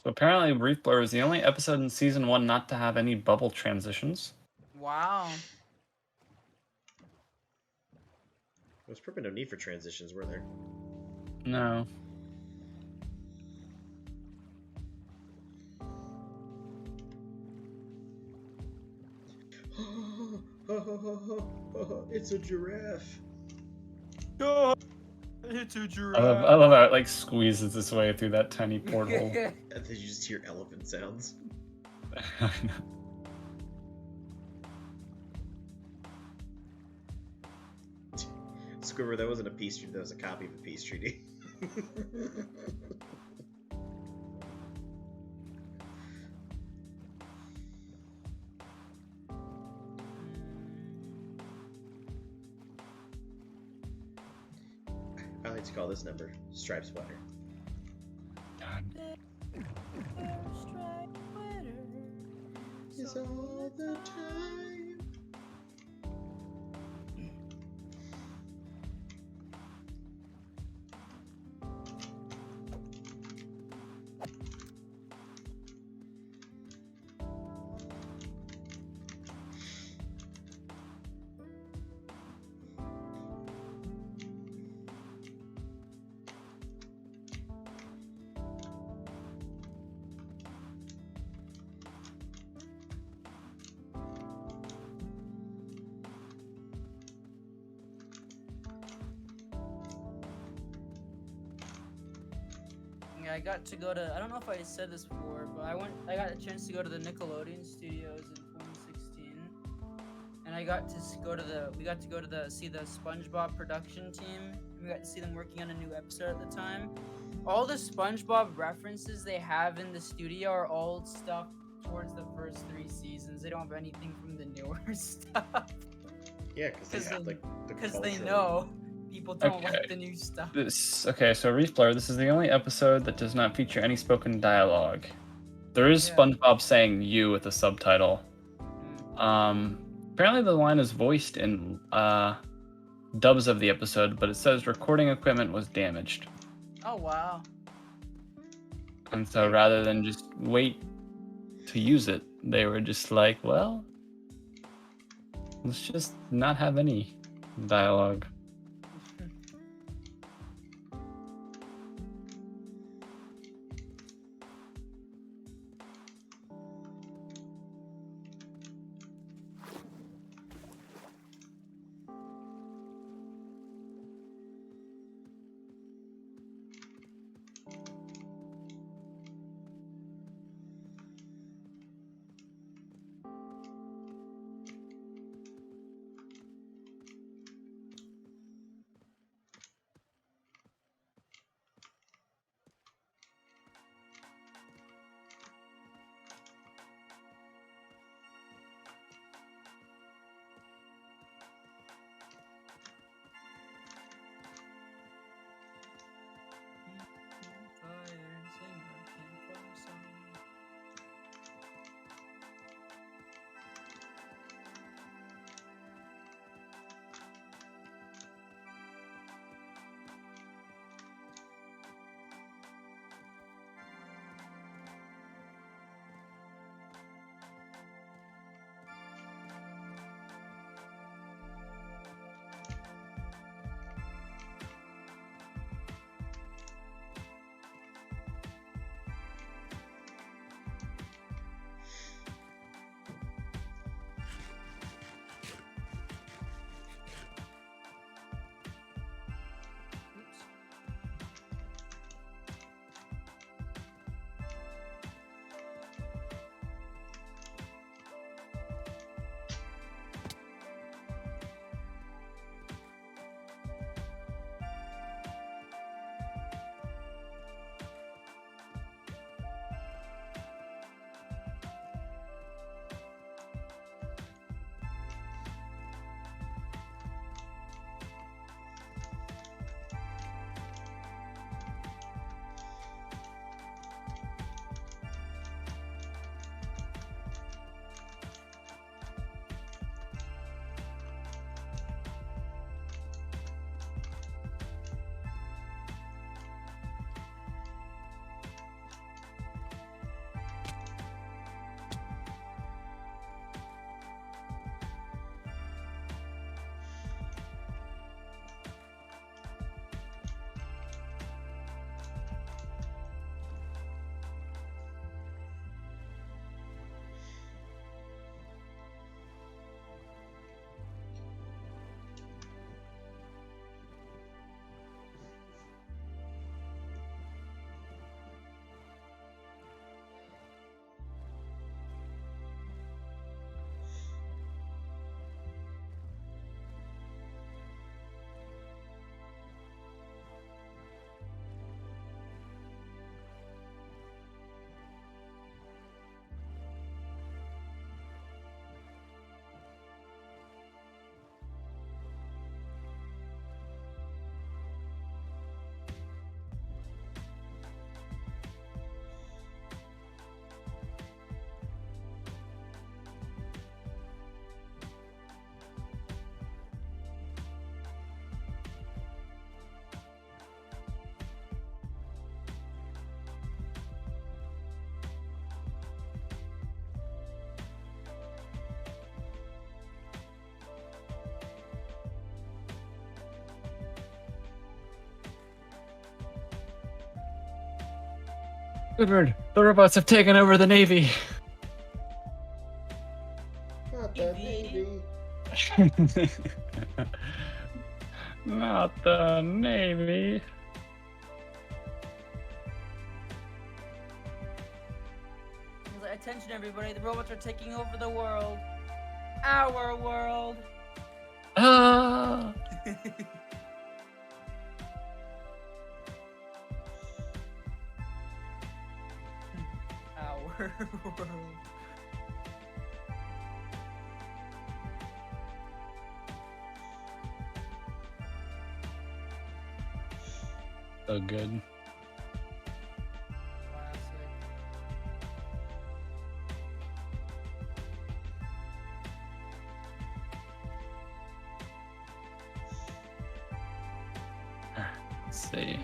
S1: So apparently, Reef Blower is the only episode in season 1 not to have any bubble transitions.
S3: Wow.
S2: There's probably no need for transitions, were there?
S1: No.
S2: It's a giraffe.
S3: It's a
S1: I
S3: giraffe.
S1: love how it like squeezes its way through that tiny porthole.
S2: And then you just hear elephant sounds. Squidward, that wasn't a peace treaty, that was a copy of a peace treaty. I like to call this number Stripe Sweater.
S1: God.
S2: It's all the time.
S3: Yeah, I got to go to. I don't know if I said this before, but I got a chance to go to the Nickelodeon studios in 2016, and I got to go to the. We got to go to see the Spongebob production team. We got to see them working on a new episode at the time. All the Spongebob references they have in the studio are old stuff towards the first 3 seasons. They don't have anything from the newer stuff.
S2: Yeah, because
S3: they know people don't like the new stuff.
S1: So Reef Blower, this is the only episode that does not feature any spoken dialogue. There is SpongeBob saying "you" with a subtitle. Apparently the line is voiced in dubs of the episode, but it says recording equipment was damaged.
S3: Oh wow.
S1: And so rather than just wait to use it, they were just like, well, let's just not have any dialogue. Edward, the robots have taken over the Navy.
S2: Not the Navy.
S1: Not the Navy.
S3: He's like, attention everybody, the robots are taking over the world. Our world.
S1: Ah!
S3: Our world.
S1: So good.
S3: Classic.
S1: Let's see.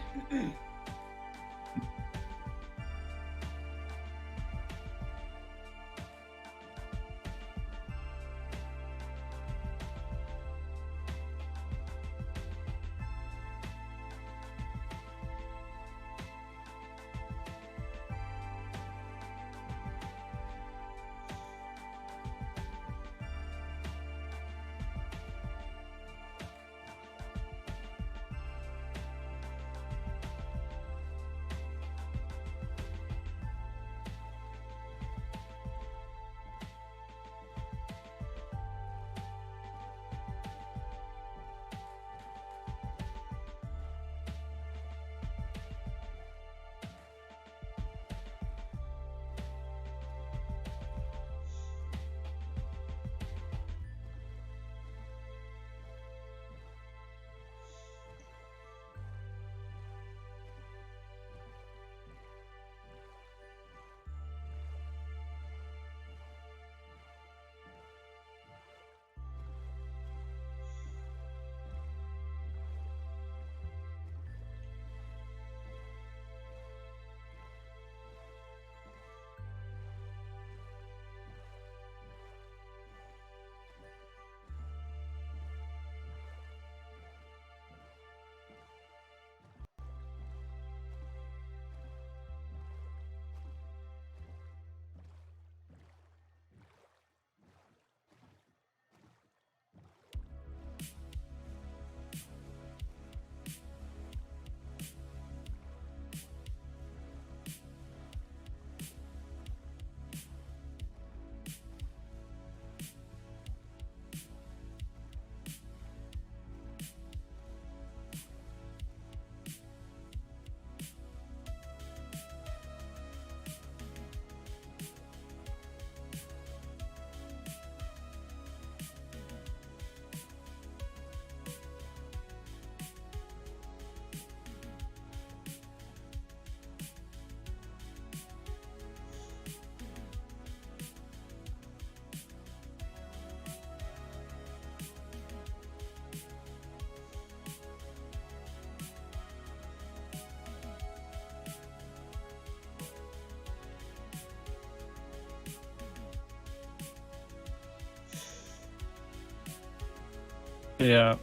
S1: Yeah.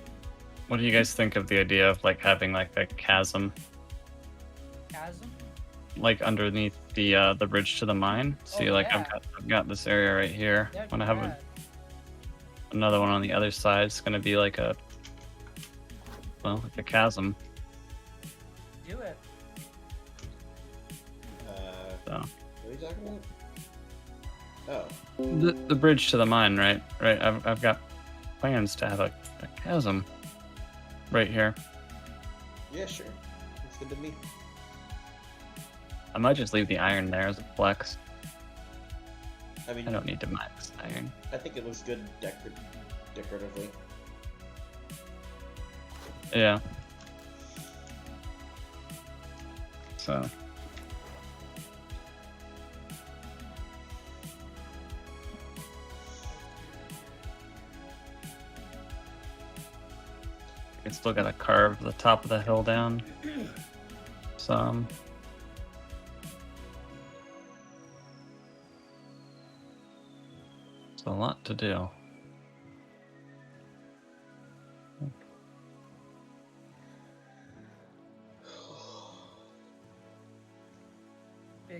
S1: What do you guys think of the idea of like having like a chasm
S3: Chasm?
S1: like underneath the bridge to the mine? See,
S3: Oh,
S1: like
S3: yeah.
S1: I've got this area right here.
S3: That'd
S1: When
S3: be
S1: I have
S3: rad.
S1: another one on the other side, it's gonna be like a like a chasm.
S3: Do it.
S2: What
S1: So
S2: are you talking about? Oh.
S1: the bridge to the mine, right? Right. I've got plans to have a chasm right here.
S2: Yeah, sure. It's good to me.
S1: I might just leave the iron there as a flex.
S2: I mean,
S1: I don't need to mine this iron.
S2: I think it looks good decoratively.
S1: Yeah. So. It's still got to carve the top of the hill down. Some. It's a lot to do.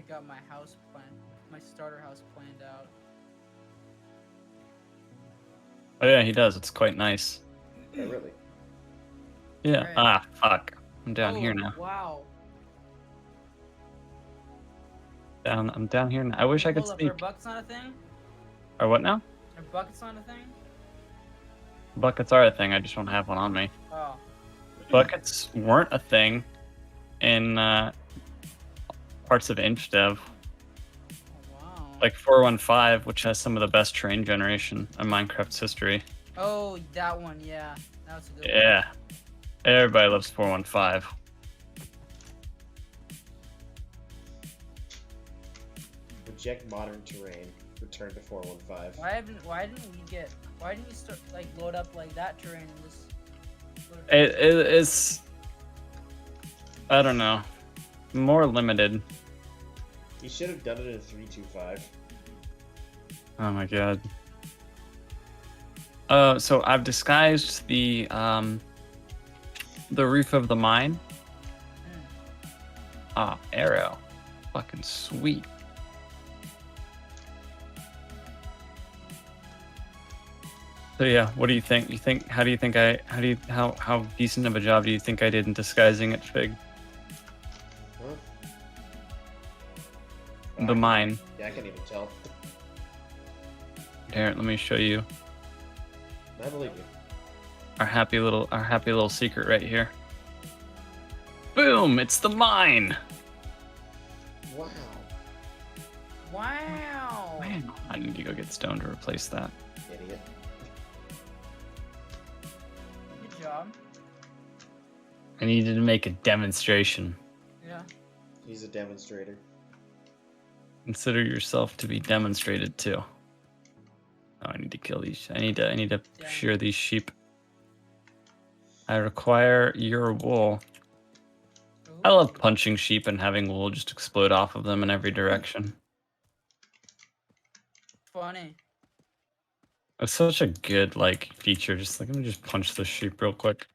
S3: already got my house plan, my starter house planned out.
S1: Oh yeah, he does. It's quite nice.
S2: Oh, really?
S1: Yeah.
S3: Right.
S1: Ah, fuck. I'm down here
S3: Oh,
S1: now.
S3: Wow.
S1: I'm down here now. I wish I could
S3: Hold up,
S1: speak.
S3: are buckets not a thing?
S1: Or what now?
S3: Are buckets not a thing?
S1: Buckets are a thing. I just don't have one on me.
S3: Oh.
S1: Buckets weren't a thing in parts of InchDev.
S3: Oh, wow.
S1: Like 415, which has some of the best terrain generation in Minecraft's history.
S3: Oh, that one, yeah. That was a good one.
S1: Yeah. Everybody loves 415.
S2: Reject modern terrain. Return to 415.
S3: Why didn't we start like load up like that terrain and just
S1: It's, I don't know, more limited.
S2: You should have done it in 325.
S1: Oh my god. So I've disguised the roof of the mine. Ah, arrow. Fucking sweet. So yeah, what do you think? How decent of a job do you think I did in disguising it, Fig?
S2: Huh?
S1: The mine.
S2: Yeah, I can't even tell.
S1: Here, let me show you
S2: I believe you.
S1: our happy little secret right here. Boom! It's the mine.
S2: Wow.
S3: Wow.
S1: Man, I need to go get stone to replace that.
S2: Idiot.
S3: Good job.
S1: I needed to make a demonstration.
S3: Yeah.
S2: He's a demonstrator.
S1: Consider yourself to be demonstrated to. Oh, I need to kill these. I need to shear these sheep. I require your wool. I love punching sheep and having wool just explode off of them in every direction.
S3: Funny.
S1: It's such a good like feature. Just like, let me just punch this sheep real quick.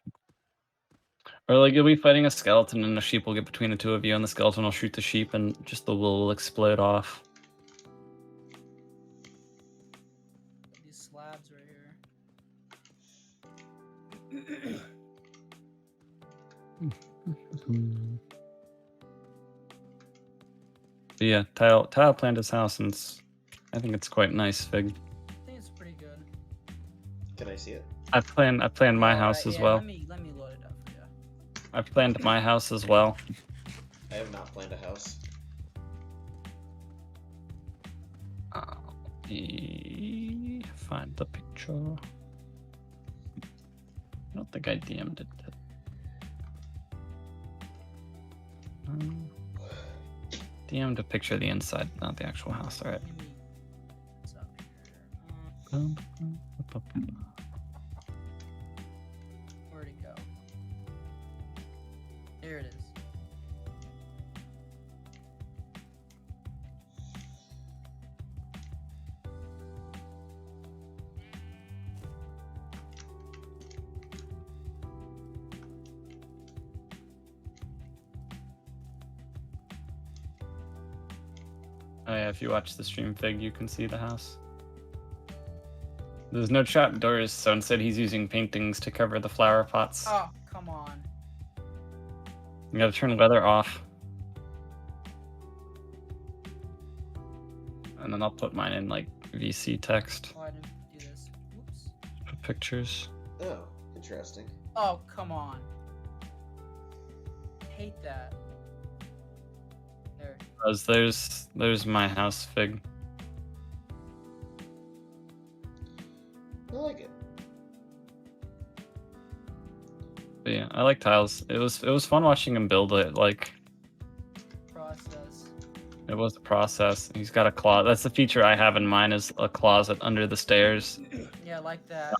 S1: Or like you'll be fighting a skeleton and the sheep will get between the two of you and the skeleton will shoot the sheep and just the wool will explode off.
S3: These slabs right here.
S1: But yeah, Tile planned his house and I think it's quite nice, Fig.
S3: I think it's pretty good.
S2: Can I see it?
S1: I planned my house as well.
S3: Let me load it up for you.
S1: I planned my house as well.
S2: I have not planned a house.
S1: Find the picture. I don't think I DM'd it. DM'd a picture of the inside, not the actual house. All right.
S3: Let me- what's up here? Where'd it go? Here it is.
S1: Oh yeah, if you watch the stream, Fig, you can see the house. There's no trap doors, so instead he's using paintings to cover the flower pots.
S3: Oh, come on.
S1: You gotta turn weather off. And then I'll put mine in like VC text.
S3: Oh, I didn't do this. Oops.
S1: Put pictures.
S2: Oh, interesting.
S3: Oh, come on. Hate that. There.
S1: There's my house, Fig.
S2: I like it.
S1: But yeah, I like tiles. It was fun watching him build it. Like
S3: Process.
S1: it was a process. He's got a closet. That's the feature I have in mine is a closet under the stairs.
S3: Yeah, like that.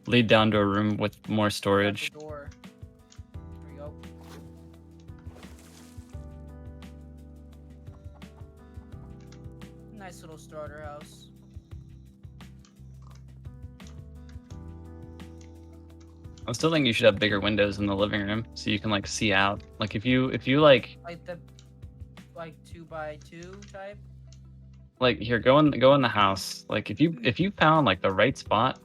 S1: Lead down to a room with more
S3: At
S1: storage.
S3: the door. There we go. Nice little starter house.
S1: I still think you should have bigger windows in the living room so you can like see out. Like if you like
S3: Like the like 2x2 type.
S1: Like here, go in the house. Like if you found like the right spot,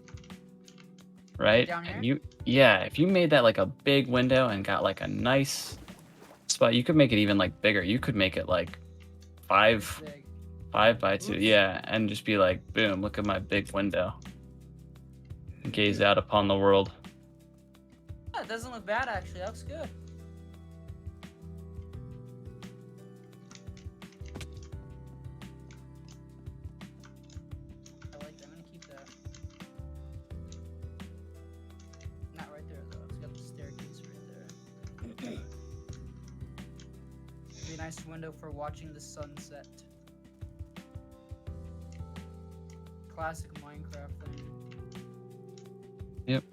S1: right?
S3: Down here?
S1: And if you made that like a big window and got like a nice spot, you could make it even like bigger. You could make it like five
S3: Big.
S1: 5x2,
S3: Oops.
S1: yeah, and just be like, boom, look at my big window. Gaze out upon the world.
S3: Yeah, it doesn't look bad actually. That looks good. I like that. I'm gonna keep that. Not right there though. It's got the staircase right there. Be a nice window for watching the sunset. Classic Minecraft thing.
S1: Yep.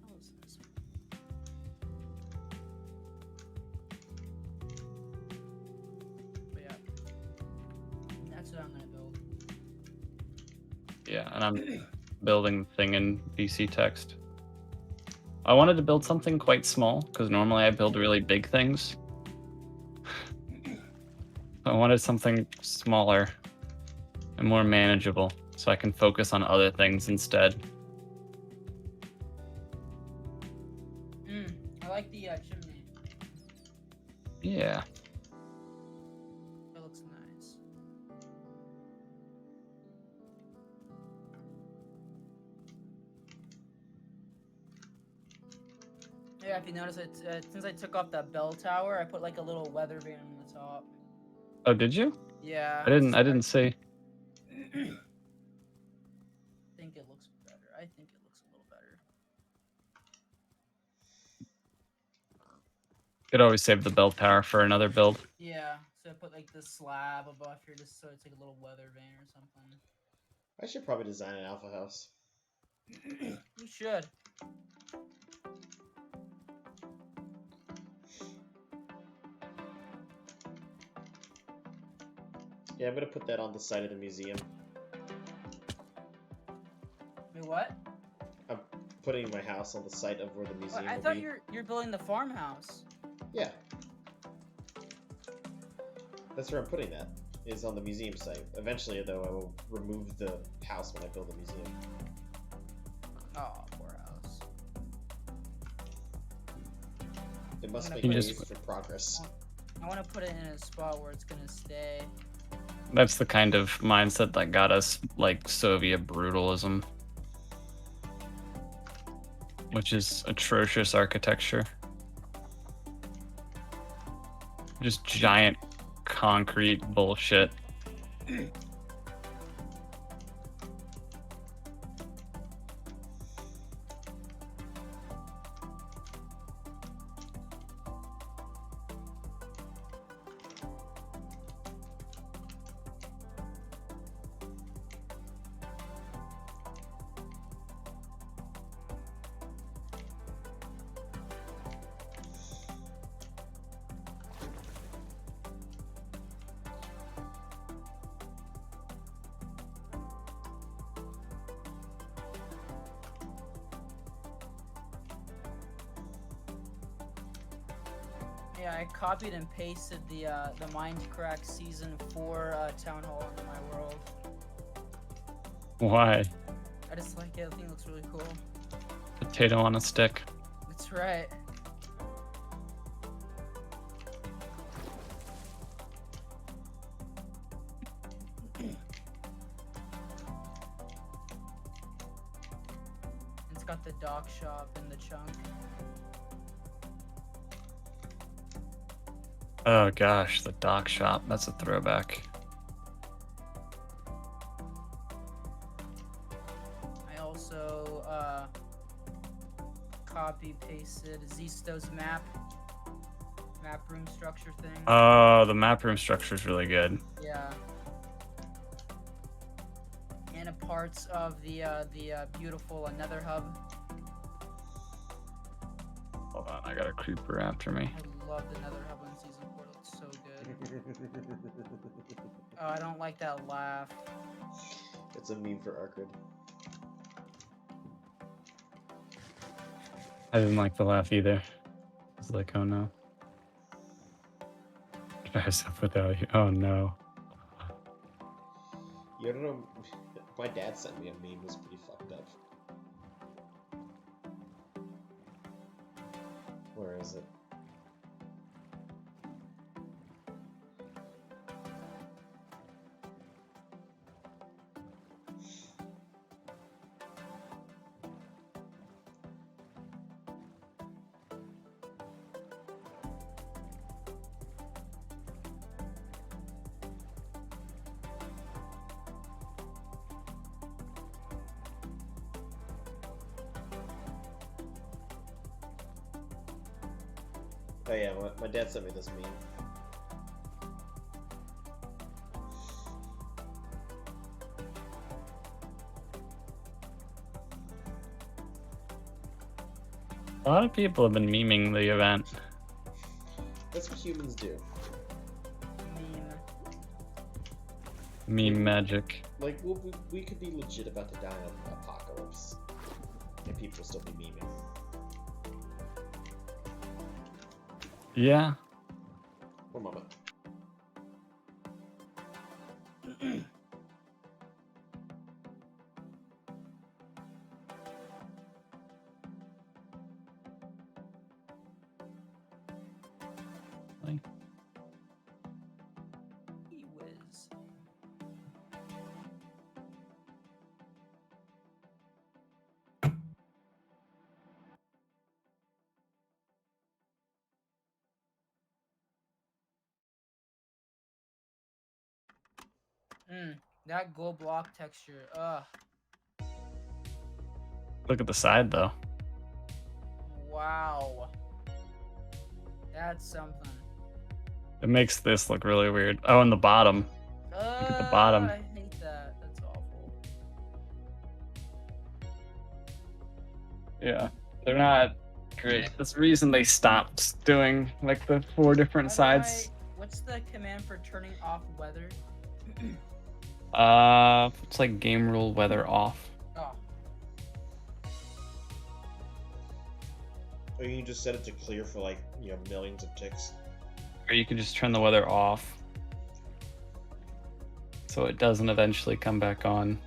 S3: How is this? But yeah, that's what I'm gonna build.
S1: Yeah, and I'm building the thing in VC text. I wanted to build something quite small because normally I build really big things. I wanted something smaller and more manageable so I can focus on other things instead.
S3: I like the chimney.
S1: Yeah.
S3: It looks nice. Yeah, if you notice, since I took off that bell tower, I put like a little weather vane on the top.
S1: Oh, did you?
S3: Yeah.
S1: I didn't see.
S3: I think it looks better. I think it looks a little better.
S1: Could always save the bell tower for another build.
S3: Yeah. So I put like this slab above here just so it's like a little weather vane or something.
S2: I should probably design an alpha house.
S3: You should.
S2: Yeah, I'm gonna put that on the site of the museum.
S3: Wait, what?
S2: I'm putting my house on the site of where the museum
S3: I
S2: will
S3: thought
S2: be.
S3: you're building the farmhouse.
S2: Yeah. That's where I'm putting that, is on the museum site. Eventually, though, I will remove the house when I build the museum.
S3: Oh, poor house.
S2: It must
S3: I'm
S2: make
S3: gonna
S1: put-
S2: ways for progress.
S3: I want to put it in a spot where it's gonna stay.
S1: That's the kind of mindset that got us like Soviet brutalism, which is atrocious architecture. Just giant concrete bullshit.
S3: Yeah, I copied and pasted the Minecraft Season 4 Town Hall into my world.
S1: Why?
S3: I just like it. I think it looks really cool.
S1: Potato on a stick.
S3: That's right. It's got the dock shop and the chunk.
S1: Oh gosh, the dock shop. That's a throwback.
S3: I also copy pasted Zisto's map room structure thing.
S1: Oh, the map room structure is really good.
S3: Yeah. And a parts of the beautiful Nether hub.
S1: Hold on, I got a creeper after me.
S3: I love the Nether hub in season 4. It looks so good. Oh, I don't like that laugh.
S2: It's a meme for Arcrid.
S1: I didn't like the laugh either. It's like, oh no. Drives up without you. Oh no.
S2: You don't know. My dad sent me a meme. It was pretty fucked up. Where is it? Oh yeah, my dad sent me this meme.
S1: A lot of people have been memeing the event.
S2: That's what humans do.
S1: Meme magic.
S2: Like, we could be legit about to die on an apocalypse, and people will still be memeing.
S1: Yeah.
S2: One moment.
S3: He whiz. That gold block texture. Ugh.
S1: Look at the side though.
S3: Wow. That's something.
S1: It makes this look really weird. Oh, and the bottom. Look at the bottom.
S3: I hate that. That's awful.
S1: Yeah. They're not great. That's the reason they stopped doing like the 4 different
S3: How do
S1: sides.
S3: what's the command for turning off weather?
S1: It's like game rule weather off.
S3: Oh.
S2: Or you can just set it to clear for like, millions of ticks.
S1: Or you can just turn the weather off. So it doesn't eventually come back on.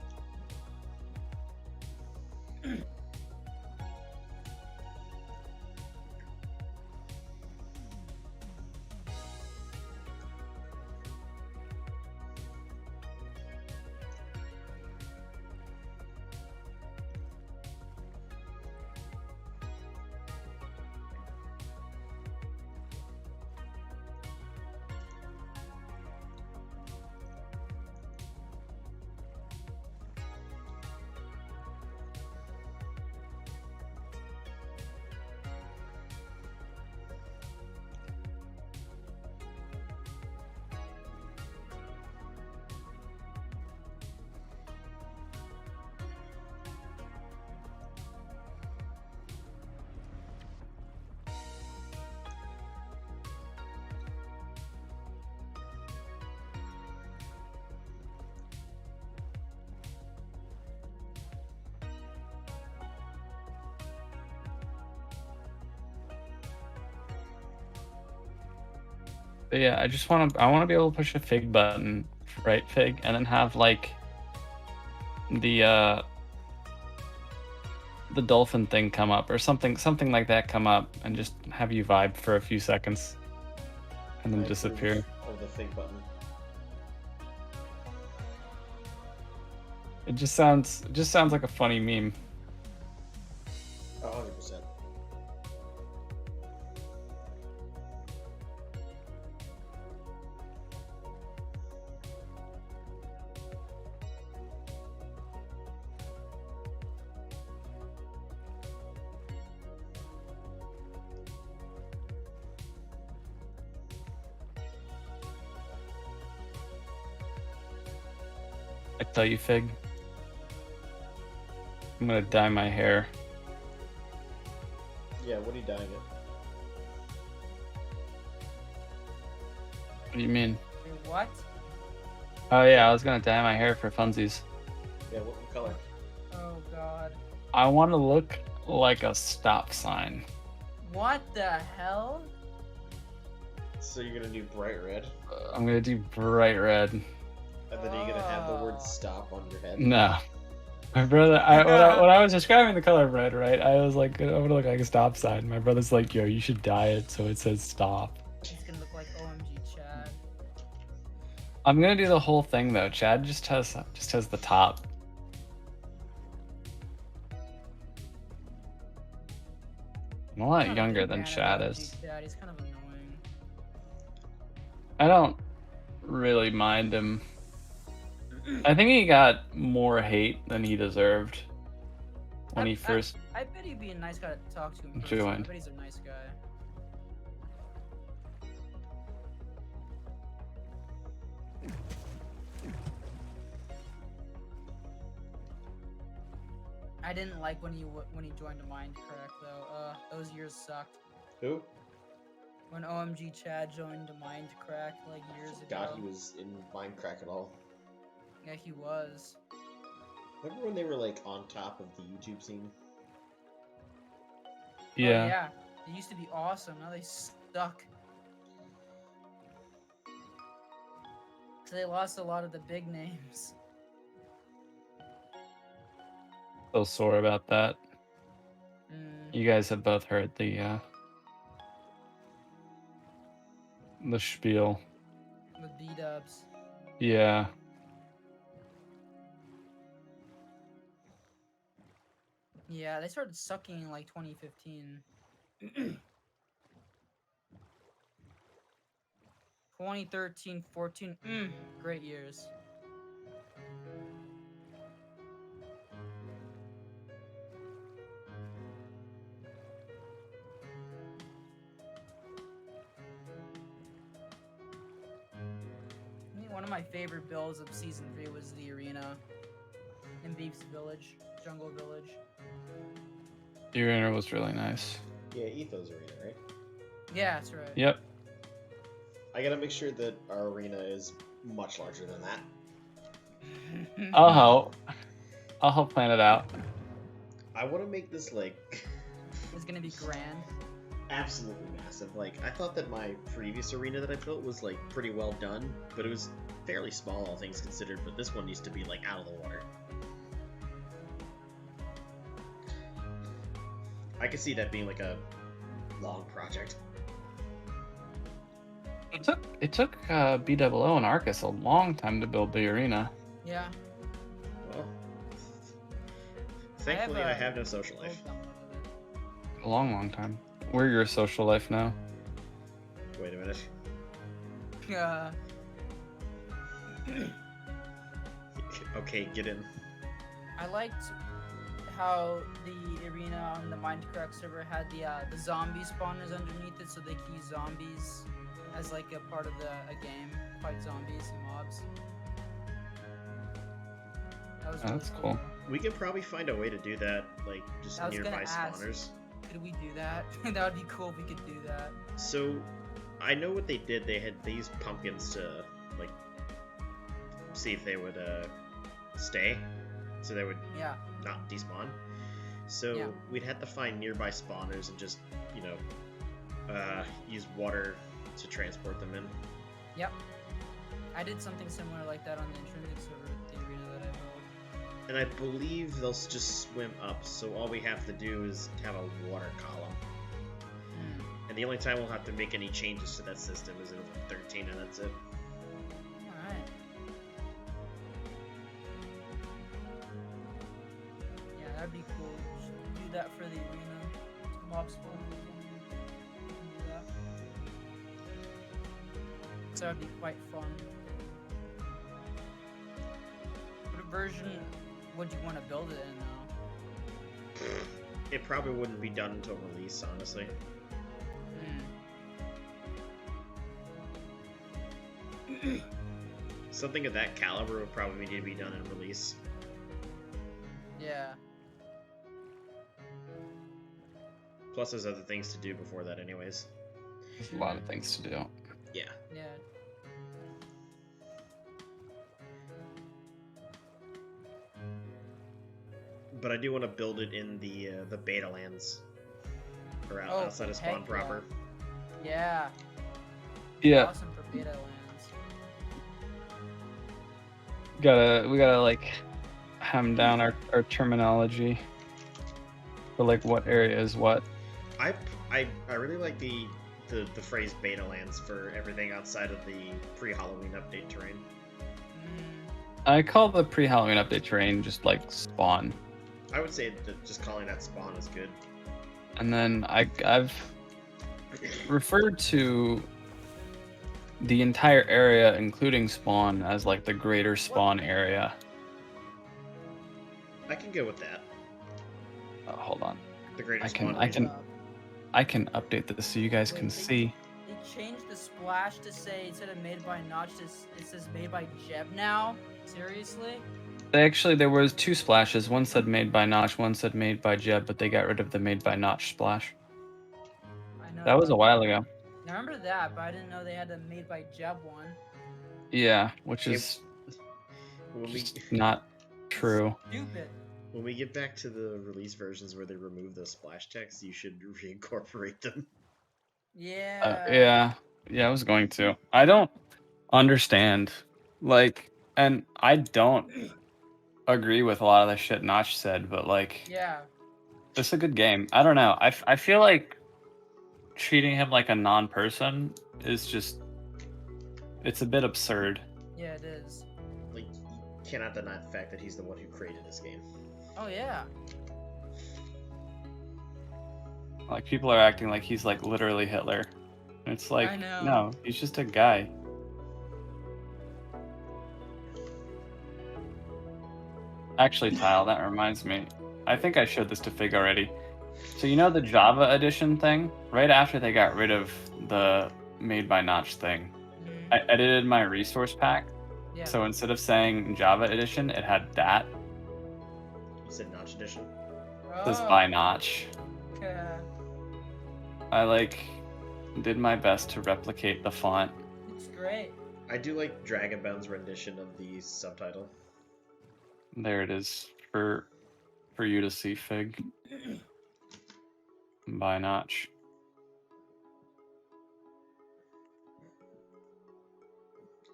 S1: But yeah, I want to be able to push a fig button, right fig, and then have like the dolphin thing come up or something like that come up and just have you vibe for a few seconds and then
S2: I approve
S1: disappear.
S2: Of the fake button.
S1: It just sounds like a funny meme.
S2: 100%.
S1: I tell you, Fig, I'm gonna dye my hair.
S2: Yeah, what are you dyeing it?
S1: What do you mean?
S3: Wait, what?
S1: Oh yeah, I was gonna dye my hair for funsies.
S2: Yeah, what color?
S3: Oh god.
S1: I want to look like a stop sign.
S3: What the hell?
S2: So you're gonna do bright red,
S1: I'm gonna do bright red.
S2: and then you're gonna have the word stop on your head.
S1: No. My brother, when I was describing the color red, right, I was like, I would look like a stop sign. My brother's like, yo, you should dye it so it says stop.
S3: It's gonna look like OMG Chad.
S1: I'm gonna do the whole thing though. Chad just has the top. I'm a lot
S3: Not a
S1: younger
S3: big
S1: than
S3: fan of
S1: Chad
S3: OMG
S1: is.
S3: Chad. He's kind of annoying.
S1: I don't really mind him. I think he got more hate than he deserved when he first.
S3: I bet he'd be a nice guy to talk to in person. I
S1: joined.
S3: bet he's a nice guy. I didn't like when he joined Minecraft though. Those years sucked.
S2: Who?
S3: When OMG Chad joined Minecraft like years ago.
S2: God, he was in Minecraft at all.
S3: Yeah, he was.
S2: Remember when they were like on top of the YouTube scene?
S1: Yeah.
S3: Oh, yeah. They used to be awesome. Now they suck. So they lost a lot of the big names.
S1: So sore about that. You guys have both heard the spiel.
S3: With B-dubs.
S1: Yeah.
S3: Yeah, they started sucking in like 2015. 2013, 14, great years. I think one of my favorite builds of season 3 was the arena in Beef's Village, Jungle Village.
S1: The arena was really nice.
S2: Yeah, Ethos Arena, right?
S3: Yeah, that's right.
S1: Yep.
S2: I gotta make sure that our arena is much larger than that.
S1: I'll help. I'll help plan it out.
S2: I want to make this like
S3: It's gonna be grand.
S2: absolutely massive. Like, I thought that my previous arena that I built was like pretty well done, but it was fairly small, all things considered. But this one needs to be like out of the water. I could see that being like a long project.
S1: It took BOO and Arcus a long time to build the arena.
S3: Yeah.
S2: Well, thankfully I have no social life.
S1: A long time. We're your social life now.
S2: Wait a minute. Okay, get in.
S3: I liked how the arena on the Minecraft server had the zombie spawners underneath it, so they can use zombies as like a part of a game, fight zombies and mobs. That was really
S1: That's cool.
S2: We could probably find a way to do that, like just
S3: I was gonna
S2: nearby
S3: ask.
S2: spawners.
S3: Could we do that? That would be cool if we could do that.
S2: So, I know what they did. They used pumpkins to like see if they would stay, so they would
S3: Yeah.
S2: not despawn. So
S3: Yeah.
S2: we'd have to find nearby spawners and just use water to transport them in.
S3: Yep. I did something similar like that on the intrinsic server with the arena that I built.
S2: And I believe they'll just swim up. So all we have to do is have a water column. And the only time we'll have to make any changes to that system is in 13, and that's it.
S3: Alright. Yeah, that'd be cool. Just do that for the arena. Mob spawn. Do that. So that'd be quite fun. What version would you want to build it in though?
S2: It probably wouldn't be done until release, honestly. Something of that caliber would probably need to be done in release.
S3: Yeah.
S2: Plus, there's other things to do before that, anyways.
S1: There's a lot of things to do.
S2: Yeah.
S3: Yeah.
S2: But I do want to build it in the beta lands. Or
S3: Oh,
S2: outside of spawn
S3: heck
S2: proper.
S3: Yeah.
S1: Yeah,
S3: Awesome for beta lands.
S1: we gotta like hem down our terminology for like what area is what.
S2: I really like the phrase beta lands for everything outside of the pre-Halloween update terrain.
S1: I call the pre-Halloween update terrain just like spawn,
S2: I would say that just calling that spawn is good.
S1: and then I've referred to the entire area, including spawn, as like the greater spawn area.
S2: I can go with that.
S1: Hold on,
S2: The greater
S1: I
S2: spawn
S1: can
S2: region.
S1: I can update this so you guys can see.
S3: They changed the splash to say instead of made by Notch, it says made by Jeb now. Seriously?
S1: There was two splashes. One said made by Notch, one said made by Jeb, but they got rid of the made by Notch splash.
S3: I know.
S1: That was a while ago.
S3: I remember that, but I didn't know they had the made by Jeb one.
S1: Yeah, which is just not true.
S3: Stupid.
S2: When we get back to the release versions where they remove those splash texts, you should reincorporate them.
S3: Yeah.
S1: Yeah, I was going to. I don't understand, like, and I don't agree with a lot of the shit Notch said, but like,
S3: Yeah.
S1: it's a good game. I don't know. I feel like treating him like a non-person is just, it's a bit absurd.
S3: Yeah, it is.
S2: Like, you cannot deny the fact that he's the one who created this game.
S3: Oh yeah.
S1: Like, people are acting like he's like literally Hitler. It's like,
S3: I know.
S1: no, he's just a guy. Actually, Tile, that reminds me. I think I showed this to Fig already. So you know the Java edition thing? Right after they got rid of the made by Notch thing, I edited my resource pack.
S3: Yeah.
S1: So instead of saying Java edition, it had that.
S2: You said Notch Edition?
S1: It says by Notch.
S3: Yeah.
S1: I like did my best to replicate the font.
S3: It's great.
S2: I do like Dragonbound's rendition of the subtitle.
S1: There it is for you to see, Fig. By Notch.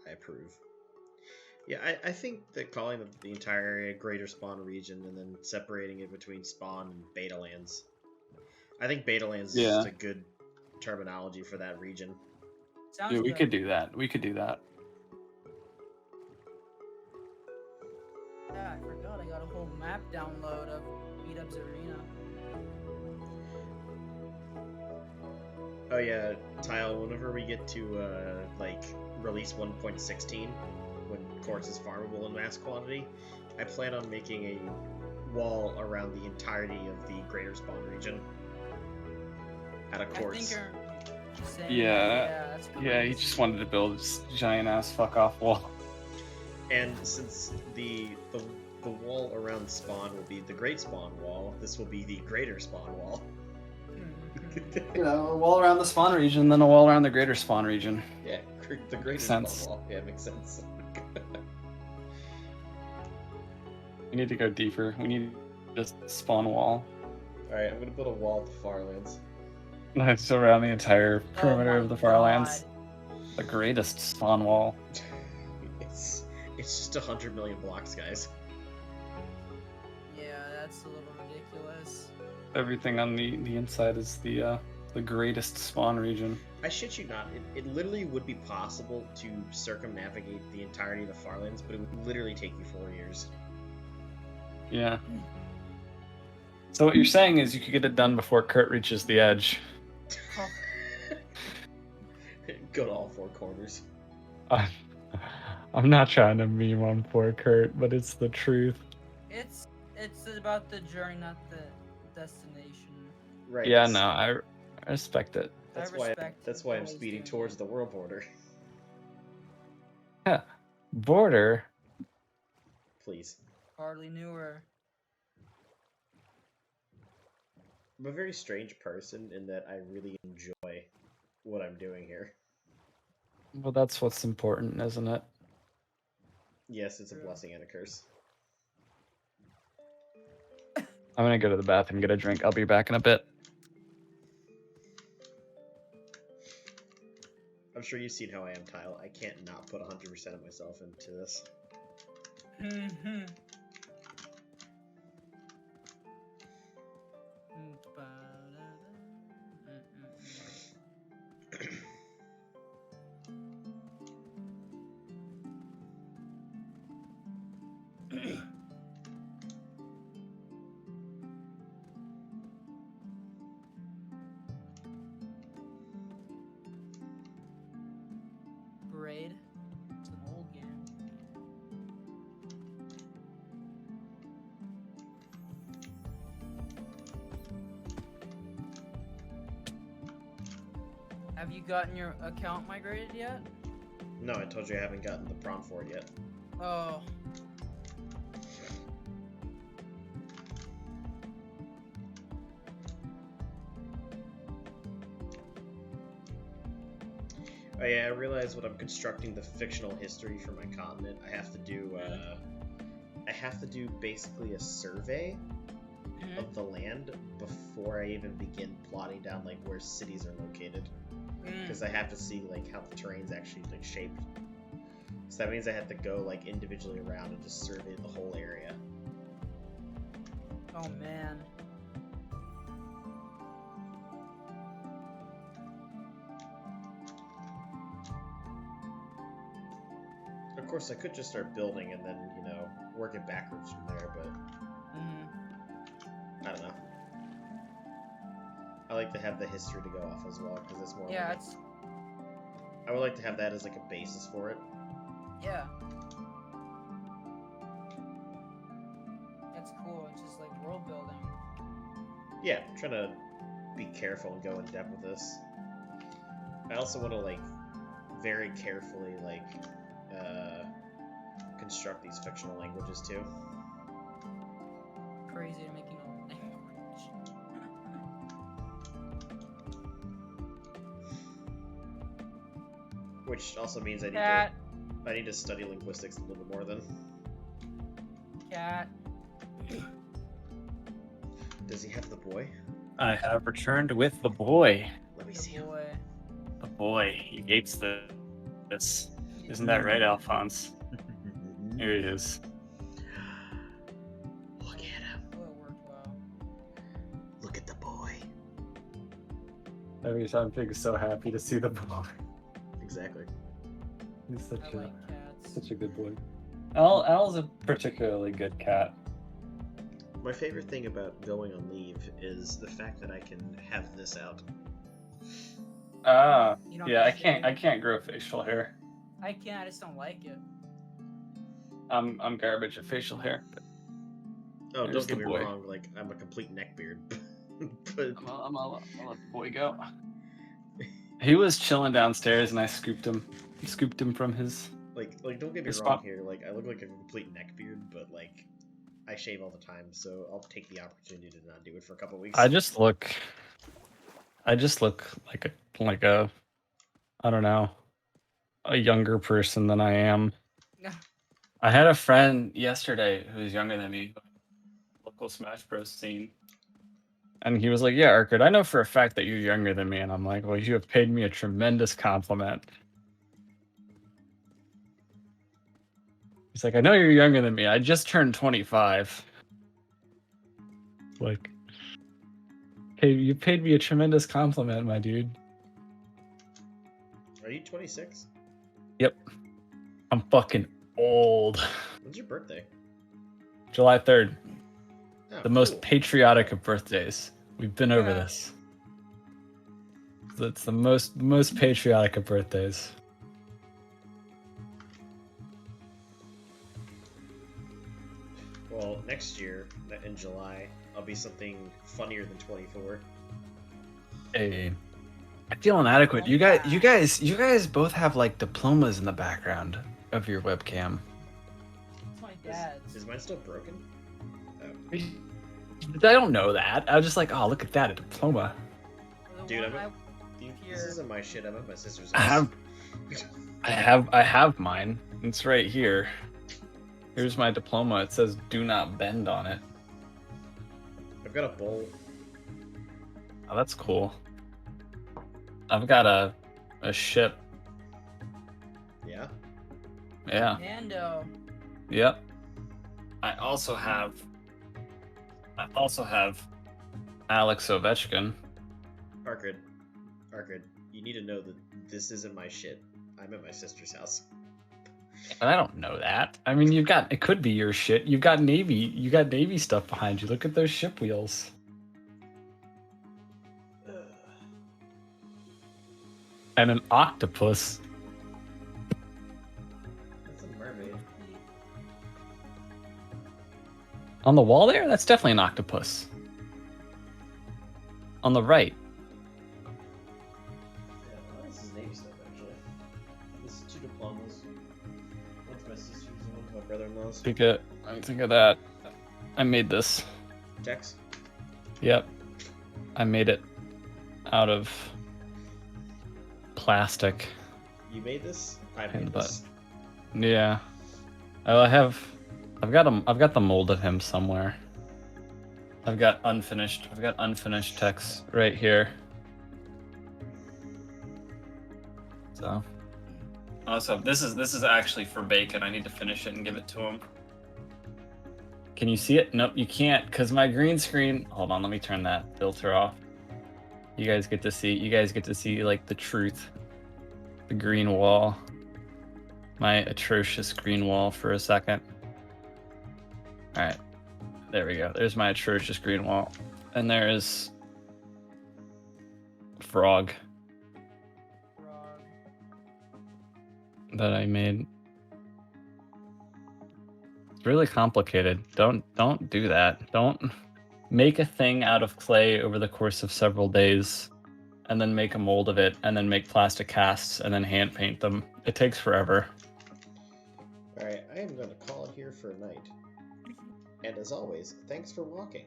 S2: I approve. Yeah, I think that calling the entire area Greater Spawn region and then separating it between Spawn and Beta Lands. I think Beta Lands is just a good terminology for that region.
S3: Sounds
S1: Yeah, we
S3: good.
S1: could do that. We could do that.
S3: Yeah, I forgot. I got a whole map download of Beat-Up's Arena.
S2: Oh yeah, Tile, whenever we get to like release 1.16, when Quartz is farmable in mass quantity, I plan on making a wall around the entirety of the Greater Spawn region out of Quartz.
S1: Yeah, he just wanted to build this giant ass fuck off wall.
S2: And since the wall around Spawn will be the Great Spawn wall, this will be the Greater Spawn wall.
S1: You know, a wall around the spawn region, then a wall around the greater spawn region.
S2: Yeah, the Greater
S1: Spawn
S2: wall. Yeah, makes sense.
S1: We need to go deeper. We need just spawn wall.
S2: Alright, I'm gonna build a wall at the Farlands.
S1: It's around the entire perimeter
S3: Oh
S1: of the
S3: my
S1: Farlands.
S3: God.
S1: The greatest spawn wall.
S2: It's just 100 million blocks, guys.
S3: Yeah, that's a little ridiculous.
S1: Everything on the inside is the greatest spawn region.
S2: I shit you not, it literally would be possible to circumnavigate the entirety of the Farlands, but it would literally take you 4 years.
S1: Yeah. So what you're saying is you could get it done before Kurt reaches the edge.
S2: Go to all 4 corners.
S1: I'm not trying to meme on poor Kurt, but it's the truth.
S3: It's about the journey, not the destination.
S2: Right.
S1: Yeah, no, I respect it.
S2: That's
S3: I
S2: why
S3: respect
S2: that's why I'm
S3: always
S2: speeding
S3: doing
S2: towards
S3: it.
S2: the world border.
S1: Yeah. Border.
S2: Please.
S3: Hardly knew her.
S2: I'm a very strange person in that I really enjoy what I'm doing here.
S1: Well, that's what's important, isn't it?
S2: Yes, it's a
S3: True.
S2: blessing and a curse.
S1: I'm gonna go to the bathroom, get a drink. I'll be back in a bit.
S2: sure you've seen how I am, Tile. I can't not put 100% of myself into this.
S3: Mm-hmm. Braid. It's an old game. Have you gotten your account migrated yet?
S2: No, I told you I haven't gotten the prompt for it yet.
S3: Oh.
S2: Oh yeah, I realized when I'm constructing the fictional history for my continent, I have to do basically a survey of the land before I even begin plotting down like where cities are located, because I have to see like how the terrain's actually like shaped. So that means I have to go like individually around and just survey the whole area.
S3: Oh man.
S2: Of course, I could just start building and then, you know, work it backwards from there, but I don't know. I like to have the history to go off as well, because it's more.
S3: Yeah,
S2: like
S3: it's.
S2: I would like to have that as like a basis for it.
S3: Yeah. That's cool. It's just like world building.
S2: Yeah, I'm trying to be careful and go in depth with this. I also want to like very carefully like construct these fictional languages too.
S3: Crazy to making a language.
S2: Which also means I need to study linguistics a little bit more then.
S3: Cat.
S2: Does he have the boy?
S1: I have returned with the boy.
S2: Let me
S3: The
S2: see him.
S3: boy.
S1: The boy. He apes this. Isn't that right, Alphonse? Here he is.
S2: Look at him.
S3: Oh, it worked well.
S2: Look at the boy.
S1: Every time Pig is so happy to see the boy.
S2: Exactly.
S1: He's such
S3: I like cats.
S1: a good boy. Al's a particularly good cat.
S2: My favorite thing about going on leave is the fact that I can have this out.
S3: You don't
S1: Yeah,
S3: have to
S1: I
S3: shave.
S1: can't grow facial hair.
S3: I can, I just don't like it.
S1: I'm garbage at facial hair.
S2: Oh,
S1: There's
S2: don't get
S1: the
S2: me
S1: boy.
S2: wrong, like, I'm a complete neckbeard. But
S1: I'll let the boy go. He was chilling downstairs, and I scooped him from his.
S2: like don't get me
S1: His
S2: wrong
S1: spot.
S2: here, like I look like a complete neckbeard, but like I shave all the time, so I'll take the opportunity to not do it for a couple weeks.
S1: I just look like a I don't know, a younger person than I am. I had a friend yesterday who's younger than me, local Smash Bros scene, and he was like, "Yeah, Urquhart, I know for a fact that you're younger than me," and I'm like, "Well, you have paid me a tremendous compliment." He's like, "I know you're younger than me. I just turned 25." Like, hey, you paid me a tremendous compliment, my dude.
S2: Are you 26?
S1: Yep. I'm fucking old.
S2: When's your birthday?
S1: July 3rd.
S2: Oh,
S1: The most
S2: cool.
S1: patriotic of birthdays. We've been over
S3: Yeah.
S1: this. It's the most patriotic of birthdays.
S2: Well, next year in July, I'll be something funnier than 24.
S1: Hey, I feel inadequate. You guys both have like diplomas in the background of your webcam.
S3: It's my dad's.
S2: Is mine still broken? Oh.
S1: I don't know that. I was just like, oh, look at that, a diploma.
S3: The
S2: Dude,
S3: one
S2: This isn't my shit. I'm at my sister's
S1: I
S2: house.
S1: I have mine. It's right here. Here's my diploma. It says "Do not bend" on it.
S2: I've got a bowl.
S1: Oh, that's cool. I've got a ship Yeah.
S3: Nando.
S1: Yep. I also have Alex Ovechkin.
S2: Arkard, you need to know that this isn't my shit. I'm at my sister's house.
S1: But I don't know that. I mean, it could be your shit. You got Navy stuff behind you. Look at those ship wheels. And an octopus.
S2: That's a mermaid.
S1: On the wall there? That's definitely an octopus. On the right.
S2: Yeah, well, this is Navy stuff, actually. This is 2 diplomas. One's my sister's and one's my brother-in-law's.
S1: Think of that. I made this.
S2: Tex?
S1: Yep. I made it out of plastic.
S2: You made this? I
S1: And
S2: made
S1: but-
S2: this.
S1: Yeah. I've got the mold of him somewhere. I've got unfinished text right here. So also this is actually for Bacon. I need to finish it and give it to him. Can you see it? Nope, you can't, because my green screen. Hold on, let me turn that filter off. You guys get to see like the truth. The green wall. My atrocious green wall for a second. Alright. There we go. There's my atrocious green wall. And there is frog that I made. It's really complicated. Don't do that. Don't make a thing out of clay over the course of several days and then make a mold of it and then make plastic casts and then hand paint them. It takes forever.
S2: Alright, I am going to call it here for a night. And as always, thanks for walking.